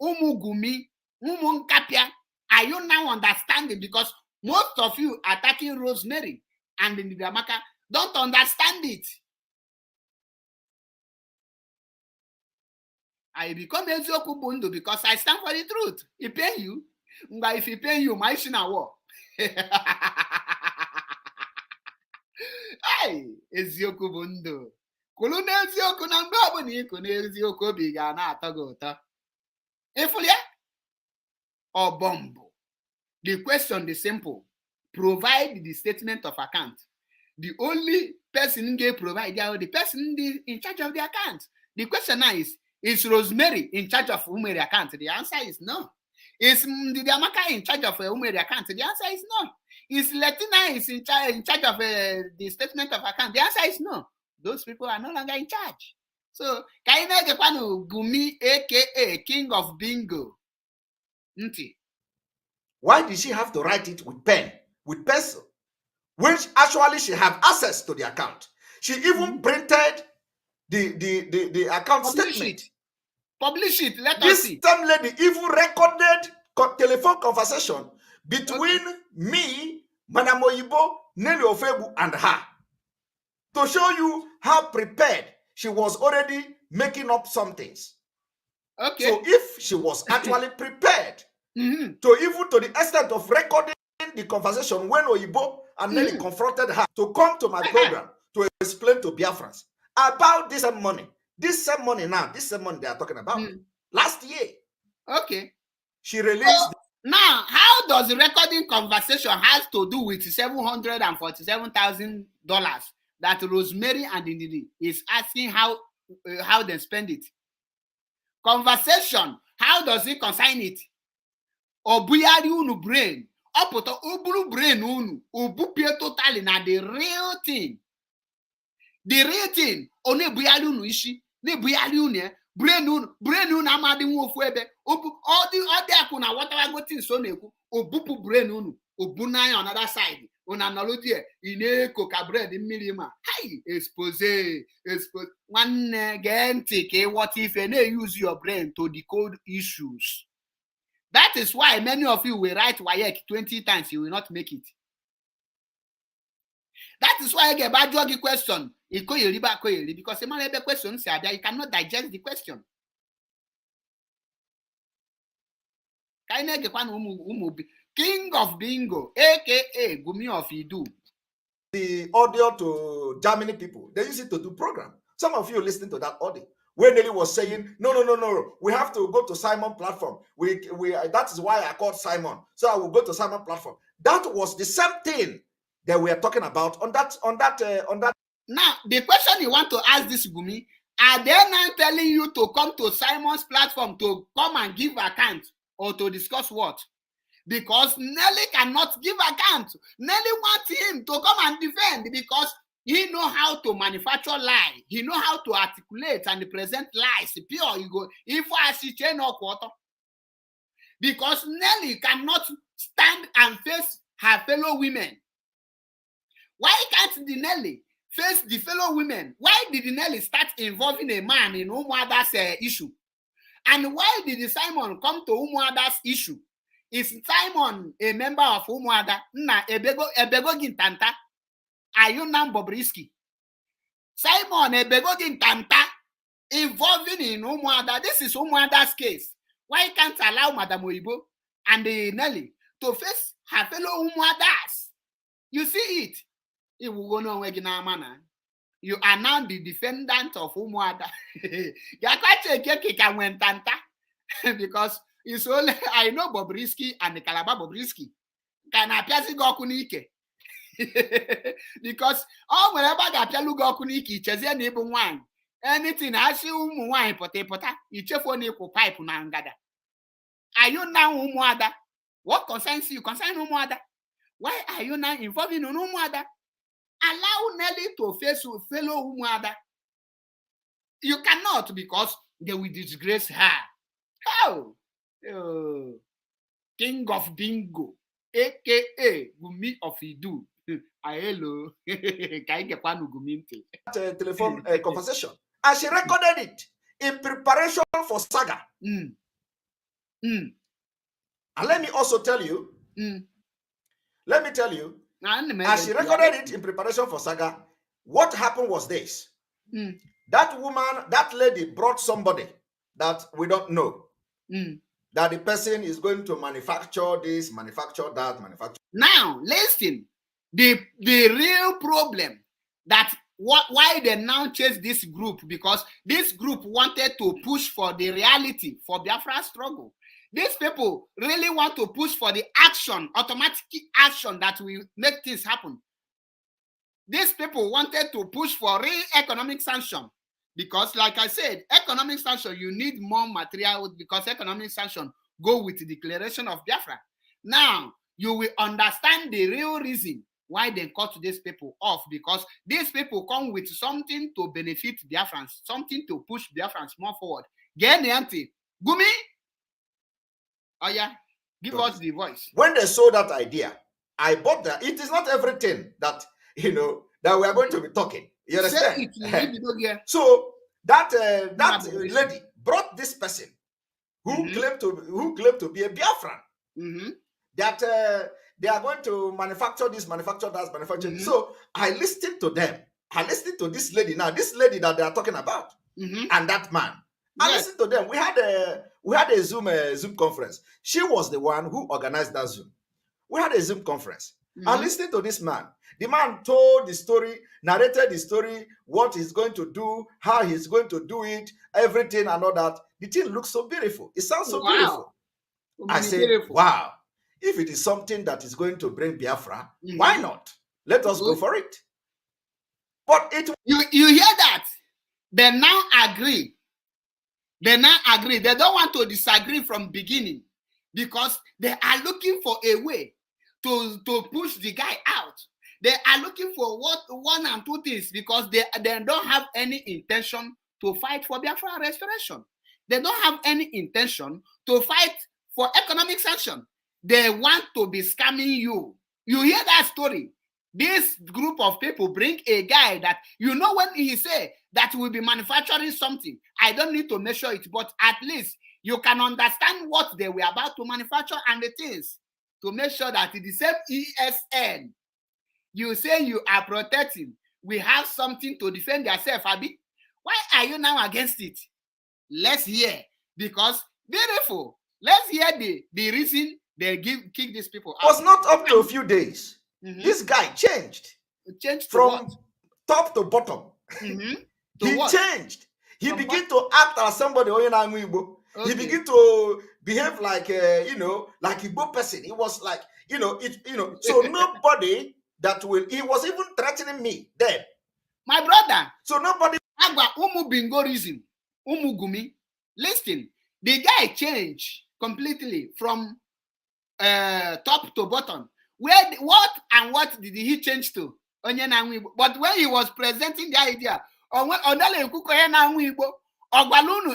Umu Gumi, Umu Nkapia, are you now understanding? Because most of you attacking Rosemary and the Amaka don't understand it. I become Ezioku Bundu because I stand for the truth. He pay you. But if he pay you, my shina war. Hey, Ezioku Bundu. Kulune Ezioku na mbabu ni kune Ezioku biga na atagota. Efulia or bombo. The question is simple. Provide the statement of account. The only person they provide, they are the person in charge of the account. The question now is Rosemary in charge of Umeri account? The answer is no. Is the Amaka in charge of Umeri account? The answer is no. Is Latina is in charge of the statement of account? The answer is no. Those people are no longer in charge. So, Kaina Gepanu Gumi, aka King of Bingo. Why did she have to write it with pen, with pencil? Which actually she had access to the account. She even printed the account statement. Publish it. Let us see. This same lady even recorded telephone conversation between me, Madam Oyibo, Nelly Ofebu, and her to show you how prepared she was already making up some things. Okay. So if she was actually prepared to the extent of recording the conversation when Oyibo and Nelly confronted her to come to my program to explain to Biafrans about this money. This same money now, this same money they are talking about. Last year. Okay. She released. Now, how does the recording conversation has to do with $747,000 that Rosemary and Ndidi is asking how they spend it? Conversation, how does he consign it? Obuyari unu brain. Opoto uburu brain unu. Ubupie totally na the real thing. The real thing. One buyari unu ishi. Ne buyari unu brain unu amadi nwofu ebe. All the akuna whatever go things so neku. Obupu brain unu. Obuna on other side. Una nolodie. Ine coca bread milima. Hi, expose. One genti ke what if you use your brain to decode issues. That is why many of you will write WAEC 20 times, you will not make it. That is why I get bad jogi question. Because the question you cannot digest the question. King of Bingo, aka Gumi of Idu. The audio to Germany people, they use it to do program. Some of you listening to that audio. When Nelly was saying, no, we have to go to Simon platform. We that is why I called Simon. So I will go to Simon platform. That was the same thing that we are talking about on that. Now, the question you want to ask this Gumi, are they now telling you to come to Simon's platform to come and give account or to discuss what? Because Nelly cannot give account. Nelly wants him to come and defend because he know how to manufacture lie. He know how to articulate and present lies. Pure you go. If I see chain or quarter. Because Nelly cannot stand and face her fellow women. Why can't the Nelly face the fellow women? Why did the Nelly start involving a man in Umuada's issue? And why did the Simon come to Umuada's issue? Is Simon a member of Umuada? Na ebego gintanta. Ayunam Bobrisky. Simon ebego gintanta involving in Umuada. This is Umuada's case. Why can't allow Madam Oyibo and the Nelly to face her fellow Umuadas? You see it. You are now the defendant of Umuada. Because it's only I know Bobrisky and the Calabar Bobrisky. Can I pass it because all whenever I tell you Gokuniki, Chazia neighbor wine, anything I see wine potapota, you check for nickel pipe nangada. Are you now Umuada? What concerns you? Concern Umuada? Why are you now involving in Umuada? Allow Nelly to face with fellow Umuada. You cannot because they will disgrace her. How? Oh. King of Dingo, aka Gumi of Idu. Hello. Telephone conversation. And she recorded it in preparation for saga. And let me also tell you, as she recorded it in preparation for saga, what happened was this. That woman, that lady brought somebody that we don't know. That the person is going to manufacture this, manufacture that, manufacture. Now, listen. The real problem that why they now chase this group, because this group wanted to push for the reality for Biafra struggle. These people really want to push for the action, automatic action that will make things happen. These people wanted to push for real economic sanction because, like I said, economic sanction, you need more material because economic sanction go with the declaration of Biafra. Now, you will understand the real reason why they cut these people off, because these people come with something to benefit Biafrans, something to push Biafrans more forward. Get the empty. Gumi? Oh yeah, give us the voice. When they saw that idea, I bought that. It is not everything that, that we are going to be talking. You understand? So that lady brought this person who claimed to be a Biafran. That they are going to manufacture this, manufacture that, manufacture. So I listened to them. I listened to this lady now, this lady that they are talking about, and that man. I listened to them. We had a Zoom conference. She was the one who organized that Zoom. We had a Zoom conference. I listened to this man. The man told the story, narrated the story, what he's going to do, how he's going to do it, everything and all that. The thing looks so beautiful. It sounds so beautiful. I said, wow. If it is something that is going to bring Biafra, why not? Let us go for it. But you hear that? They now agree. They don't want to disagree from beginning because they are looking for a way to push the guy out. They are looking for one and two things because they don't have any intention to fight for Biafra restoration. They don't have any intention to fight for economic sanction. They want to be scamming you. You hear that story? This group of people bring a guy that, when he say that will be manufacturing something, I don't need to measure it, but at least you can understand what they were about to manufacture and the things to make sure that the same ESN you say you are protecting, we have something to defend yourself, Abi. Why are you now against it? Let's hear, because beautiful. Let's hear the reason they kick these people out. It was not up to a few days. This guy changed. From top to bottom. He changed. He began to act as somebody. He began to behave like like a Igbo person. He was like, so nobody that will, he was even threatening me then. My brother. So nobody. Agba umu bingo reason. Umu gumi. Listen, the guy changed completely from top to bottom. What did he change to? But when he was presenting the idea,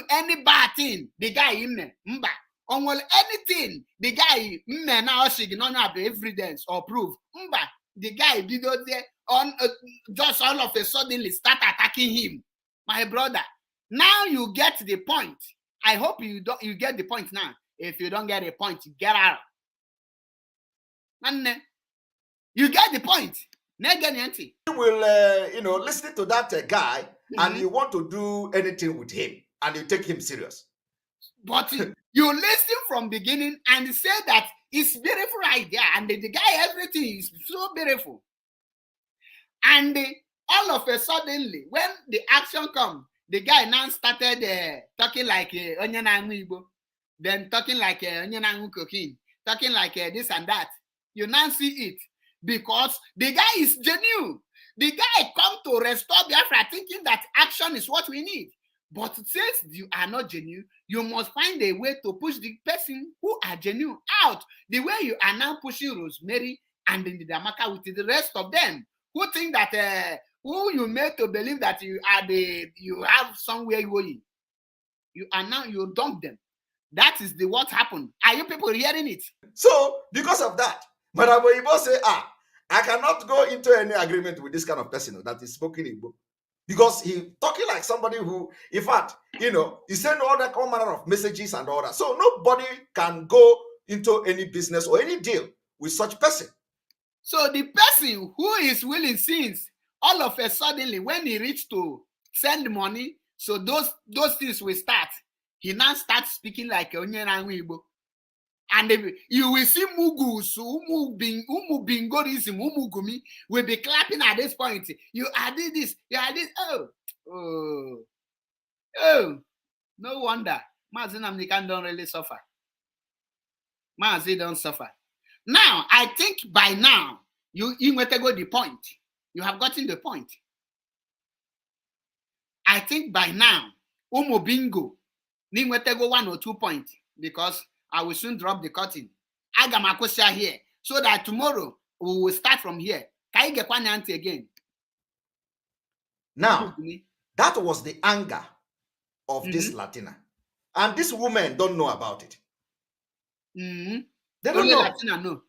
any bad thing, the guy in mba. Anything, the guy now have evidence or proof. Mba, the guy did there on just all of a sudden start attacking him. My brother, now you get the point. I hope you get the point now. If you don't get a point, get out. And you get the point. You will, listen to that guy and you want to do anything with him and you take him serious. But you listen from beginning and say that it's beautiful idea, and the guy, everything is so beautiful. And all of a suddenly, when the action comes, the guy now started talking like onion and Igbo, then talking like onion and cocaine, talking like this and that. You now see it because the guy is genuine. The guy come to restore Biafra thinking that action is what we need. But since you are not genuine, you must find a way to push the person who are genuine out. The way you are now pushing Rosemary and Ndamaka with the rest of them, who think that who you made to believe that you have somewhere going. You are now, you dump them. That is what happened. Are you people hearing it? So because of that, Madam Oyibo say, I cannot go into any agreement with this kind of person that is spoken Igbo. Because he talking like somebody who, in fact, he send all manner of messages and all that. So nobody can go into any business or any deal with such person. So the person who is willing since all of a suddenly when he reached to send money, so those things will start. He now starts speaking like Onye Igbo. And you will see Mugus, Umu Bingorism, Umu Gumi will be clapping at this point. You added this, you added oh. No wonder. Mazi Namdekan don't really suffer. Mazi don't suffer. Now, I think by now, you got the point. You have gotten the point. I think by now, Umu Bingo, you got 1 or 2 points because I will soon drop the curtain. I got my question here so that tomorrow we will start from here. Can you get one answer again? Now, that was the anger of this Latina. And this woman don't know about it. They don't know. Latina know.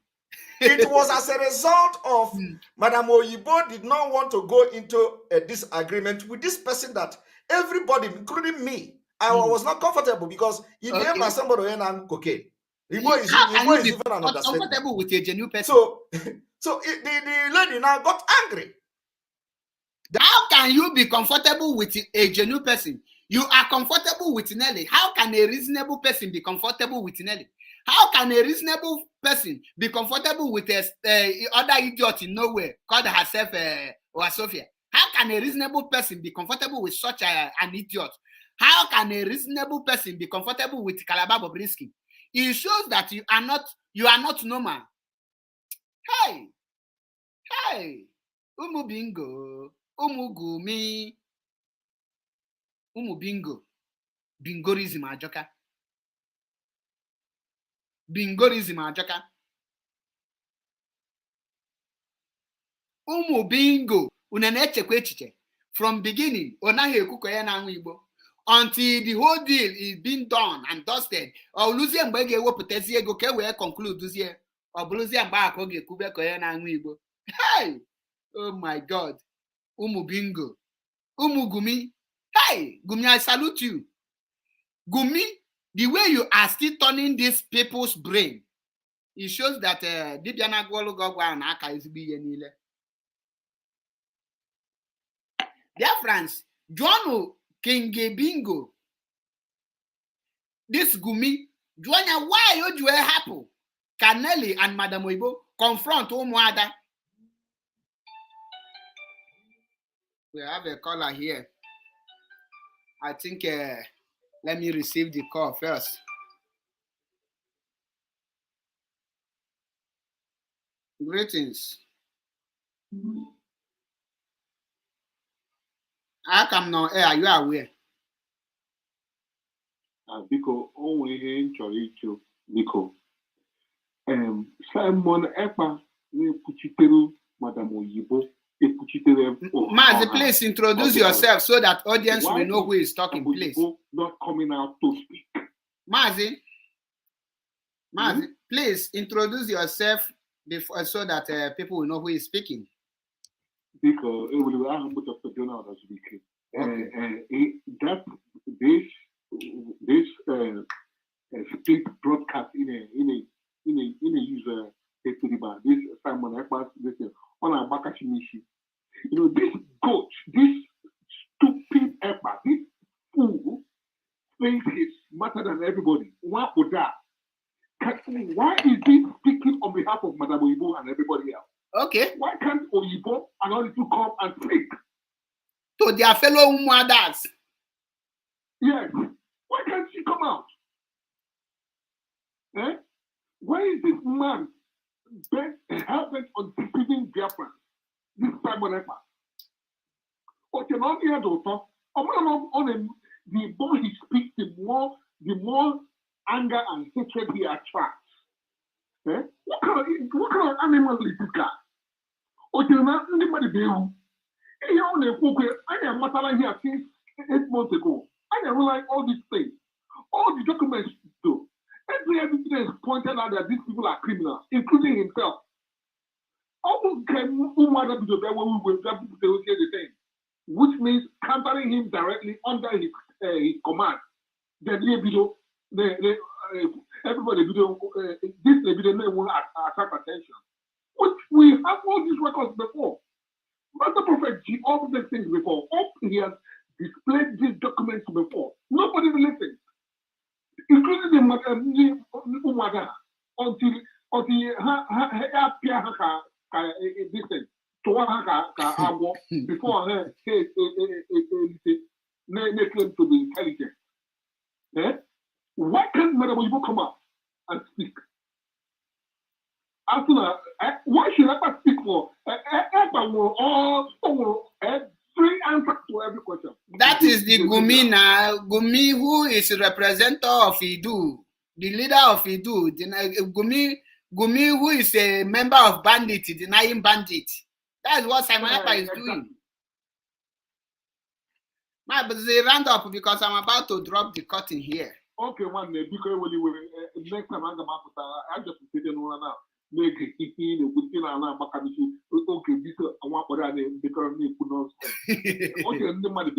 It was as a result of Madam Oyibo did not want to go into a disagreement with this person that everybody, including me, I was not comfortable because he behaved like somebody who ain't cocaine. Igbo is even an understanding. Comfortable with a genuine person. So the lady now got angry. How can you be comfortable with a genuine person? You are comfortable with Nelly. How can a reasonable person be comfortable with Nelly? How can a reasonable person be comfortable with a other idiot in nowhere called herself or Sophia? How can a reasonable person be comfortable with such an idiot? How can a reasonable person be comfortable with Calabar Bobrisky? It shows that you are not normal. Hey, Umu Bingo, Umu Gumi, Umu Bingo, Bingorism Ajoka. Bingorism Ajoka. Umu Bingo, unanechekwa echiche. From beginning, onaghị ekwukọ ya na Igbo. Until the whole deal is being done and dusted. Or luzie mgbe ga-ewepụtazi ego ka wee concludezie. Or bụrụzie mgbe akọ ga-ekwube ka ya na Igbo. Hey! Oh my God. Umu Bingo. Umu Gumi. Hey! Gumi, I salute you. Gumi, the way you are still turning these people's brain, it shows that Dibiana Gwolugogwa na aka ezigbo ihe niile. Dear friends, John King Bingo, this Gumi, Joanna, why would you happen? Can Nelly and Madam Oyibo confront Umuada? We have a caller here. I think let me receive the call first. Greetings. I come now. Are you aware? Biko onwe ihe nchọrọ ịchụ biko Simon Ekpa na-ekwuchitere Madam Oyibo ekwuchitere Mazi, please introduce yourself so that audience will know who is talking, please. Not coming out to speak. Mazi, please introduce yourself before so that people will know who is speaking. Because it will be Dr. Jonah as we this speak broadcast in a user this Simon Ekpa this on our Bakashimishi. This coach, this stupid Ekpa, this fool thinks he's smarter than everybody. Why would that? Why is he speaking on behalf of Madam Oyibo and everybody else? Okay. Why can't Oyibo and all to come and speak to their fellow mothers? Yes. Why can't she come out? Eh? Why is this man hell-bent on defeating Biafra this time on ekpa? Okay, not the daughter. The more he speaks, the more anger and hatred he attracts. Eh? What kind of animal is this guy? Okay, now anybody be who? I am not here since 8 months ago. I realized all these things, all the documents do. Every evidence pointed out that these people are criminals, including himself. Almost the thing, which means countering him directly under his command. Then everybody this video will attract attention. Which we have all these records before. Master Prophet G, all these things before. He has displayed these documents before. Nobody listens. Including the Umada until this thing before her claim to be intelligent. Eh? Why can't Madam Oyibo come out and speak? Why should I speak for every answer to every question? That is the Gumi now. Gumi, who is a representative of Idu, the leader of Idu. Gumi, who is a member of bandit, denying bandit. That is what Simon Ekpa is doing. But they round up because I'm about to drop the curtain here. Okay, one day, because next time I'm just sitting on now. Make it okay, this I want for that because me put on. Okay, the money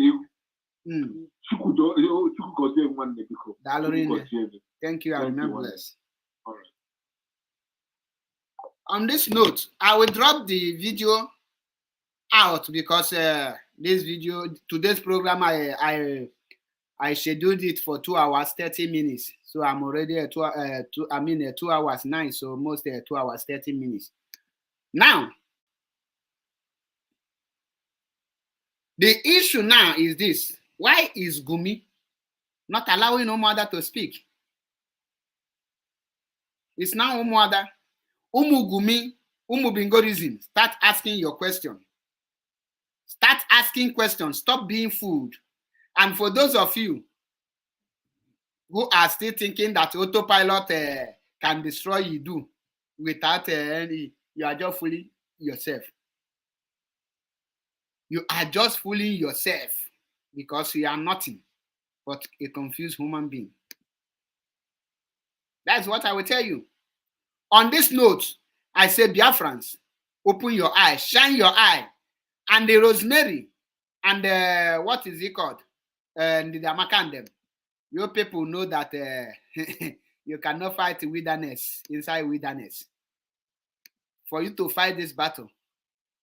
thank you, I remember this. All right. On this note, I will drop the video out because today's program, I scheduled it for 2 hours, 30 minutes. So I'm already at 2 hours 9, so almost 2 hours, 30 minutes. Now, the issue now is this. Why is Gumi not allowing Umuada to speak? It's now Umuada. Gumi, Bingorism. Start asking your question. Start asking questions. Stop being fooled. And for those of you who are still thinking that autopilot can destroy you without any, you are just fooling yourself. You are just fooling yourself because you are nothing but a confused human being. That's what I will tell you. On this note, I say, Biafrans, open your eye, shine your eye, and the rosemary, and what is it called? And the Amakandem. Your people know that you cannot fight wilderness inside wilderness. For you to fight this battle,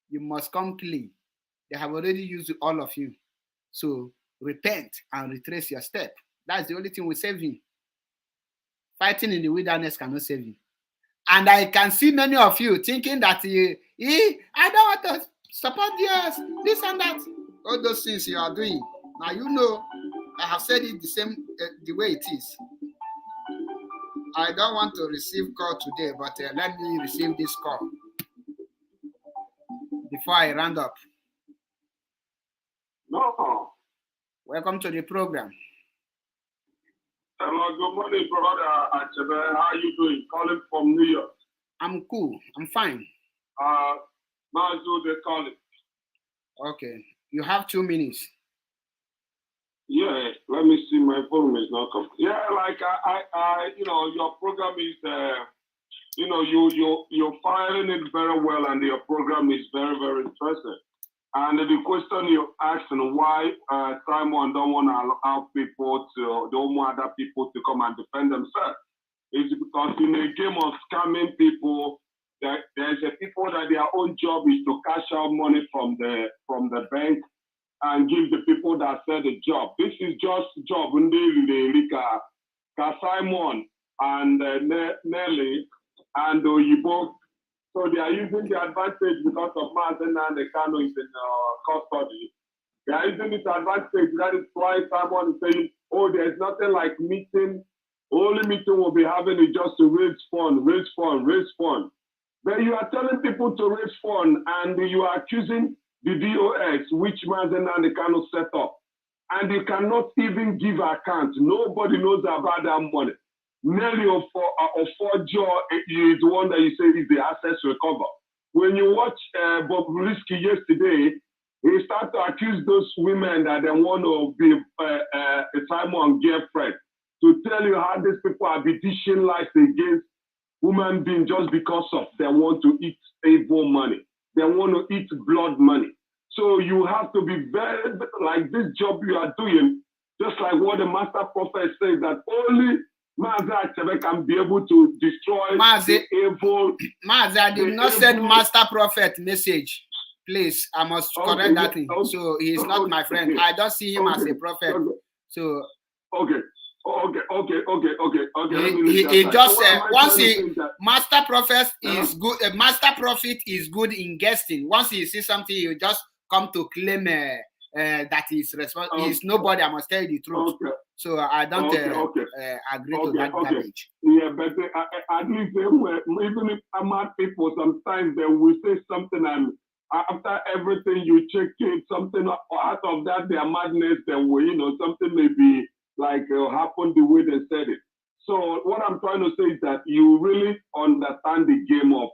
you must come clean. They have already used all of you. So repent and retrace your step. That's the only thing will save you. Fighting in the wilderness cannot save you. And I can see many of you thinking that I don't want to support this and that. All those things you are doing. Now you know I have said it the same the way it is. I don't want to receive call today, but let me receive this call before I round up. No. Welcome to the program. Hello, good morning, brother. How are you doing? Calling from New York. I'm cool. I'm fine. They're calling. Okay. You have 2 minutes. Yeah, let me see. My phone is not coming. Yeah, like I your program is, you're firing it very well, and your program is very, very interesting. And the question you asked, why Simon don't want to allow people don't want other people to come and defend themselves, is because in a game of scamming people, there's a people that their own job is to cash out money from the bank and give the people that said the job. This is just job. Simon and Nelly and Oyibo. So they are using the advantage because of Mazen and the Kano is in custody. They are using this advantage. That is why Simon is saying, oh, there's nothing like meeting. Only meeting we'll be having is just to raise fund, raise fund, raise fund. But you are telling people to raise fund and you are accusing the DOS, which Mazen and the Kano set up. And you cannot even give account. Nobody knows about that money. Nelly of Ofojo is the one that you say is the assets recover. When you watch Bob Risky yesterday, he started to accuse those women that they want to be Simon girlfriend, to tell you how these people are be dishing lies against human beings just because of they want to eat evil money. They want to eat blood money. So you have to be very, like this job you are doing, just like what the master prophet says, that only Maza can be able to destroy the evil. Maza did not send master prophet message. Please, I must correct that thing. Okay. So he is not my friend. I don't see him as a prophet. So okay. He just once he master prophet is good. Master prophet is good in guessing. Once he sees something, he just come to claim that he's responsible. He's nobody. I must tell you the truth. Okay. So I don't agree to that garbage. Yeah, but at least even if mad people, sometimes they will say something, and after everything you check it, something out of that their madness, then will, something may be like happened the way they said it. So what I'm trying to say is that you really understand the game of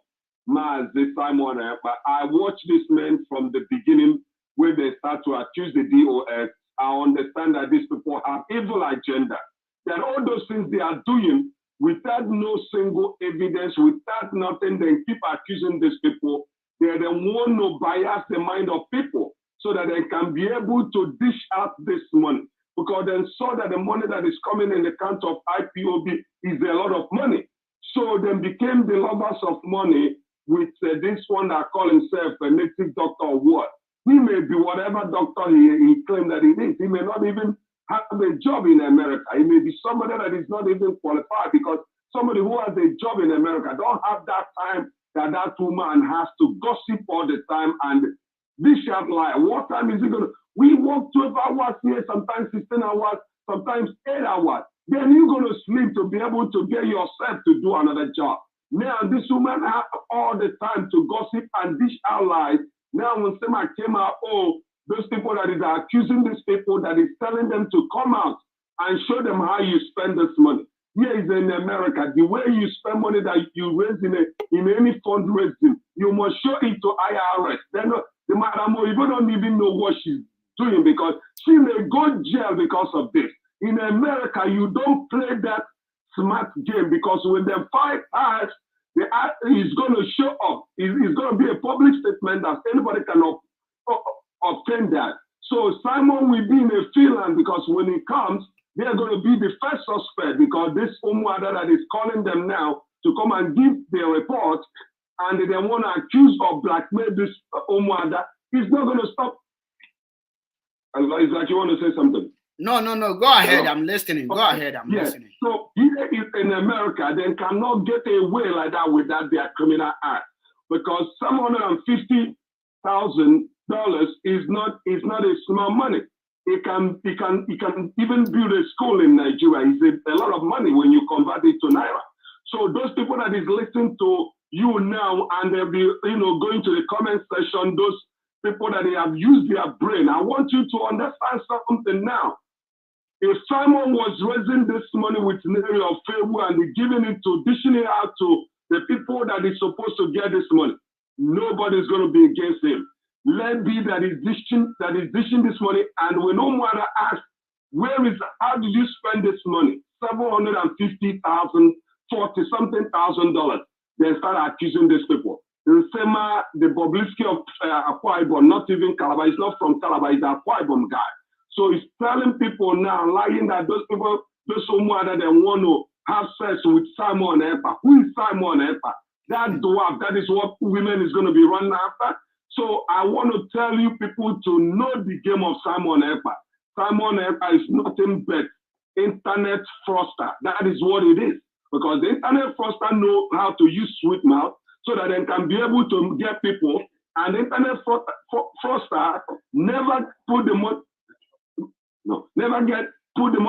Simon. But I watched this man from the beginning where they start to accuse the DOS. I understand that these people have evil agenda. That all those things they are doing without no single evidence, without nothing, they keep accusing these people. They want to bias the mind of people so that they can be able to dish out this money. Because they saw that the money that is coming in the account of IPOB is a lot of money. So they became the lovers of money with this one that call himself a native doctor or what. He may be whatever doctor he claimed that he is. He may not even have a job in America. He may be somebody that is not even qualified, because somebody who has a job in America don't have that time that woman has to gossip all the time and dish out lie. What time is he going to? We work 12 hours here, sometimes 16 hours, sometimes 8 hours. Then you're going to sleep to be able to get yourself to do another job. Now, this woman has all the time to gossip and dish out lies. Now, when someone came out, those people that is accusing these people, that is telling them to come out and show them how you spend this money. Here is in America, the way you spend money that you raise in any fundraising, you must show it to IRS. Then the madam Oyibo don't even know what she's doing, because she may go jail because of this. In America, you don't play that smart game, because when they fight us, it's going to show up. It's going to be a public statement that anybody can obtain that. So Simon will be in a Finland, because when he comes, they are going to be the first suspect, because this Umuada that is calling them now to come and give their report, and they want to accuse or blackmail this Umuada, he's not going to stop. It's like you want to say something. No. Go ahead. I'm listening. Go ahead. I'm listening. So here in America, they cannot get away like that without their criminal act, because $750,000 is not a small money. It can even build a school in Nigeria. It's a lot of money when you convert it to naira. So those people that is listening to you now, and they'll be going to the comment section, those people that they have used their brain, I want you to understand something now. If Simon was raising this money with an area of favor and giving it to, dishing it out to the people that is supposed to get this money, nobody's going to be against him. Let be that is dishing this money, and when no matter asks, how did you spend this money? $750,000, $40-something thousand. They start accusing these people. The Bobrisky of Akwa Ibom, not even Calabar, he's not from Calabar, he's an Akwa Ibom guy. So he's telling people now, lying that those people, those someone that they want to have sex with Simon Ekpa. Who is Simon Ekpa? That dwarf, that is what women is going to be running after. So I want to tell you people to know the game of Simon Ekpa. Simon Ekpa is nothing but internet fraudster. That is what it is. Because the internet fraudster know how to use sweet mouth so that they can be able to get people. And the internet fraudster never put the money, never get the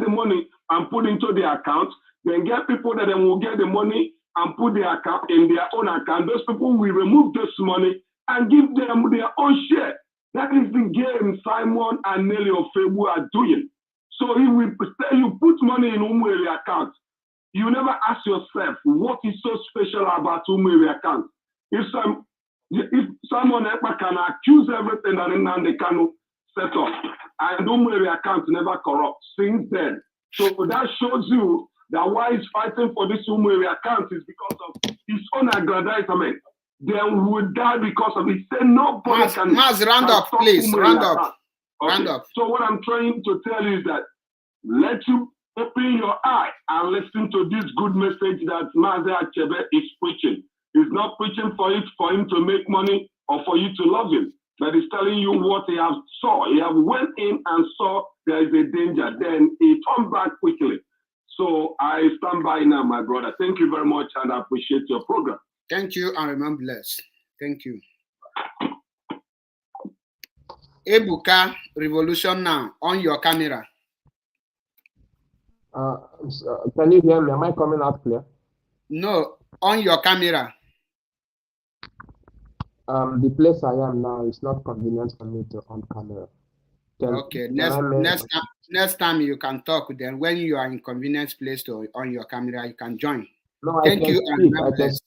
money and put into the account. Then get people that then will get the money and put the account in their own account. Those people will remove this money and give them their own share. That is the game Simon and Nelly Ofebu are doing. So if you put money in Umueri account, you never ask yourself what is so special about Umueri account. If someone can accuse everything that Nnamdi Kanu set up, and Umueri account never corrupt since then. So that shows you that why he's fighting for this Umueri account is because of his own aggrandizement. Then we will die because of it. Say nobody can. Maz, round up, please. Round up. Okay. Round up. So what I'm trying to tell you is that let you open your eye and listen to this good message that Mazi Achebe is preaching. He's not preaching for him to make money or for you to love him, but he's telling you what he has saw. He have went in and saw there is a danger. Then he turned back quickly. So I stand by now, my brother. Thank you very much, and I appreciate your program. Thank you, and remember blessed. Thank you. Ebuka, Revolution Now, on your camera. Can you hear me? Am I coming out clear? No, on your camera. The place I am now is not convenient for me to on camera. Okay, next time you can talk. Then when you are in convenient place to on your camera, you can join. No, Thank you, and remember blessed.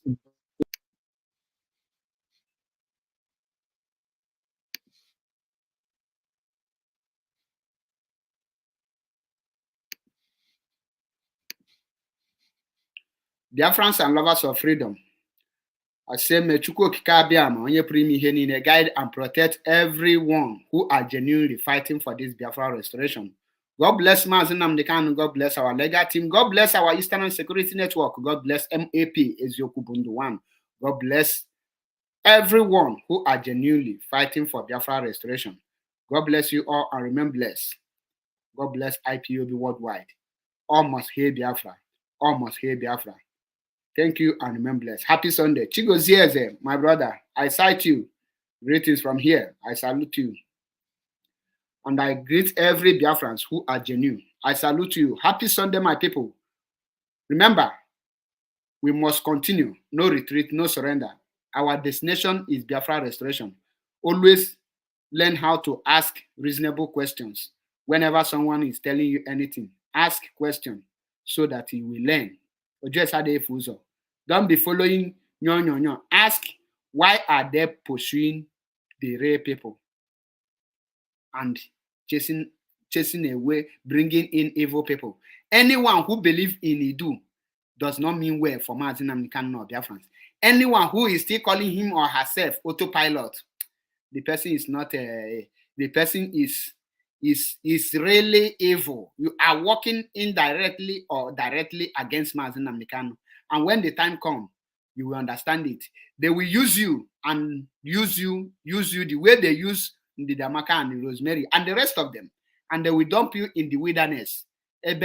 Dear friends and lovers of freedom, I say, may Chukwu Okike Abiama onye pụrụ ime ihe niile guide and protect everyone who are genuinely fighting for this Biafra restoration. God bless Mazi Nnamdi Kanu. God bless our legal team. God bless our Eastern Security Network. God bless MAP Ezioku Bundu One. God bless everyone who are genuinely fighting for Biafra restoration. God bless you all and remain blessed. God bless IPOB worldwide. All must hail Biafra. All must hail Biafra. Thank you and remain blessed. Happy Sunday. Chigozieze, my brother, I cite you. Greetings from here. I salute you. And I greet every Biafrans who are genuine. I salute you. Happy Sunday, my people. Remember, we must continue. No retreat, no surrender. Our destination is Biafra restoration. Always learn how to ask reasonable questions. Whenever someone is telling you anything, ask questions so that you will learn. Don't be following no. Ask, why are they pursuing the real people and chasing away, bringing in evil people? Anyone who believes in Idu does not mean well for Mazi Nnamdi Kanu or Biafrans. Anyone who is still calling him or herself autopilot, the person is not the person is really evil. You are working indirectly or directly against Mazi Nnamdi Kanu. And when the time comes, you will understand it. They will use you and use you the way they use the Damaka and the Rosemary and the rest of them. And they will dump you in the wilderness. That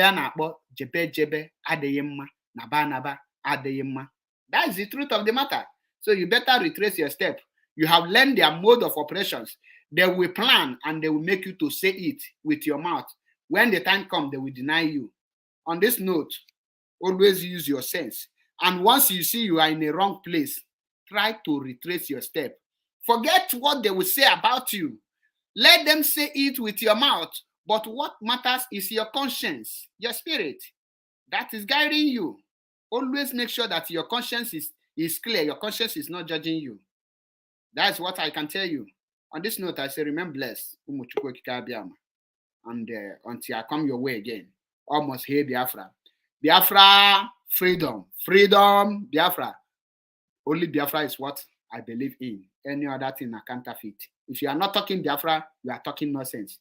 is the truth of the matter. So you better retrace your step. You have learned their mode of operations. They will plan and they will make you to say it with your mouth. When the time comes, they will deny you. On this note, always use your sense. And once you see you are in a wrong place, try to retrace your step. Forget what they will say about you. Let them say it with your mouth. But what matters is your conscience, your spirit. That is guiding you. Always make sure that your conscience is clear. Your conscience is not judging you. That's what I can tell you. On this note, I say, remain blessed. And until I come your way again, almost here, Biafra. Biafra, freedom. Freedom, Biafra. Only Biafra is what I believe in. Any other thing I counterfeit. If you are not talking Biafra, you are talking nonsense.